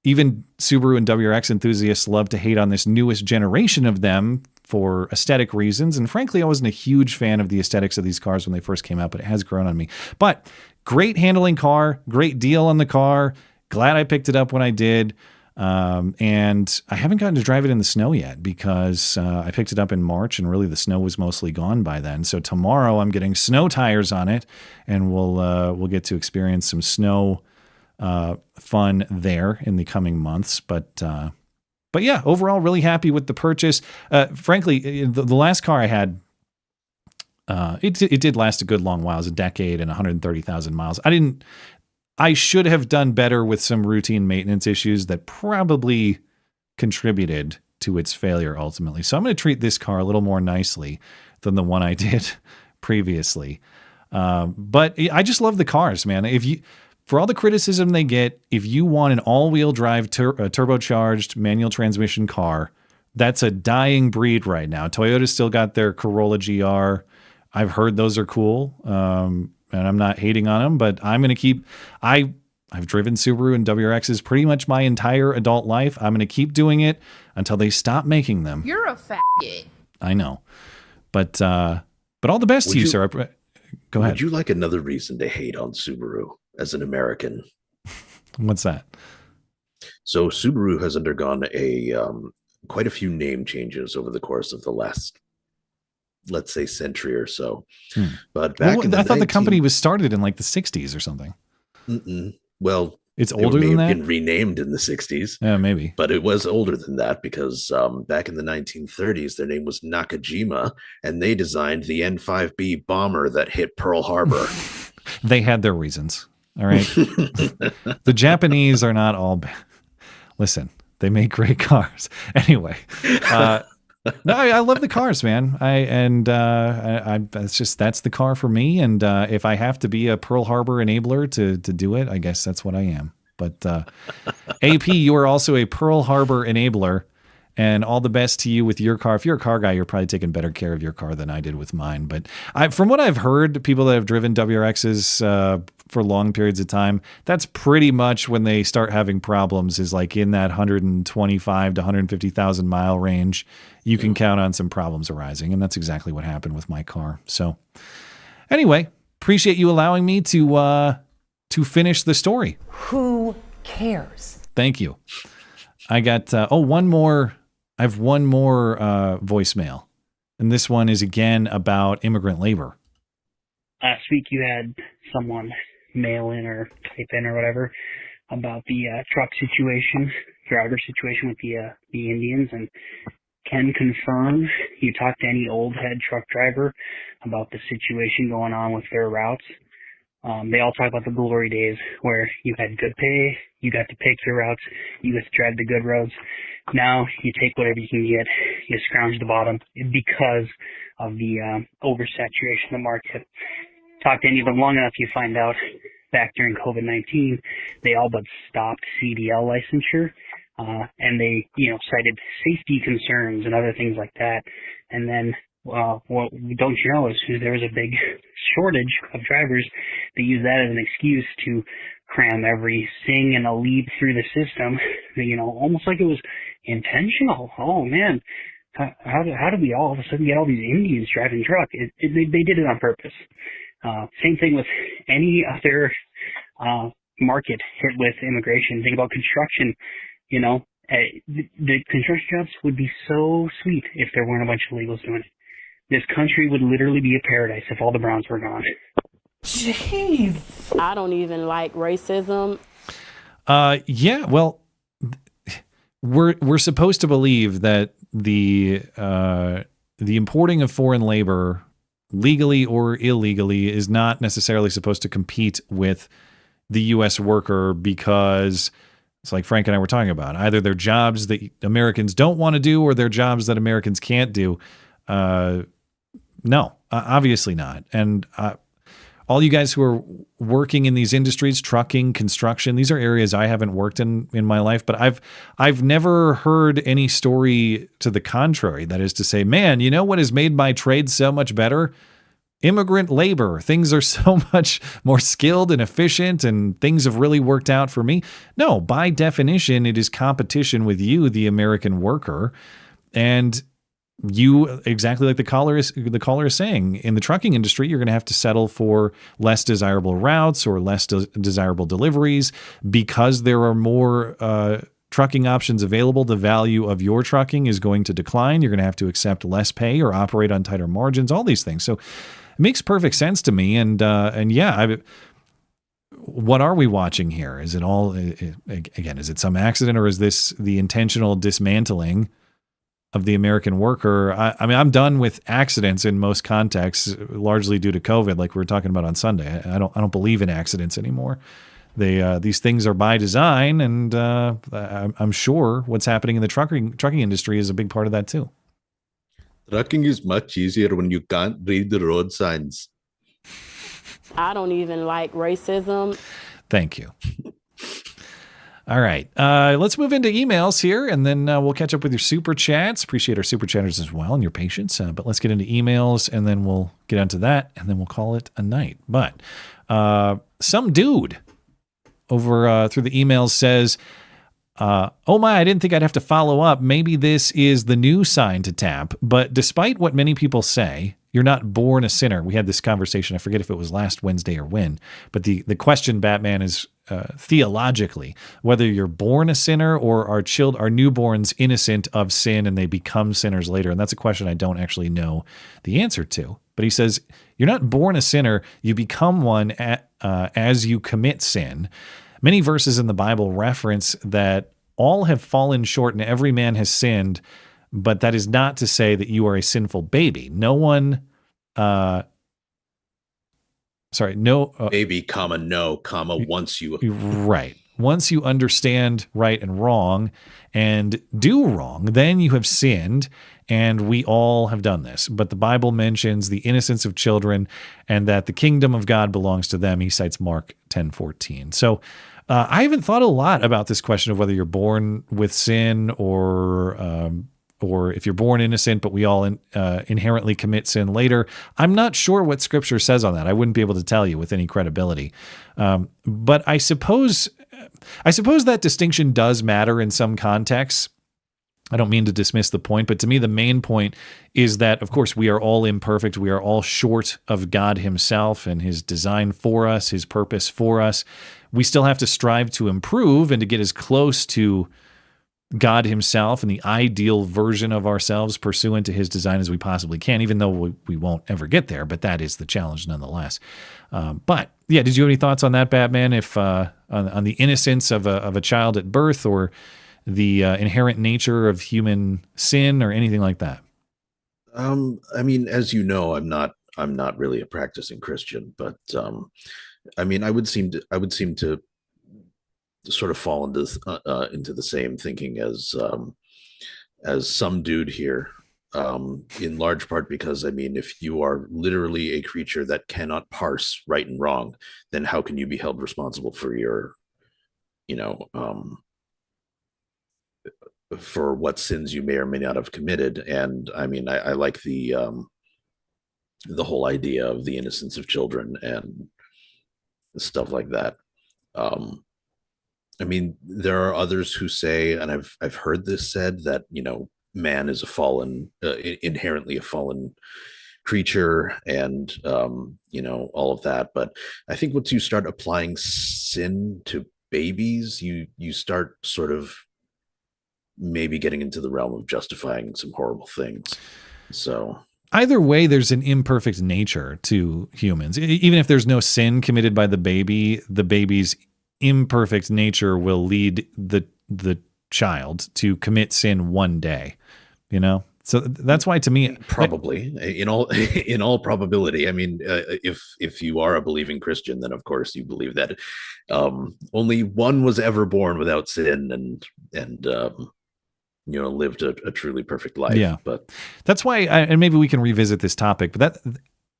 Speaker 5: Even Subaru and WRX enthusiasts love to hate on this newest generation of them for aesthetic reasons. And frankly, I wasn't a huge fan of the aesthetics of these cars when they first came out, but it has grown on me. But great handling car, great deal on the car. Glad I picked it up when I did. And I haven't gotten to drive it in the snow yet because I picked it up in March and really the snow was mostly gone by then. So tomorrow I'm getting snow tires on it, and we'll get to experience some snow fun there in the coming months. But yeah, overall, really happy with the purchase. Frankly, the last car I had, it did last a good long while. It was a decade and 130,000 miles. I should have done better with some routine maintenance issues that probably contributed to its failure ultimately. So I'm going to treat this car a little more nicely than the one I did previously. But I just love the cars, man. For all the criticism they get, if you want an all-wheel drive turbocharged manual transmission car, that's a dying breed right now. Toyota's still got their Corolla GR. I've heard those are cool, and I'm not hating on them, but I'm going to keep... I've driven Subaru and WRXs pretty much my entire adult life. I'm going to keep doing it until they stop making them.
Speaker 17: You're a faggot.
Speaker 5: I know. But all the best to you, sir. Go ahead.
Speaker 8: Would you like another reason to hate on Subaru? As an American.
Speaker 5: What's that?
Speaker 8: So Subaru has undergone quite a few name changes over the course of the last, let's say, century or so. But back in the
Speaker 5: I thought the company was started in like the 60s or something.
Speaker 8: Well,
Speaker 5: it's older than that?
Speaker 8: Been renamed in the 60s.
Speaker 5: Yeah, maybe.
Speaker 8: But it was older than that because back in the 1930s, their name was Nakajima, and they designed the N5B bomber that hit Pearl Harbor.
Speaker 5: They had their reasons. All right. The Japanese are not all bad. Listen, they make great cars. Anyway, no, I love the cars, man. That's the car for me. And if I have to be a Pearl Harbor enabler to do it, I guess that's what I am. But AP, you are also a Pearl Harbor enabler. And all the best to you with your car. If you're a car guy, you're probably taking better care of your car than I did with mine. But from what I've heard, people that have driven WRXs for long periods of time, that's pretty much when they start having problems, is like in that 125 to 150,000 mile range. You can count on some problems arising. And that's exactly what happened with my car. So anyway, appreciate you allowing me to finish the story.
Speaker 16: Who cares?
Speaker 5: Thank you. I got, one more. I have one more voicemail, and this one is again about immigrant labor.
Speaker 18: Last week you had someone mail in or type in or whatever about the truck situation, driver situation with the Indians, and can confirm you talked to any old head truck driver about the situation going on with their routes. They all talk about the glory days where you had good pay, you got to pick your routes, you got to drive the good roads. Now you take whatever you can get, you scrounge the bottom because of the oversaturation of the market. Talk to any of them long enough, you find out back during COVID-19, they all but stopped CDL licensure, and they, cited safety concerns and other things like that. And then, what don't you know is there was a big shortage of drivers. They use that as an excuse to cram every sing and a lead through the system, almost like it was intentional. Oh man, how did we all of a sudden get all these Indians driving truck? They did it on purpose. Same thing with any other market hit with immigration. Think about construction. The construction jobs would be so sweet if there weren't a bunch of illegals doing it. This country would literally be a paradise if all the Browns were gone.
Speaker 17: Jeez. I don't even like racism.
Speaker 5: Yeah, well, we're supposed to believe that the importing of foreign labor, legally or illegally, is not necessarily supposed to compete with the U.S. worker, because it's like Frank and I were talking about. Either they're jobs that Americans don't want to do, or they're jobs that Americans can't do. No, obviously not. And all you guys who are working in these industries, trucking, construction, these are areas I haven't worked in my life, but I've never heard any story to the contrary. That is to say, man, you know what has made my trade so much better? Immigrant labor. Things are so much more skilled and efficient, and things have really worked out for me. No, by definition, it is competition with you, the American worker. And you, exactly like the caller is saying, in the trucking industry, you're going to have to settle for less desirable routes or less desirable deliveries because there are more trucking options available. The value of your trucking is going to decline. You're going to have to accept less pay or operate on tighter margins, all these things. So it makes perfect sense to me. And yeah, what are we watching here? Is it all, again, is it some accident, or is this the intentional dismantling of the American worker? I mean, I'm done with accidents in most contexts, largely due to COVID, like we were talking about on Sunday. I don't believe in accidents anymore. These things are by design, and I'm sure what's happening in the trucking industry is a big part of that too.
Speaker 8: Trucking is much easier when you can't read the road signs.
Speaker 17: I don't even like racism.
Speaker 5: Thank you. All right. Let's move into emails here, and then we'll catch up with your super chats. Appreciate our super chatters as well and your patience. But let's get into emails, and then we'll get onto that, and then we'll call it a night. But some dude over through the emails says, oh my, I didn't think I'd have to follow up. Maybe this is the new sign to tap. But despite what many people say, you're not born a sinner. We had this conversation. I forget if it was last Wednesday or when. But the question, Batman, is theologically, whether you're born a sinner or are newborns innocent of sin and they become sinners later. And that's a question I don't actually know the answer to. But he says, you're not born a sinner. You become one as you commit sin. Many verses in the Bible reference that all have fallen short and every man has sinned, but that is not to say that you are a sinful baby. No one, baby,
Speaker 8: no, once you.
Speaker 5: Right. Once you understand right and wrong and do wrong, then you have sinned, and we all have done this. But the Bible mentions the innocence of children and that the kingdom of God belongs to them. He cites Mark 10:14. So I haven't thought a lot about this question of whether you're born with sin or if you're born innocent, but we all inherently commit sin later. I'm not sure what Scripture says on that. I wouldn't be able to tell you with any credibility. But I suppose that distinction does matter in some contexts. I don't mean to dismiss the point, but to me, the main point is that, of course, we are all imperfect. We are all short of God himself and his design for us, his purpose for us. We still have to strive to improve and to get as close to God himself and the ideal version of ourselves pursuant to his design as we possibly can, even though we won't ever get there. But that is the challenge nonetheless. But yeah, did you have any thoughts on that, Batman? If on the innocence of a child at birth, or the inherent nature of human sin, or anything like that?
Speaker 8: I mean, as you know, I'm not really a practicing Christian, but I mean, I would seem to sort of fall into the same thinking as some dude here, in large part because, I mean, if you are literally a creature that cannot parse right and wrong, then how can you be held responsible for your, for what sins you may or may not have committed? And I mean, I like the whole idea of the innocence of children and stuff like that. I mean, there are others who say, and I've heard this said, that man is inherently a fallen creature, and all of that. But I think once you start applying sin to babies, you start sort of maybe getting into the realm of justifying some horrible things. So
Speaker 5: either way, there's an imperfect nature to humans. Even if there's no sin committed by the baby's imperfect nature will lead the child to commit sin one day, you know? So that's why, to me,
Speaker 8: probably in all probability. I mean, if you are a believing Christian, then of course you believe that only one was ever born without sin and lived a truly perfect life.
Speaker 5: Yeah,
Speaker 8: but
Speaker 5: that's why, and maybe we can revisit this topic. But that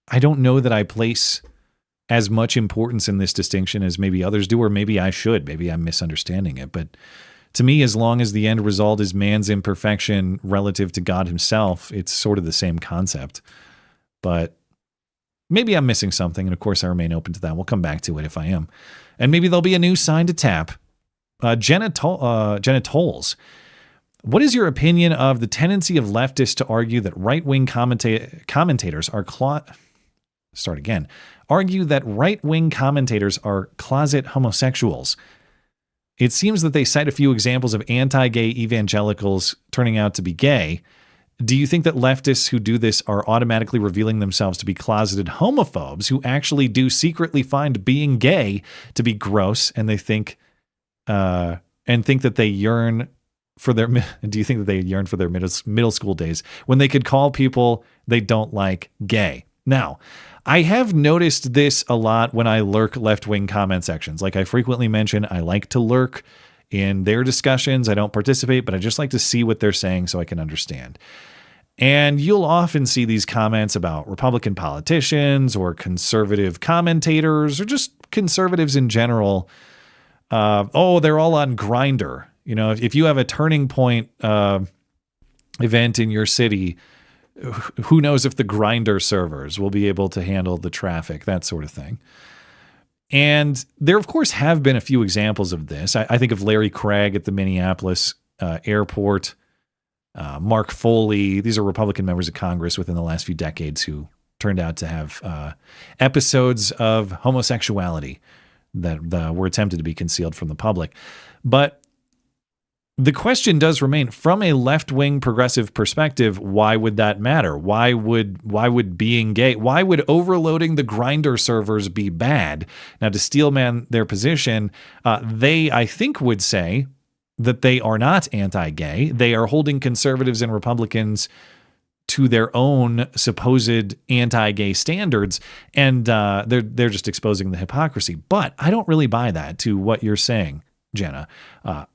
Speaker 5: I don't know that I place as much importance in this distinction as maybe others do, or maybe I should. Maybe I'm misunderstanding it, but. To me, as long as the end result is man's imperfection relative to God himself, it's sort of the same concept. But maybe I'm missing something, and of course I remain open to that. We'll come back to it if I am. And maybe there'll be a new sign to tap. Jenna Tolles, what is your opinion of the tendency of leftists to argue that right-wing commentators are closet homosexuals? It seems that they cite a few examples of anti-gay evangelicals turning out to be gay. Do you think that leftists who do this are automatically revealing themselves to be closeted homophobes who actually do secretly find being gay to be gross, and they think that they yearn for their? Do you think that they yearn for their middle school days when they could call people they don't like gay? Now, I have noticed this a lot when I lurk left-wing comment sections. Like I frequently mention, I like to lurk in their discussions. I don't participate, but I just like to see what they're saying so I can understand. And you'll often see these comments about Republican politicians or conservative commentators or just conservatives in general. They're all on Grindr. You know, if you have a Turning Point event in your city, who knows if the Grindr servers will be able to handle the traffic, that sort of thing. And there, of course, have been a few examples of this. I think of Larry Craig at the Minneapolis airport, Mark Foley. These are Republican members of Congress within the last few decades who turned out to have episodes of homosexuality that were attempted to be concealed from the public. But the question does remain, from a left-wing progressive perspective, why would that matter? Why would being gay, why would overloading the Grindr servers be bad? Now, to steelman their position, they, I think, would say that they are not anti-gay. They are holding conservatives and Republicans to their own supposed anti-gay standards, and they're just exposing the hypocrisy. But I don't really buy that to what you're saying, Jenna.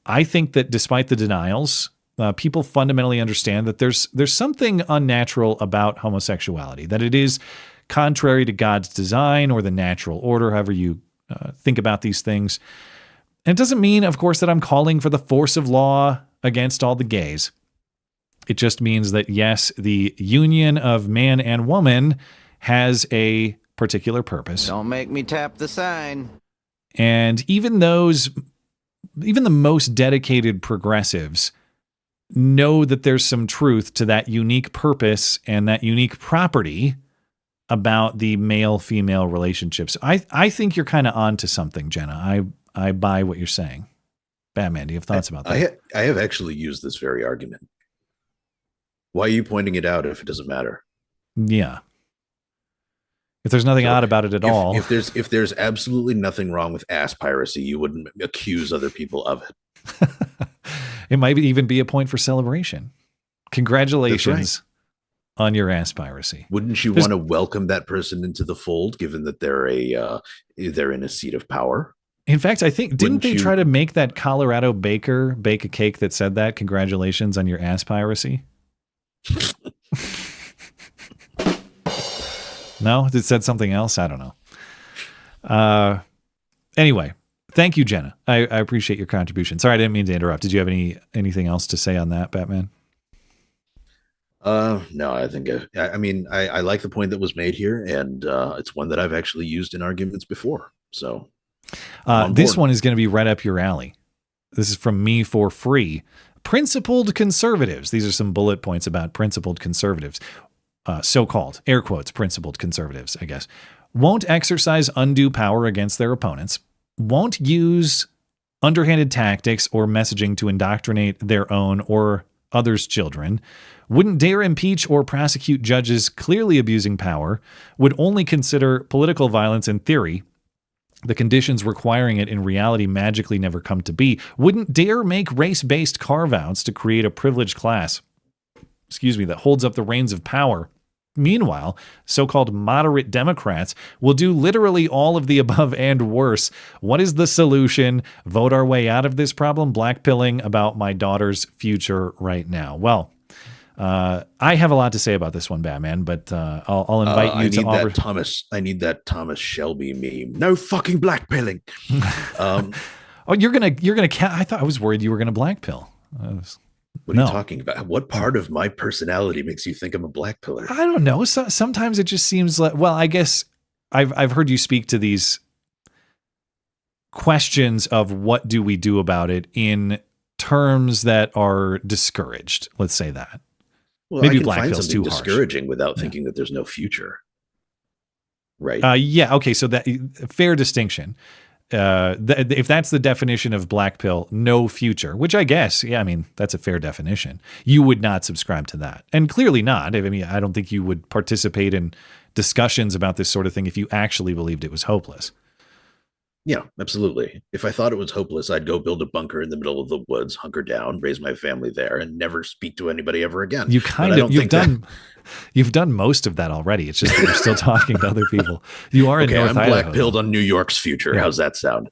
Speaker 5: I think that despite the denials, people fundamentally understand that there's something unnatural about homosexuality, that it is contrary to God's design or the natural order, however you think about these things. And it doesn't mean, of course, that I'm calling for the force of law against all the gays. It just means that, yes, the union of man and woman has a particular purpose.
Speaker 19: Don't make me tap the sign.
Speaker 5: And even the most dedicated progressives know that there's some truth to that unique purpose and that unique property about the male-female relationships. I think you're kind of onto something, Jenna. I buy what you're saying. Batman, do you have thoughts about that?
Speaker 8: I have actually used this very argument. Why are you pointing it out if it doesn't matter?
Speaker 5: Yeah. If there's nothing odd about it at all.
Speaker 8: If there's absolutely nothing wrong with ass piracy, you wouldn't accuse other people of it.
Speaker 5: It might even be a point for celebration. Congratulations on your ass piracy.
Speaker 8: Wouldn't you want to welcome that person into the fold, given that they're in a seat of power?
Speaker 5: In fact, I think, didn't they try to make that Colorado baker bake a cake that said that? Congratulations on your ass piracy. No, it said something else. I don't know. Anyway, thank you, Jenna. I appreciate your contribution. Sorry, I didn't mean to interrupt. Did you have anything else to say on that, Batman?
Speaker 8: No, I think I like the point that was made here, and it's one that I've actually used in arguments before. So
Speaker 5: this one is going to be right up your alley. This is from me for free. Principled conservatives. These are some bullet points about principled conservatives. So-called, air quotes, principled conservatives, I guess, won't exercise undue power against their opponents, won't use underhanded tactics or messaging to indoctrinate their own or others' children, wouldn't dare impeach or prosecute judges clearly abusing power, would only consider political violence in theory, the conditions requiring it in reality magically never come to be, wouldn't dare make race-based carve-outs to create a privileged class, that holds up the reins of power. Meanwhile, so-called moderate Democrats will do literally all of the above and worse. What is the solution? Vote our way out of this problem? Blackpilling about my daughter's future right now. Well, I have a lot to say about this one, Batman, but I'll invite you to offer.
Speaker 8: I need that Thomas Shelby meme. No fucking blackpilling.
Speaker 5: Oh, you're gonna. I was worried you were gonna blackpill.
Speaker 8: What are you talking about? What part of my personality makes you think I'm a blackpiller?
Speaker 5: I don't know. Sometimes it just seems like. Well, I guess I've heard you speak to these questions of what do we do about it in terms that are discouraged. Let's say that.
Speaker 8: Well,
Speaker 5: maybe
Speaker 8: I can
Speaker 5: black
Speaker 8: find
Speaker 5: pill's
Speaker 8: something
Speaker 5: too harsh.
Speaker 8: discouraging without thinking that there's no future. Right.
Speaker 5: Yeah. Okay. So that fair distinction. If that's the definition of black pill, no future, which I guess, yeah, I mean, that's a fair definition. You would not subscribe to that. And clearly not. I mean, I don't think you would participate in discussions about this sort of thing if you actually believed it was hopeless.
Speaker 8: Yeah, absolutely. If I thought it was hopeless, I'd go build a bunker in the middle of the woods, hunker down, raise my family there, and never speak to anybody ever again.
Speaker 5: You've done most of that already. It's just that you're still talking to other people. You are in North
Speaker 8: I'm
Speaker 5: Idaho.
Speaker 8: black-pilled on New York's future. Yeah. How's that sound?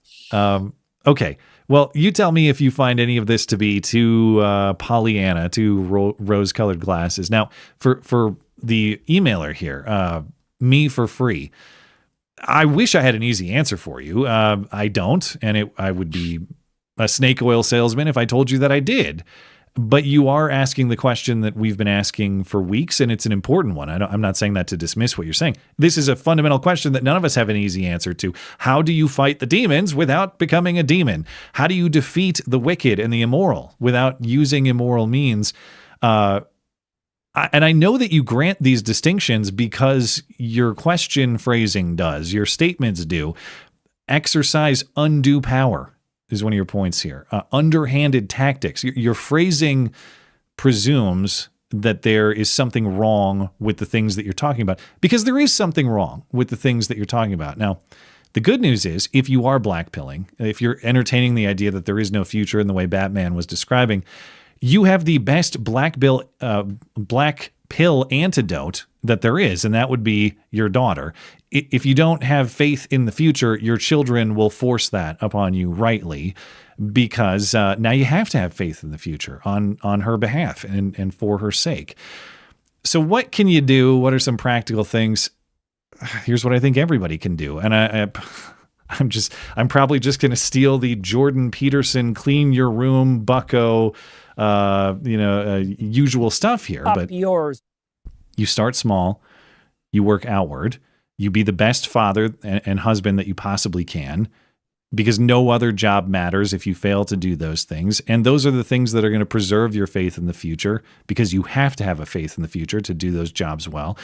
Speaker 5: Okay. Well, you tell me if you find any of this to be too Pollyanna, too rose-colored glasses. Now, for the emailer here, me for free. I wish I had an easy answer for you. I don't, and I would be a snake oil salesman if I told you that I did. But you are asking the question that we've been asking for weeks, and it's an important one. I'm not saying that to dismiss what you're saying. This is a fundamental question that none of us have an easy answer to. How do you fight the demons without becoming a demon? How do you defeat the wicked and the immoral without using immoral means? And I know that you grant these distinctions because your question phrasing does, your statements do. Exercise undue power is one of your points here. Underhanded tactics. Your phrasing presumes that there is something wrong with the things that you're talking about, because there is something wrong with the things that you're talking about. Now, the good news is, if you are blackpilling, if you're entertaining the idea that there is no future in the way Batman was describing, you have the best black pill antidote that there is, and that would be your daughter. If you don't have faith in the future, your children will force that upon you rightly, because now you have to have faith in the future on her behalf and for her sake. So what can you do? What are some practical things? Here's what I think everybody can do. And I'm probably just going to steal the Jordan Peterson clean your room bucko usual stuff here, but yours. You start small, you work outward, you be the best father and husband that you possibly can, because no other job matters if you fail to do those things. And those are the things that are going to preserve your faith in the future, because you have to have a faith in the future to do those jobs well.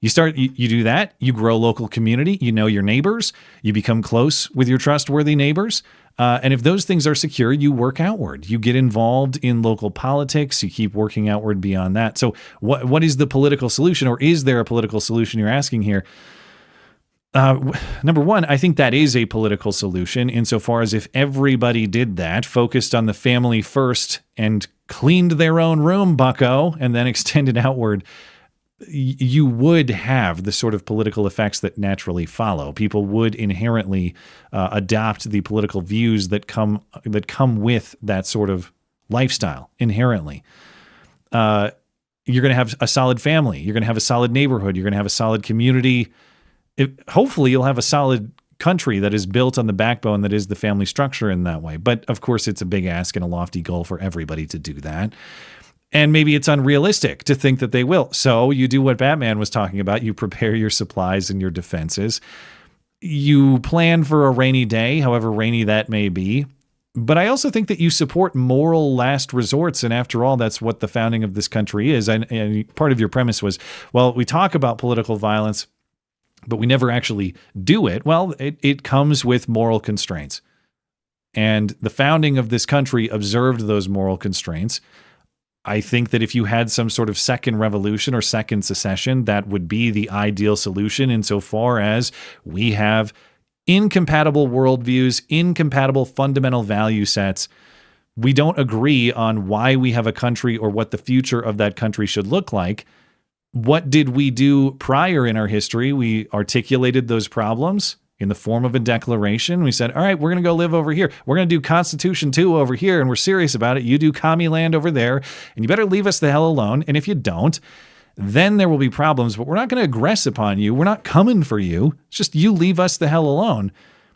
Speaker 5: You do that, you grow local community, you know your neighbors, you become close with your trustworthy neighbors. And if those things are secure, you work outward. You get involved in local politics. You keep working outward beyond that. So what is the political solution, or is there a political solution you're asking here? Number one, I think that is a political solution, insofar as if everybody did that, focused on the family first and cleaned their own room, bucko, and then extended outward, you would have the sort of political effects that naturally follow. People would inherently adopt the political views that come with that sort of lifestyle inherently. You're going to have a solid family. You're going to have a solid neighborhood. You're going to have a solid community. Hopefully, you'll have a solid country that is built on the backbone that is the family structure in that way. But of course, it's a big ask and a lofty goal for everybody to do that. And maybe it's unrealistic to think that they will. So you do what Batman was talking about. You prepare your supplies and your defenses. You plan for a rainy day, however rainy that may be. But I also think that you support moral last resorts. And after all, that's what the founding of this country is. And part of your premise was, well, we talk about political violence, but we never actually do it. Well, it comes with moral constraints. And the founding of this country observed those moral constraints. I think that if you had some sort of second revolution or second secession, that would be the ideal solution insofar as we have incompatible worldviews, incompatible fundamental value sets. We don't agree on why we have a country or what the future of that country should look like. What did we do prior in our history? We articulated those problems in the form of a declaration. We said, all right, we're going to go live over here. We're going to do Constitution 2 over here, and we're serious about it. You do commie land over there, and you better leave us the hell alone. And if you don't, then there will be problems, but we're not going to aggress upon you. We're not coming for you. It's just you leave us the hell alone.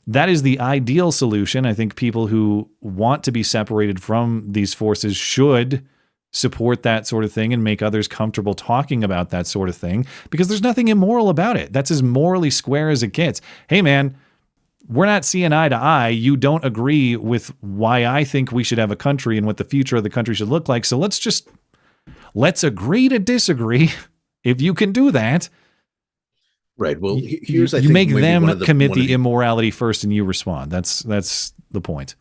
Speaker 5: That is the ideal solution. I think people who want to be separated from these forces should support that sort of thing and make others comfortable talking about that sort of thing, because there's nothing immoral about it. That's as morally square as it gets. Hey, man, we're not seeing eye to eye. You don't agree with why I think we should have a country and what the future of the country should look like. So let's agree to disagree. If you can do that.
Speaker 8: Right. Well, here's, I
Speaker 5: you
Speaker 8: think,
Speaker 5: make
Speaker 8: maybe
Speaker 5: them commit the immorality first and you respond. That's the point.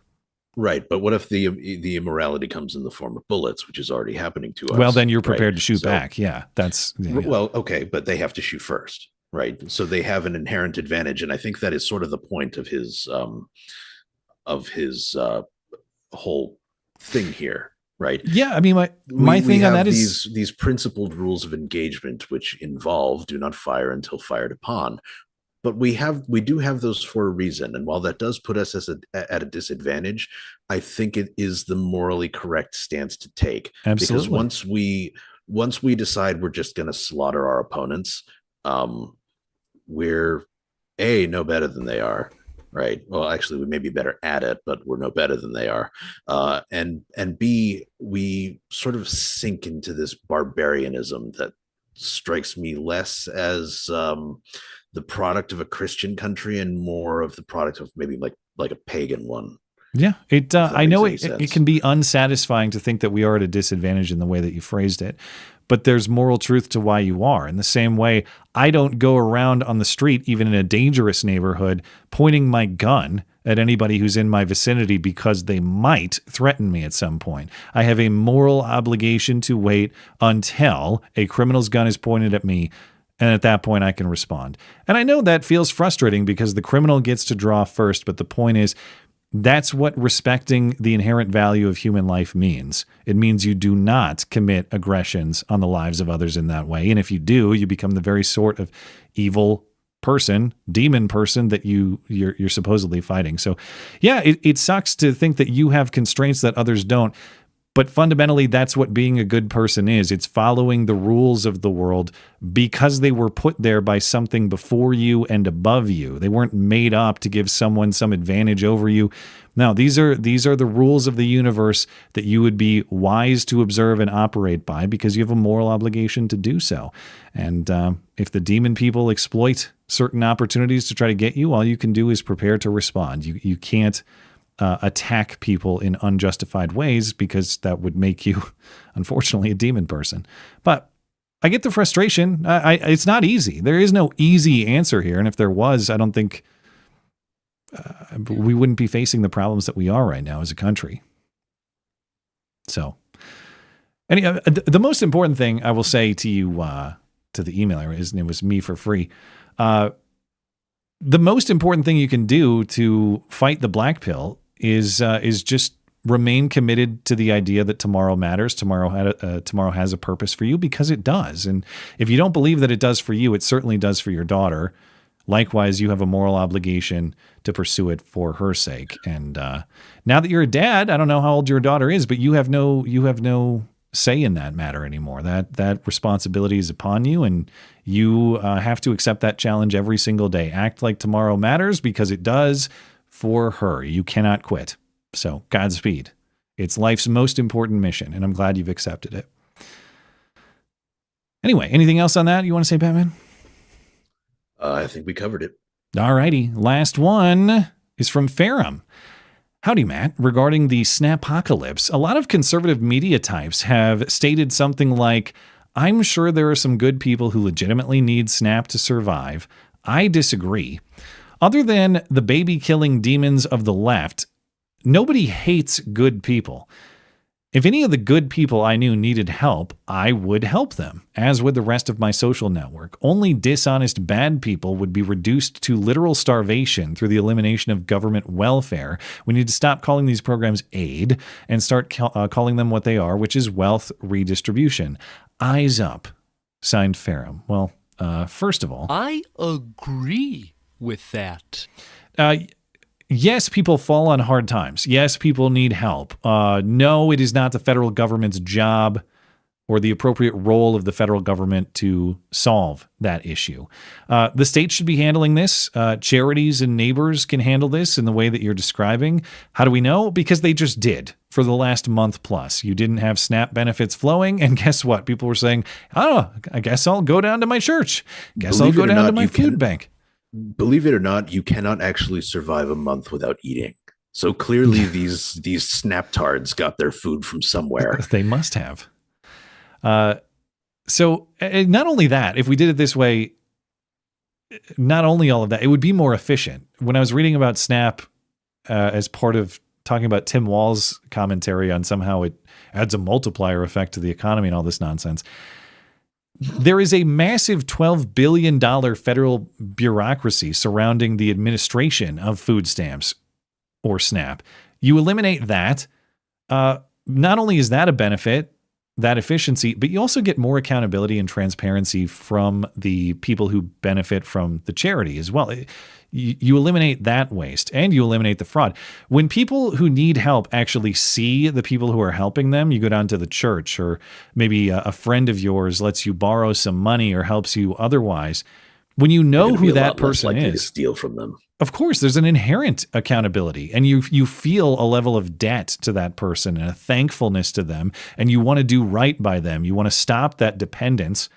Speaker 8: Right, but what if the immorality comes in the form of bullets, which is already happening to us?
Speaker 5: Well, then you're prepared to shoot back. Yeah, that's
Speaker 8: well, okay, but they have to shoot first, right? So they have an inherent advantage, and I think that is sort of the point of his whole thing here, right?
Speaker 5: Yeah, I mean, my thing on that is
Speaker 8: these principled rules of engagement, which involve do not fire until fired upon. But we do have those for a reason, and while that does put us at a disadvantage, I think it is the morally correct stance to take.
Speaker 5: Absolutely.
Speaker 8: Because once we decide we're just going to slaughter our opponents, we're no better than they are, right? Well, actually, we may be better at it, but we're no better than they are. And B, we sort of sink into this barbarianism that strikes me less as the product of a Christian country and more of the product of maybe like a pagan one.
Speaker 5: Yeah, I know it can be unsatisfying to think that we are at a disadvantage in the way that you phrased it, but there's moral truth to why you are. In the same way, I don't go around on the street, even in a dangerous neighborhood, pointing my gun at anybody who's in my vicinity because they might threaten me at some point. I have a moral obligation to wait until a criminal's gun is pointed at me, and at that point I can respond. And I know that feels frustrating because the criminal gets to draw first, but the point is that's what respecting the inherent value of human life means. It means you do not commit aggressions on the lives of others in that way. And if you do, you become the very sort of evil person, demon person that you're supposedly fighting. So yeah, it sucks to think that you have constraints that others don't. But fundamentally, that's what being a good person is. It's following the rules of the world because they were put there by something before you and above you. They weren't made up to give someone some advantage over you. No, these are the rules of the universe that you would be wise to observe and operate by because you have a moral obligation to do so. And if the demon people exploit certain opportunities to try to get you, all you can do is prepare to respond. You can't attack people in unjustified ways because that would make you, unfortunately, a demon person. But I get the frustration. It's not easy. There is no easy answer here. And if there was, I don't think we wouldn't be facing the problems that we are right now as a country. So the most important thing I will say to you, to the emailer, his name was Me for Free. The most important thing you can do to fight the black pill is just remain committed to the idea that tomorrow matters. Tomorrow has a purpose for you because it does. And if you don't believe that it does for you, it certainly does for your daughter. Likewise, you have a moral obligation to pursue it for her sake. And now that you're a dad, I don't know how old your daughter is, but you have no say in that matter anymore. That responsibility is upon you, and you have to accept that challenge every single day. Act like tomorrow matters because it does for her. You cannot quit. So Godspeed. It's life's most important mission, and I'm glad you've accepted it. Anyway, anything else on that you want to say, Batman?
Speaker 8: I think we covered it.
Speaker 5: All righty. Last one is from Ferrum. Howdy, Matt. Regarding the Snapocalypse, a lot of conservative media types have stated something like, I'm sure there are some good people who legitimately need Snap to survive. I disagree. Other than the baby-killing demons of the left, nobody hates good people. If any of the good people I knew needed help, I would help them, as would the rest of my social network. Only dishonest bad people would be reduced to literal starvation through the elimination of government welfare. We need to stop calling these programs aid and start calling them what they are, which is wealth redistribution. Eyes up. Signed, Ferrum. Well, first of all,
Speaker 20: I agree with that.
Speaker 5: Yes, people fall on hard times. Yes, people need help. No, it is not the federal government's job or the appropriate role of the federal government to solve that issue. The state should be handling this. Charities and neighbors can handle this in the way that you're describing. How do we know? Because they just did for the last month plus. You didn't have SNAP benefits flowing, and guess what? People were saying, oh, I guess I'll go down to my church. Guess I'll go down to my food bank.
Speaker 8: Believe it or not, you cannot actually survive a month without eating. So clearly these snaptards got their food from somewhere.
Speaker 5: They must have. So not only that, if we did it this way, not only all of that, it would be more efficient. When I was reading about SNAP as part of talking about Tim Wall's commentary on somehow it adds a multiplier effect to the economy and all this nonsense, there is a massive $12 billion federal bureaucracy surrounding the administration of food stamps or SNAP. You eliminate that. Not only is that a benefit, that efficiency, but you also get more accountability and transparency from the people who benefit from the charity as well. You eliminate that waste and you eliminate the fraud. When people who need help actually see the people who are helping them, you go down to the church, or maybe a friend of yours lets you borrow some money or helps you otherwise. When you know who that person is,
Speaker 8: to steal from them.
Speaker 5: Of course, there's an inherent accountability, and you feel a level of debt to that person and a thankfulness to them, and you want to do right by them. You want to stop that dependence,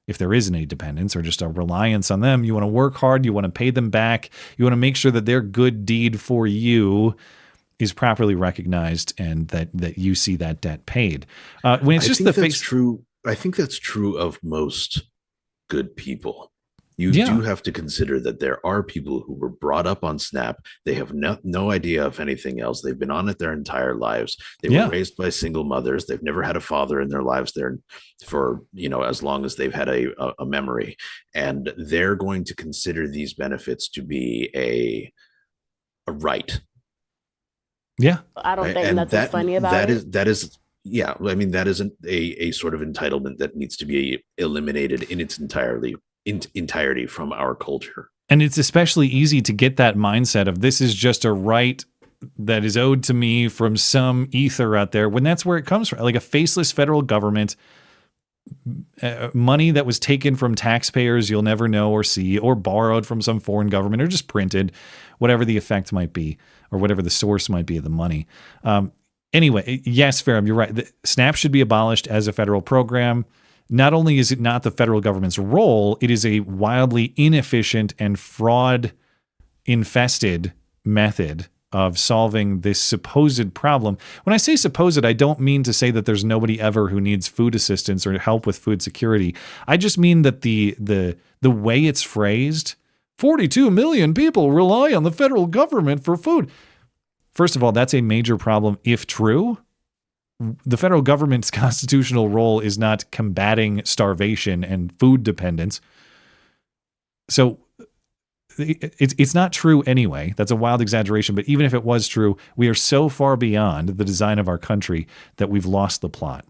Speaker 5: if there is any dependence or just a reliance on them. You want to work hard. You want to pay them back. You want to make sure that their good deed for you is properly recognized and that you see that debt paid. When it's just the face.
Speaker 8: True. I think that's true of most good people. You do have to consider that there are people who were brought up on SNAP. They have no idea of anything else. They've been on it their entire lives. They were raised by single mothers. They've never had a father in their lives there for, as long as they've had a memory. And they're going to consider these benefits to be a right.
Speaker 5: Yeah.
Speaker 17: I don't think nothing's funny about it.
Speaker 8: That is, yeah. I mean, that isn't a sort of entitlement that needs to be eliminated in its entirety from our culture.
Speaker 5: And it's especially easy to get that mindset of this is just a right that is owed to me from some ether out there, when that's where it comes from. Like a faceless federal government, money that was taken from taxpayers you'll never know or see, or borrowed from some foreign government, or just printed, whatever the effect might be, or whatever the source might be of the money. Anyway, yes, Ferrum, you're right. SNAP should be abolished as a federal program. Not only is it not the federal government's role, it is a wildly inefficient and fraud-infested method of solving this supposed problem. When I say supposed, I don't mean to say that there's nobody ever who needs food assistance or help with food security. I just mean that the way it's phrased, 42 million people rely on the federal government for food. First of all, that's a major problem if true. The federal government's constitutional role is not combating starvation and food dependence. So it's not true anyway. That's a wild exaggeration. But even if it was true, we are so far beyond the design of our country that we've lost the plot.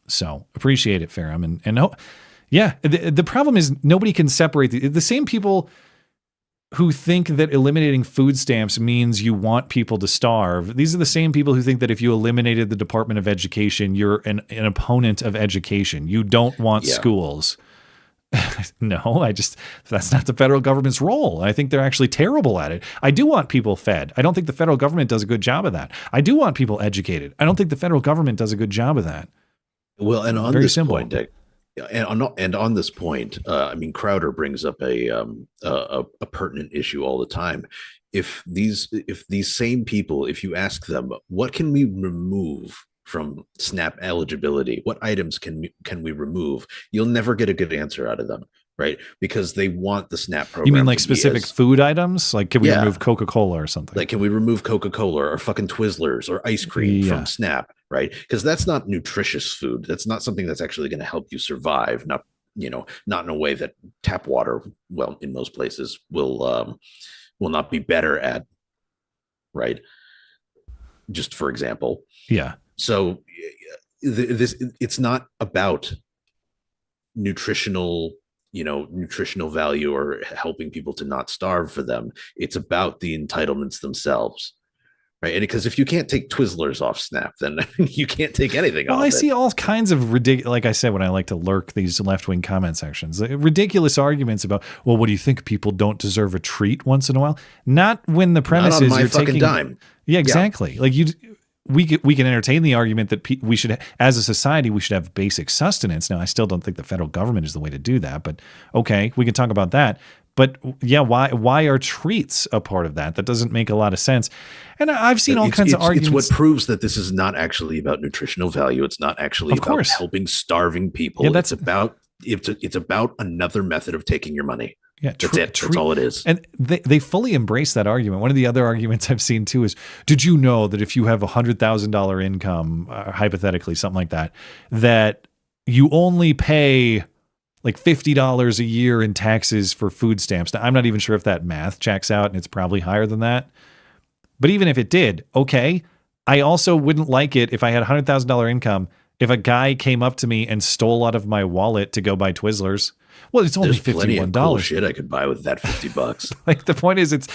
Speaker 5: So appreciate it, Ferrum. And the problem is nobody can separate the same people who think that eliminating food stamps means you want people to starve. These are the same people who think that if you eliminated the Department of Education, you're an opponent of education. You don't want schools. No, that's not the federal government's role. I think they're actually terrible at it. I do want people fed. I don't think the federal government does a good job of that. I do want people educated. I don't think the federal government does a good job of that.
Speaker 8: Well, and on
Speaker 5: Very
Speaker 8: this
Speaker 5: simple.
Speaker 8: point, and on this point, I mean, Crowder brings up a pertinent issue all the time. If these same people, if you ask them, what can we remove from SNAP eligibility? What items can we remove? You'll never get a good answer out of them. right? Because they want the SNAP program.
Speaker 5: You mean like specific food items? Like, can we remove Coca-Cola or something?
Speaker 8: Like, can we remove Coca-Cola or fucking Twizzlers or ice cream from SNAP, right? Because that's not nutritious food. That's not something that's actually going to help you survive. Not in a way that tap water, well, in most places will not be better at, right? Just for example.
Speaker 5: Yeah.
Speaker 8: So it's not about nutritional value or helping people to not starve for them. It's about the entitlements themselves, right? And because if you can't take Twizzlers off SNAP, then you can't take anything off.
Speaker 5: I see all kinds of ridiculous, like I said, when I like to lurk these left-wing comment sections, ridiculous arguments about, well, what do you think? People don't deserve a treat once in a while? Not when the premise is you're taking
Speaker 8: dime.
Speaker 5: Yeah, exactly. Yeah. Like we can entertain the argument that we should, as a society, we should have basic sustenance. Now, I still don't think the federal government is the way to do that, but okay, we can talk about that. But yeah, why are treats a part of that? That doesn't make a lot of sense. And I've seen all kinds of arguments.
Speaker 8: It's what proves that this is not actually about nutritional value. It's not actually about helping starving people. Yeah, it's about another method of taking your money.
Speaker 5: Yeah,
Speaker 8: that's it. That's all it is.
Speaker 5: And they fully embrace that argument. One of the other arguments I've seen too is, did you know that if you have $100,000 income, hypothetically, something like that, that you only pay like $50 a year in taxes for food stamps? Now, I'm not even sure if that math checks out, and it's probably higher than that. But even if it did, okay, I also wouldn't like it if I had $100,000 income, if a guy came up to me and stole out of my wallet to go buy Twizzlers. Well, it's only $51.
Speaker 8: Plenty of cool shit I could buy with that $50.
Speaker 5: Like, the point is, it's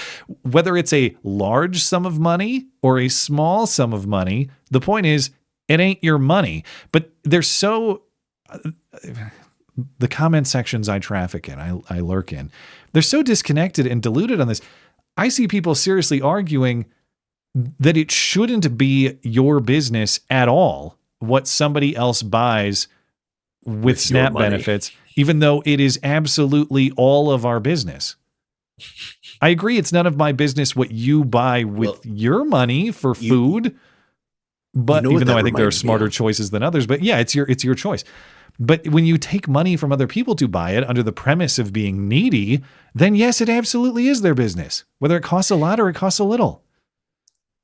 Speaker 5: whether it's a large sum of money or a small sum of money, the point is it ain't your money. But they're so the comment sections I traffic in, I lurk in, they're so disconnected and diluted on this. I see people seriously arguing that it shouldn't be your business at all what somebody else buys with SNAP benefits, even though it is absolutely all of our business. I agree, it's none of my business what you buy with your money for food, but even though I think there are smarter choices than others, but yeah, it's your choice. But when you take money from other people to buy it under the premise of being needy, then yes, it absolutely is their business, whether it costs a lot or it costs a little.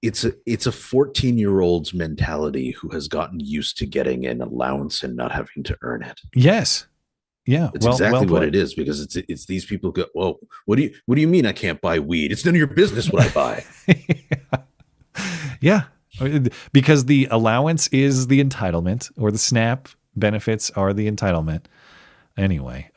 Speaker 8: It's a 14-year-old's mentality who has gotten used to getting an allowance and not having to earn it.
Speaker 5: Yes. Yeah.
Speaker 8: It's exactly what it is, because it's these people go, well, what do you mean I can't buy weed? It's none of your business what I buy.
Speaker 5: Yeah. Because the allowance is the entitlement, or the SNAP benefits are the entitlement. Anyway,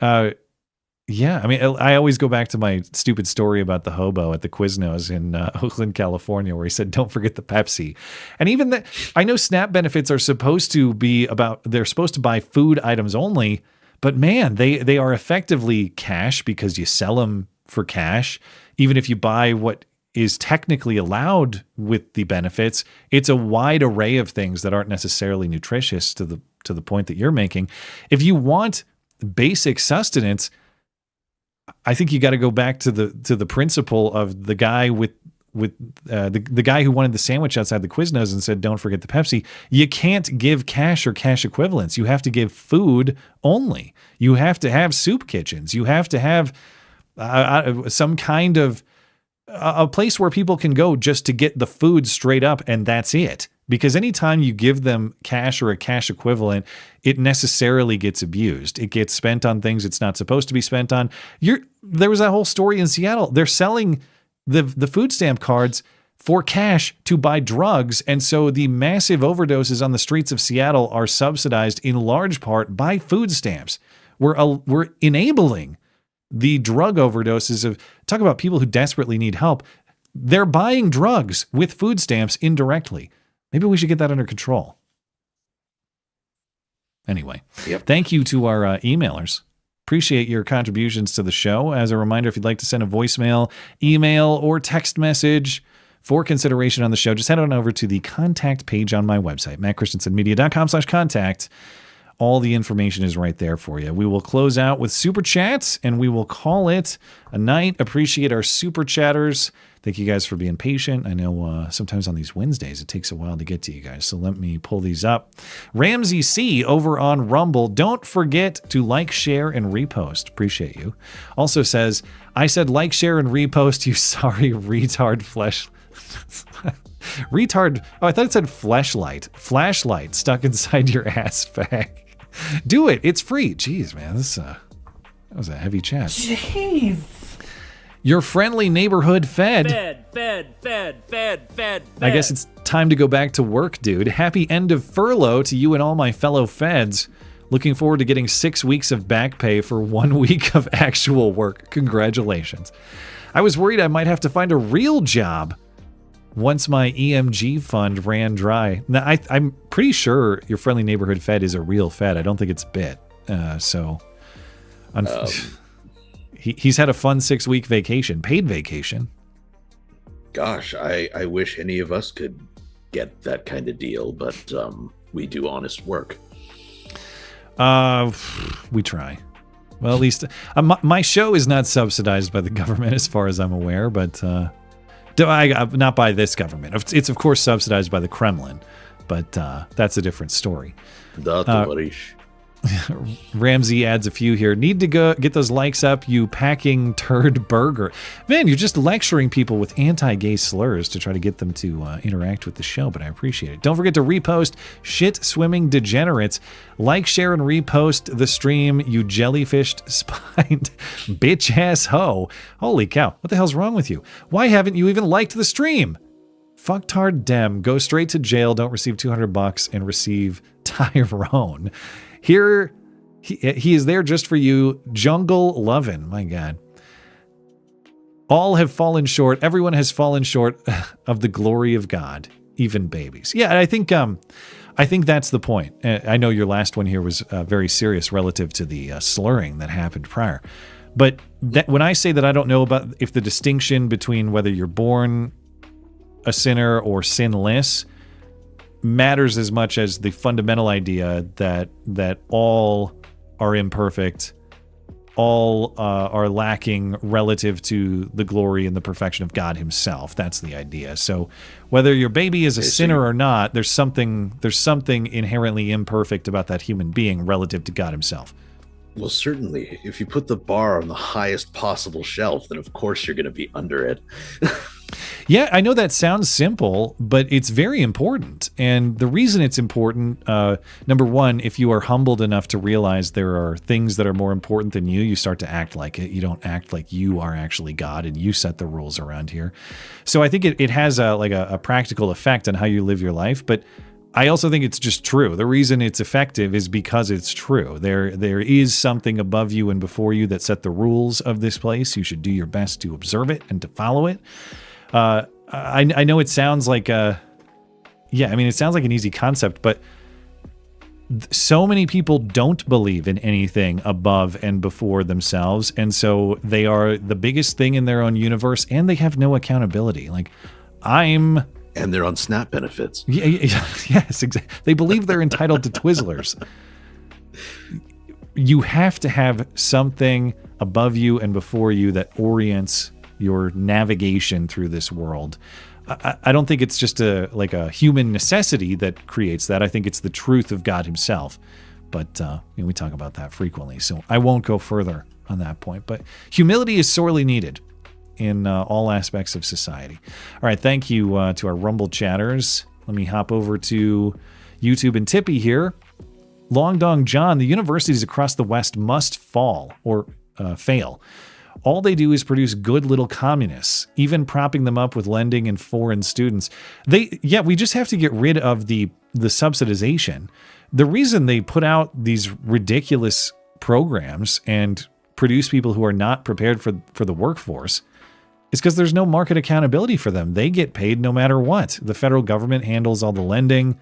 Speaker 5: yeah, I mean, I always go back to my stupid story about the hobo at the Quiznos in Oakland, California, where he said, don't forget the Pepsi. And even that, I know SNAP benefits are supposed to be they're supposed to buy food items only, but man, they are effectively cash, because you sell them for cash. Even if you buy what is technically allowed with the benefits, it's a wide array of things that aren't necessarily nutritious to the point that you're making. If you want basic sustenance, I think you got to go back to the principle of the guy with the guy who wanted the sandwich outside the Quiznos and said, don't forget the Pepsi. You can't give cash or cash equivalents. You have to give food only. You have to have soup kitchens. You have to have some kind of a place where people can go just to get the food straight up, and that's it. Because anytime you give them cash or a cash equivalent, it necessarily gets abused. It gets spent on things it's not supposed to be spent on. There was that whole story in Seattle. They're selling the food stamp cards for cash to buy drugs. And so the massive overdoses on the streets of Seattle are subsidized in large part by food stamps. We're enabling the drug overdoses of, talk about people who desperately need help. They're buying drugs with food stamps indirectly. Maybe we should get that under control. Anyway, Thank you to our emailers. Appreciate your contributions to the show. As a reminder, if you'd like to send a voicemail, email, or text message for consideration on the show, just head on over to the contact page on my website, mattchristiansenmedia.com/contact. All the information is right there for you. We will close out with Super Chats, and we will call it a night. Appreciate our Super Chatters. Thank you guys for being patient. I know sometimes on these Wednesdays it takes a while to get to you guys, so let me pull these up. Ramsey C. over on Rumble. Don't forget to like, share, and repost. Appreciate you. Also says, I said like, share, and repost, you sorry retard flesh... retard... Oh, I thought it said flashlight stuck inside your ass bag. Do it. It's free. Jeez, man. That was a heavy chat.
Speaker 9: Jeez.
Speaker 5: Your friendly neighborhood Fed.
Speaker 9: Fed.
Speaker 5: I guess it's time to go back to work, dude. Happy end of furlough to you and all my fellow Feds. Looking forward to getting 6 weeks of back pay for 1 week of actual work. Congratulations. I was worried I might have to find a real job once my EMG fund ran dry. Now, I'm pretty sure your friendly neighborhood Fed is a real Fed. I don't think it's bit. He's had a fun 6-week vacation, paid vacation.
Speaker 8: Gosh, I wish any of us could get that kind of deal, but we do honest work.
Speaker 5: We try. Well, at least my show is not subsidized by the government as far as I'm aware, but not by this government. It's of course subsidized by the Kremlin, but that's a different story. Ramsey adds a few here. Need to go get those likes up, you packing turd burger. Man, you're just lecturing people with anti-gay slurs to try to get them to interact with the show, but I appreciate it. Don't forget to repost shit swimming degenerates. Like, share, and repost the stream, you jellyfished spined bitch ass hoe. Holy cow, what the hell's wrong with you? Why haven't you even liked the stream? Fucktard Dem, go straight to jail, don't receive $200 and receive Tyrone. Here, he is there just for you. Jungle Lovin', my God. All have fallen short. Everyone has fallen short of the glory of God, even babies. Yeah, I think that's the point. I know your last one here was very serious relative to the slurring that happened prior. But when I say that I don't know about if the distinction between whether you're born a sinner or sinless matters as much as the fundamental idea that all are imperfect, all are lacking relative to the glory and the perfection of God himself. That's the idea. So whether your baby is a sinner or not, there's something inherently imperfect about that human being relative to God himself.
Speaker 8: Well, certainly. If you put the bar on the highest possible shelf, then of course you're going to be under it.
Speaker 5: Yeah, I know that sounds simple, but it's very important. And the reason it's important, number one, if you are humbled enough to realize there are things that are more important than you start to act like it. You don't act like you are actually God and you set the rules around here. So I think it has a practical effect on how you live your life. But I also think it's just true. The reason it's effective is because it's true. There is something above you and before you that set the rules of this place. You should do your best to observe it and to follow it. I know it sounds like it sounds like an easy concept, but so many people don't believe in anything above and before themselves, and so they are the biggest thing in their own universe, and they have no accountability. And
Speaker 8: they're on SNAP benefits.
Speaker 5: Yes, exactly. They believe they're entitled to Twizzlers. You have to have something above you and before you that orients your navigation through this world. I don't think it's just a human necessity that creates that. I think it's the truth of God himself. But we talk about that frequently, so I won't go further on that point. But humility is sorely needed in all aspects of society. All right, thank you to our Rumble chatters. Let me hop over to YouTube and Tippy here. Long Dong John, the universities across the West must fall or fail. All they do is produce good little communists, even propping them up with lending and foreign students. We just have to get rid of the subsidization. The reason they put out these ridiculous programs and produce people who are not prepared for the workforce is because there's no market accountability for them. They get paid no matter what. The federal government handles all the lending.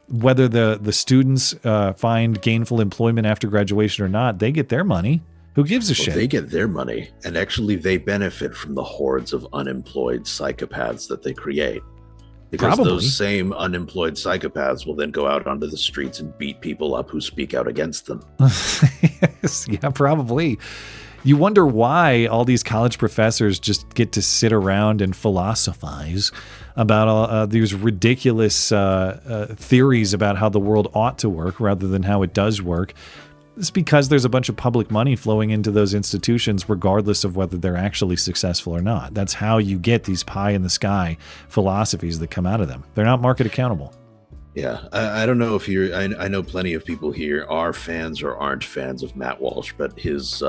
Speaker 5: Whether the students find gainful employment after graduation or not, they get their money. Who gives a shit?
Speaker 8: They get their money, and actually they benefit from the hordes of unemployed psychopaths that they create. Because
Speaker 5: Probably.
Speaker 8: those same unemployed psychopaths will then go out onto the streets and beat people up who speak out against them.
Speaker 5: Yes, yeah, probably. You wonder why all these college professors just get to sit around and philosophize about these ridiculous theories about how the world ought to work rather than how it does work. It's because there's a bunch of public money flowing into those institutions regardless of whether they're actually successful or not. That's how you get these pie-in-the-sky philosophies that come out of them. They're not market accountable.
Speaker 8: Yeah, I don't know if you're. I know plenty of people here are fans or aren't fans of Matt Walsh, but his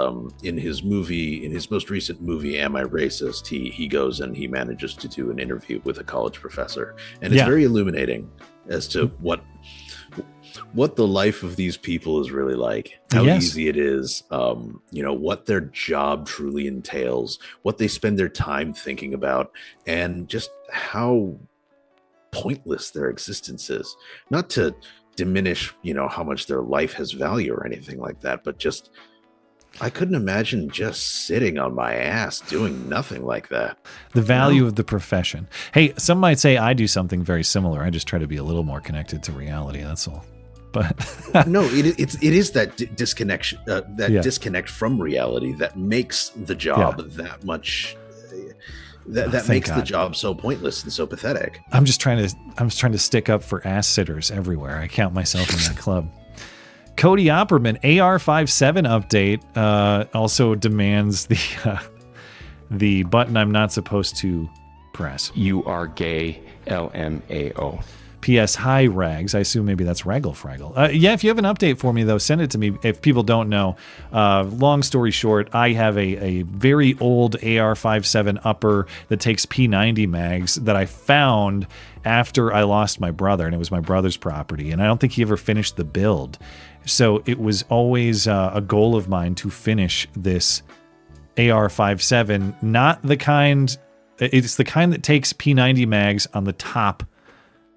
Speaker 8: in his most recent movie, Am I Racist? He goes and he manages to do an interview with a college professor, and it's very illuminating as to what the life of these people is really like, how easy it is, what their job truly entails, what they spend their time thinking about, and just how pointless their existence is. Not to diminish, how much their life has value or anything like that, but just, I couldn't imagine just sitting on my ass doing nothing like that.
Speaker 5: The value of the profession. Hey, some might say I do something very similar. I just try to be a little more connected to reality. That's all. But
Speaker 8: no, it is that disconnection, disconnect from reality that makes the job that much. That makes the job so pointless and so pathetic.
Speaker 5: I'm just trying to stick up for ass sitters everywhere. I count myself in that club. Cody Opperman, AR-57 update also demands the button I'm not supposed to press.
Speaker 21: You are gay, LMAO.
Speaker 5: P.S. Hi, Rags. I assume maybe that's Raggle Fraggle. Yeah, if you have an update for me, though, send it to me. If people don't know, long story short, I have a very old AR-57 upper that takes P90 mags that I found after I lost my brother, and it was my brother's property, and I don't think he ever finished the build. So it was always a goal of mine to finish this AR-57, not the kind... It's the kind that takes P90 mags on the top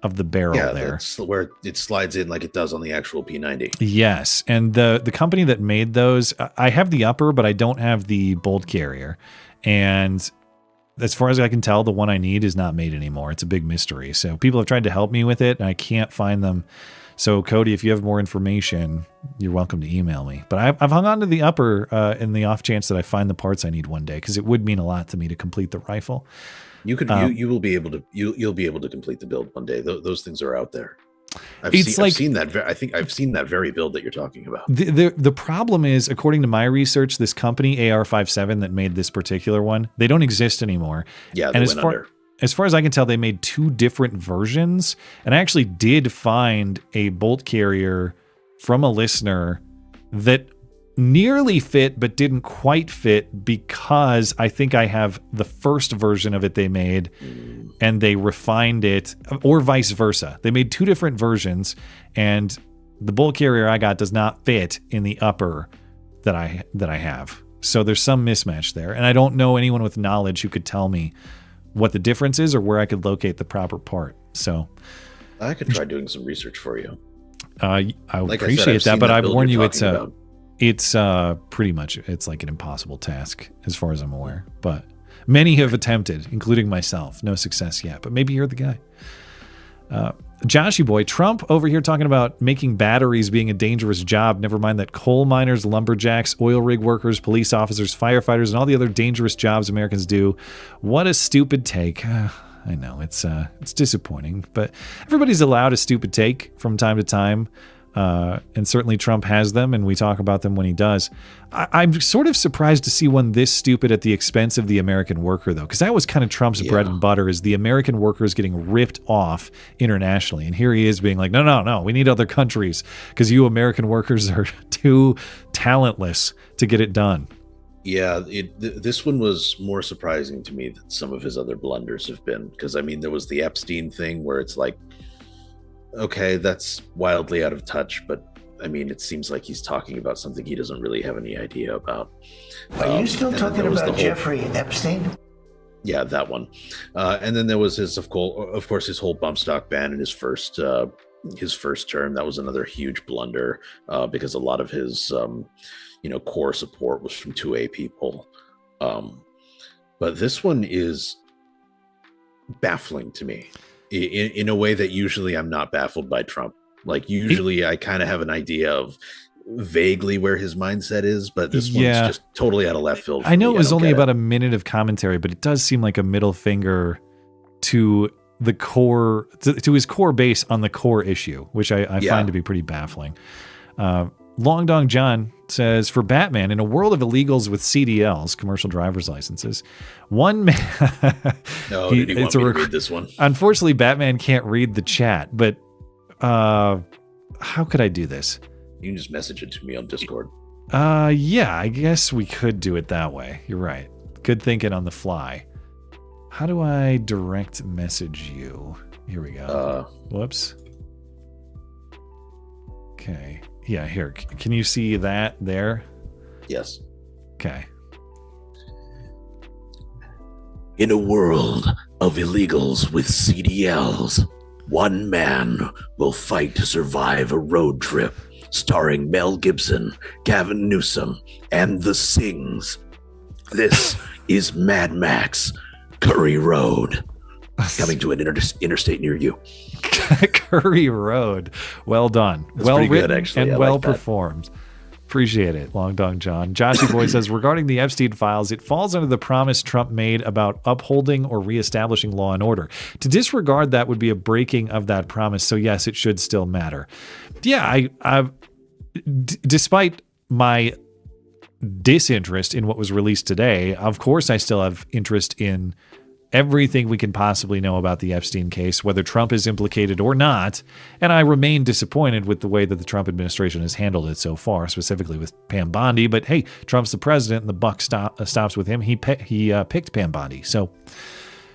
Speaker 5: of the barrel there.
Speaker 8: That's where it slides in like it does on the actual P90.
Speaker 5: Yes, and the company that made those, I have the upper, but I don't have the bolt carrier. And as far as I can tell, the one I need is not made anymore. It's a big mystery. So people have tried to help me with it, and I can't find them. So Cody, if you have more information, you're welcome to email me. But I've hung on to the upper in the off chance that I find the parts I need one day, because it would mean a lot to me to complete the rifle.
Speaker 8: You could you will be able to you'll be able to complete the build one day. Those things are out there. I've seen that. I think I've seen that very build that you're talking about.
Speaker 5: The problem is, according to my research, this company AR-57 that made this particular one, they don't exist anymore.
Speaker 8: Yeah, they went under.
Speaker 5: As far as I can tell, they made 2 different versions, and I actually did find a bolt carrier from a listener that nearly fit but didn't quite fit, because I think I have the first version of it they made and they refined it, or vice versa. They made 2 different versions, and the bolt carrier I got does not fit in the upper that I have. So there's some mismatch there, and I don't know anyone with knowledge who could tell me what the difference is or where I could locate the proper part. So
Speaker 8: I could try doing some research for you.
Speaker 5: I would appreciate that, but I warn you, it's pretty much, it's like an impossible task as far as I'm aware. But many have attempted, including myself. No success yet, but maybe you're the guy. Joshy boy, Trump over here talking about making batteries being a dangerous job. Never mind that coal miners, lumberjacks, oil rig workers, police officers, firefighters, and all the other dangerous jobs Americans do. What a stupid take. I know it's disappointing, but everybody's allowed a stupid take from time to time. And certainly Trump has them, and we talk about them when he does. I'm sort of surprised to see one this stupid at the expense of the American worker, though, because that was kind of Trump's bread and butter, is the American worker is getting ripped off internationally. And here he is being like, no, we need other countries because you American workers are too talentless to get it done.
Speaker 8: Yeah, this one was more surprising to me than some of his other blunders have been, because, I mean, there was the Epstein thing where it's like, okay, that's wildly out of touch, but I mean, it seems like he's talking about something he doesn't really have any idea about.
Speaker 1: Are you still talking about Jeffrey Epstein?
Speaker 8: Yeah, that one. And then there was his, of course, his whole bump stock ban in his first term. That was another huge blunder because a lot of his, core support was from 2A people. But this one is baffling to me. in a way that usually I'm not baffled by Trump. Like usually I kind of have an idea of vaguely where his mindset is, but this one's just totally out of left field.
Speaker 5: I know it was only about a minute of commentary, but it does seem like a middle finger to the core, to his core base on the core issue, which I find to be pretty baffling. Long Dong John says, for Batman, in a world of illegals with CDLs, commercial driver's licenses, one man...
Speaker 8: No, did he want me to read this one?
Speaker 5: Unfortunately, Batman can't read the chat, but how could I do this?
Speaker 8: You can just message it to me on Discord.
Speaker 5: Yeah, I guess we could do it that way. You're right. Good thinking on the fly. How do I direct message you? Here we go. Whoops. Okay. Yeah, here. Can you see that there?
Speaker 8: Yes.
Speaker 5: Okay.
Speaker 8: In a world of illegals with CDLs, one man will fight to survive a road trip starring Mel Gibson, Gavin Newsom, and the Sings. This is Mad Max Curry Road, coming to an interstate near you.
Speaker 5: Curry Road. Well done.
Speaker 8: That's
Speaker 5: well
Speaker 8: pretty
Speaker 5: written
Speaker 8: good, actually.
Speaker 5: and
Speaker 8: I
Speaker 5: well
Speaker 8: like that.
Speaker 5: performed. Appreciate it, Long Dong John. Joshy Boy says, regarding the Epstein files, it falls under the promise Trump made about upholding or reestablishing law and order. To disregard that would be a breaking of that promise. So yes, it should still matter. Yeah, despite my disinterest in what was released today, of course I still have interest in everything we can possibly know about the Epstein case, whether Trump is implicated or not. And I remain disappointed with the way that the Trump administration has handled it so far, specifically with Pam Bondi. But hey, Trump's the president and the buck stops with him. He picked Pam Bondi. So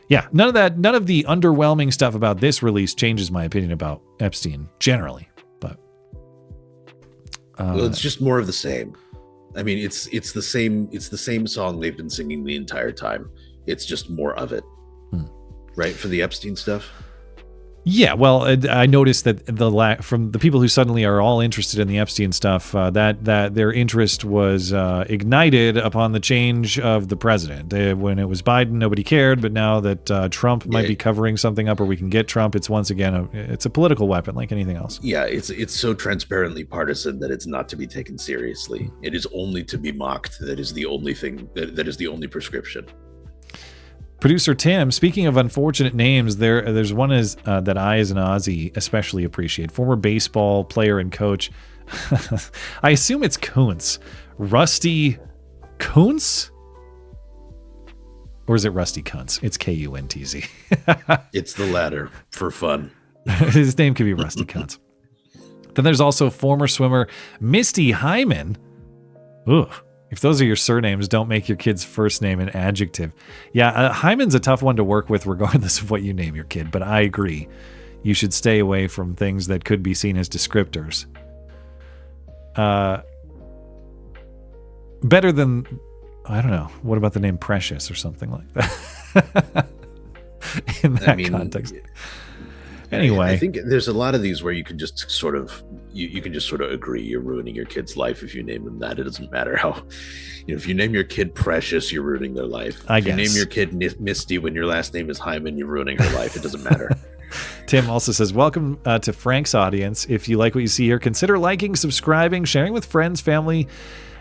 Speaker 5: yeah, none of the underwhelming stuff about this release changes my opinion about Epstein generally. But
Speaker 8: well, it's just more of the same. I mean, it's the same song they've been singing the entire time. It's just more of it, right? For the Epstein stuff.
Speaker 5: Yeah, well, I noticed that from the people who suddenly are all interested in the Epstein stuff, that their interest was ignited upon the change of the president. When it was Biden, nobody cared, but now that Trump might be covering something up, or we can get Trump, it's once again it's a political weapon like anything else.
Speaker 8: Yeah, it's so transparently partisan that it's not to be taken seriously. It is only to be mocked. That is the only thing. That is the only prescription.
Speaker 5: Producer Tim, speaking of unfortunate names, there's one that I, as an Aussie, especially appreciate. Former baseball player and coach. I assume it's Kuntz. Rusty Kuntz? Or is it Rusty Kuntz? It's Kuntz.
Speaker 8: It's the latter, for fun.
Speaker 5: His name could be Rusty Kuntz. Then there's also former swimmer Misty Hyman. Ugh. If those are your surnames, don't make your kid's first name an adjective. Yeah, Hyman's a tough one to work with regardless of what you name your kid, but I agree. You should stay away from things that could be seen as descriptors. Better than, I don't know, what about the name Precious or something like that? In that context. Anyway,
Speaker 8: I think there's a lot of these where you can just sort of you can just sort of agree you're ruining your kid's life if you name them that. It doesn't matter how, if you name your kid Precious, you're ruining their life. If you name your kid Misty when your last name is Hyman, you're ruining her life. It doesn't matter.
Speaker 5: Tim also says, welcome to Frank's audience. If you like what you see here, consider liking, subscribing, sharing with friends, family,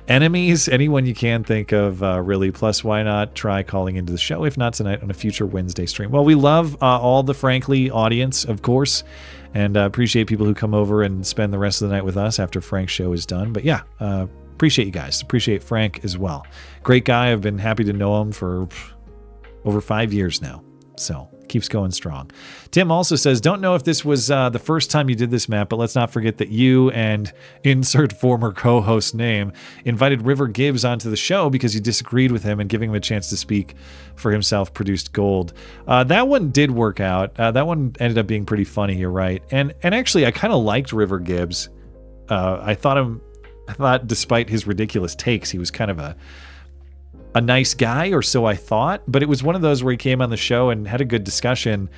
Speaker 5: enemies, anyone you can think of, really. Plus, why not try calling into the show, if not tonight, on a future Wednesday stream? Well, we love all the Frankly audience, of course, and appreciate people who come over and spend the rest of the night with us after Frank's show is done. But yeah, appreciate you guys. Appreciate Frank as well. Great guy. I've been happy to know him for over 5 years now. So keeps going strong. Tim also says, don't know if this was the first time you did this, Matt, but let's not forget that you and insert former co-host name invited River Gibbs onto the show because you disagreed with him, and giving him a chance to speak for himself produced gold. That one did work out. That one ended up being pretty funny. You're right. And actually, I kind of liked River Gibbs. I thought despite his ridiculous takes, he was kind of a nice guy, or so I thought, but it was one of those where he came on the show and had a good discussion,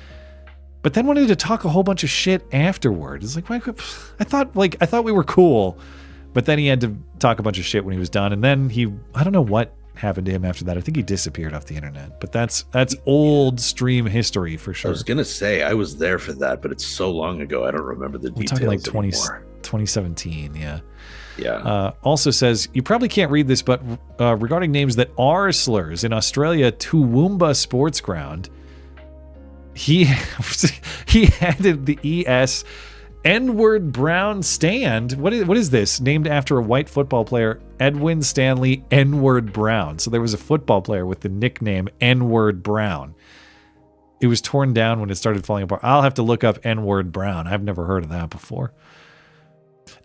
Speaker 5: but then wanted to talk a whole bunch of shit afterward. It's like, I thought we were cool, but then he had to talk a bunch of shit when he was done, and then I don't know what happened to him after that. I think he disappeared off the internet. But that's old stream history for sure.
Speaker 8: I was gonna say I was there for that, but it's so long ago I don't remember the
Speaker 5: We're
Speaker 8: details
Speaker 5: talking like
Speaker 8: anymore.
Speaker 5: 2017, yeah.
Speaker 8: Yeah.
Speaker 5: Also says, you probably can't read this, but regarding names that are slurs, in Australia, Toowoomba Sports Ground, he added the ES N-word Brown stand. What is this? Named after a white football player, Edwin Stanley N-word Brown. So there was a football player with the nickname N-word Brown. It was torn down when it started falling apart. I'll have to look up N-word Brown. I've never heard of that before.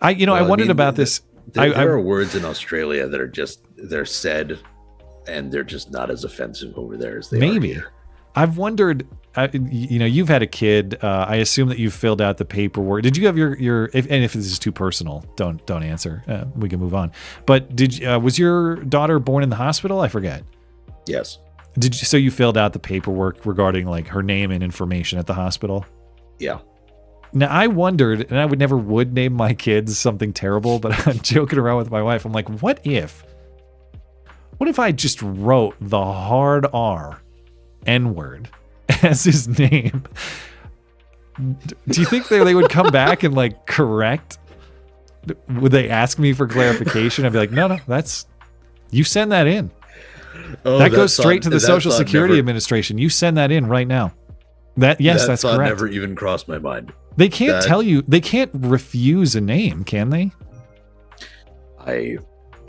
Speaker 5: I wondered about this.
Speaker 8: There are words in Australia that are they're said, and they're just not as offensive over there as they are here.
Speaker 5: I've wondered. You've had a kid. I assume that you've filled out the paperwork. Did you have your? If this is too personal, don't answer. We can move on. But was your daughter born in the hospital? I forget.
Speaker 8: Yes.
Speaker 5: So you filled out the paperwork regarding like her name and information at the hospital?
Speaker 8: Yeah.
Speaker 5: Now, I wondered, and I never would name my kids something terrible, but I'm joking around with my wife. I'm like, what if I just wrote the hard R, N-word, as his name? Do you think they would come back and like correct? Would they ask me for clarification? I'd be like, no, you send that in.
Speaker 8: Oh,
Speaker 5: that goes straight to the Social Security Administration. You send that in right now. That's correct.
Speaker 8: Never even crossed my mind.
Speaker 5: They can't tell you. They can't refuse a name, can they?
Speaker 8: I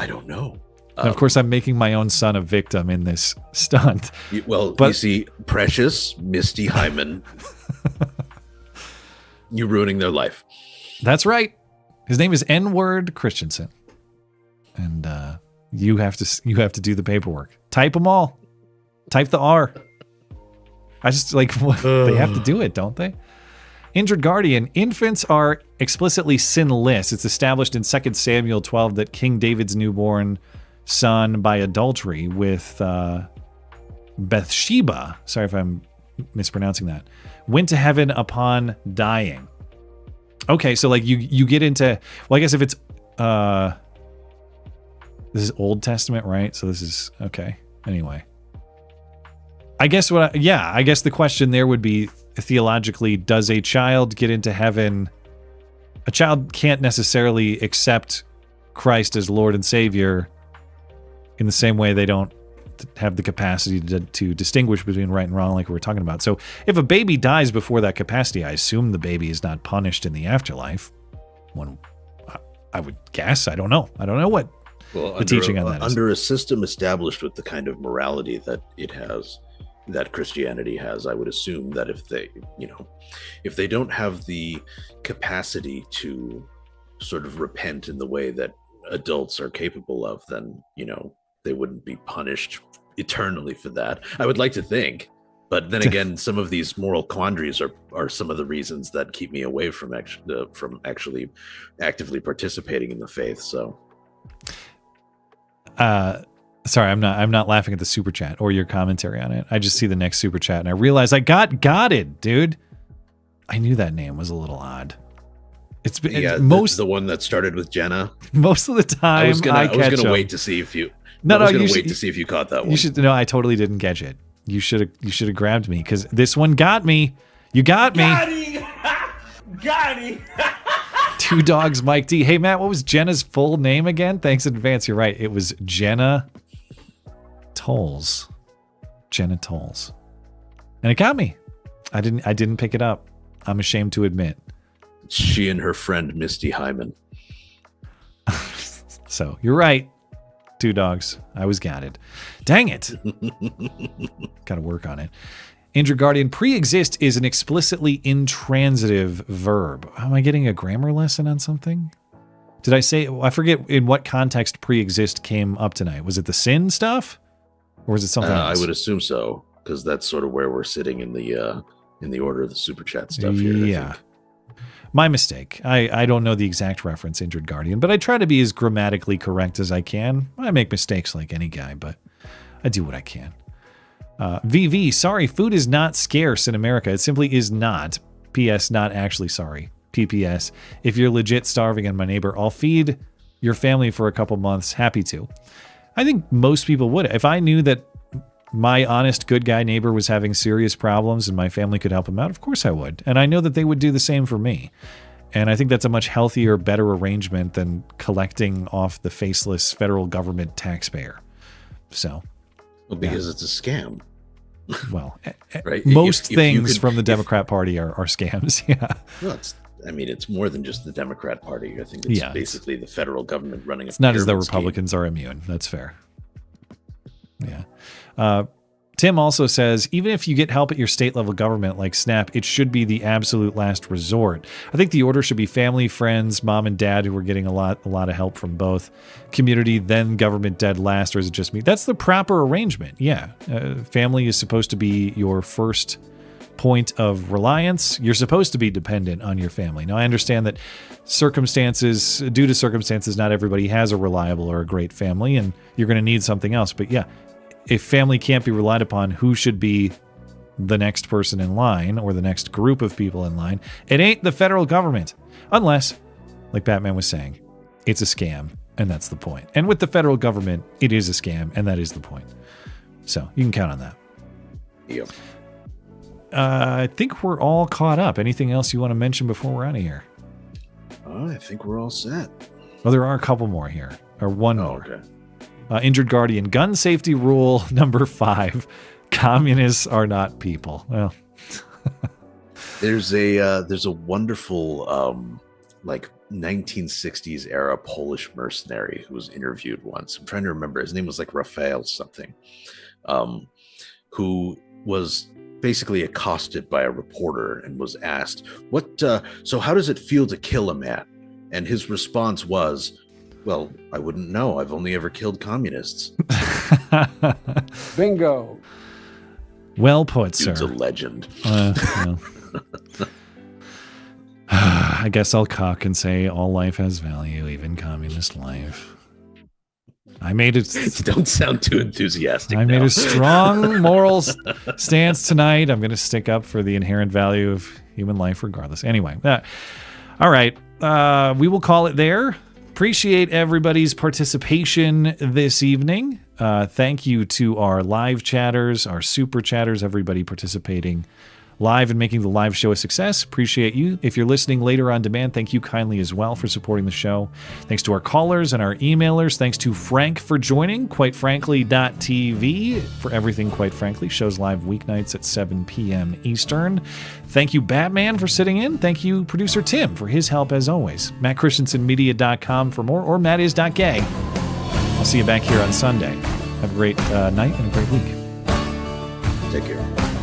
Speaker 8: don't know.
Speaker 5: And of course, I'm making my own son a victim in this stunt.
Speaker 8: You see, precious Misty Hyman, you're ruining their life.
Speaker 5: That's right. His name is N-word Christiansen, and you have to do the paperwork. Type them all. Type the R. I just they have to do it, don't they? Injured Guardian, infants are explicitly sinless. It's established in 2 Samuel 12 that King David's newborn son by adultery with Bathsheba, sorry if I'm mispronouncing that, went to heaven upon dying. Okay, so like you get into, well, I guess if it's this is Old Testament, right? So this is okay. Anyway, I guess I guess the question there would be, theologically, does a child get into heaven? A child can't necessarily accept Christ as Lord and Savior in the same way they don't have the capacity to distinguish between right and wrong, like we were talking about. So if a baby dies before that capacity, I assume the baby is not punished in the afterlife. I would guess. I don't know. I don't know what the teaching on that is.
Speaker 8: Under a system established with the kind of morality that it has, that Christianity has, I would assume that if they don't have the capacity to sort of repent in the way that adults are capable of, then they wouldn't be punished eternally for that. I would like to think, but then again, some of these moral quandaries are some of the reasons that keep me away from actually actively participating in the faith. So,
Speaker 5: sorry, I'm not laughing at the super chat or your commentary on it. I just see the next super chat and I realize I got it, dude. I knew that name was a little odd. It's
Speaker 8: the one that started with Jenna.
Speaker 5: Most of the time, I was
Speaker 8: gonna wait to see if you. Wait to see if you caught that one.
Speaker 5: You should. No, I totally didn't catch it. You should have grabbed me because this one got me. You got me.
Speaker 9: Got him.
Speaker 5: Two Dogs, Mike D. Hey Matt, what was Jenna's full name again? Thanks in advance. You're right. It was Jenna Tolles. Jenna Tolles. And it got me. I didn't pick it up. I'm ashamed to admit.
Speaker 8: She and her friend Misty Hyman.
Speaker 5: So you're right. Two Dogs. I was gatted. Dang it. Got to work on it. Injured Guardian, pre-exist is an explicitly intransitive verb. Am I getting a grammar lesson on something? Did I say, I forget in what context pre-exist came up tonight. Was it the sin stuff? Or was it something else?
Speaker 8: I would assume so, because that's sort of where we're sitting in the order of the super chat stuff here.
Speaker 5: Yeah. My mistake. I don't know the exact reference, Injured Guardian, but I try to be as grammatically correct as I can. I make mistakes like any guy, but I do what I can. VV, sorry, food is not scarce in America. It simply is not. PS, not actually sorry. PPS, if you're legit starving and my neighbor, I'll feed your family for a couple months. Happy to. I think most people would. If I knew that my honest, good guy neighbor was having serious problems and my family could help him out, of course I would. And I know that they would do the same for me. And I think that's a much healthier, better arrangement than collecting off the faceless federal government taxpayer. So,
Speaker 8: well, because it's a scam.
Speaker 5: Well,
Speaker 8: right?
Speaker 5: Most things from the Democrat Party are scams. Yeah.
Speaker 8: Well, it's more than just the Democrat Party. I think it's basically the federal government running.
Speaker 5: It's not as though Republicans are immune. That's fair. Yeah. Tim also says, even if you get help at your state level government like SNAP, it should be the absolute last resort. I think the order should be family, friends, mom and dad who are getting a lot of help from both. Community, then government dead last, or is it just me? That's the proper arrangement. Yeah. Family is supposed to be your first point of reliance. You're supposed to be dependent on your family. Now, I understand that due to circumstances, not everybody has a reliable or a great family, and you're going to need something else. But yeah, if family can't be relied upon, who should be the next person in line or the next group of people in line? It ain't the federal government. Unless, like Batman was saying, it's a scam, and that's the point. And with the federal government, it is a scam, and that is the point. So you can count on that.
Speaker 8: Yep.
Speaker 5: I think we're all caught up. Anything else you want to mention before we're out of here?
Speaker 8: I think we're all set.
Speaker 5: Well, there are a couple more here, or one more.
Speaker 8: Okay.
Speaker 5: Injured Guardian, gun safety rule number 5. Communists are not people. Well,
Speaker 8: there's a wonderful like 1960s era Polish mercenary who was interviewed once. I'm trying to remember. His name was like Raphael something, who was basically accosted by a reporter and was asked, so how does it feel to kill a man? And his response was, well, I wouldn't know. I've only ever killed communists.
Speaker 2: Bingo.
Speaker 5: Well put, sir.
Speaker 8: It's a legend.
Speaker 5: Well. I guess I'll cock and say all life has value, even communist life. I made it.
Speaker 8: Don't sound too enthusiastic.
Speaker 5: I made a strong moral stance tonight. I'm going to stick up for the inherent value of human life regardless. Anyway, all right. We will call it there. Appreciate everybody's participation this evening. Thank you to our live chatters, our super chatters, everybody participating live and making the live show a success. Appreciate you. If you're listening later on demand, thank you kindly as well for supporting the show. Thanks to our callers and our emailers. Thanks to Frank for joining, quitefrankly.tv for everything Quite Frankly. Shows live weeknights at 7 p.m. Eastern. Thank you, Batman, for sitting in. Thank you, producer Tim, for his help as always. MattChristiansenMedia.com for more, or mattis.gay. I'll see you back here on Sunday. Have a great night and a great week.
Speaker 8: Take care.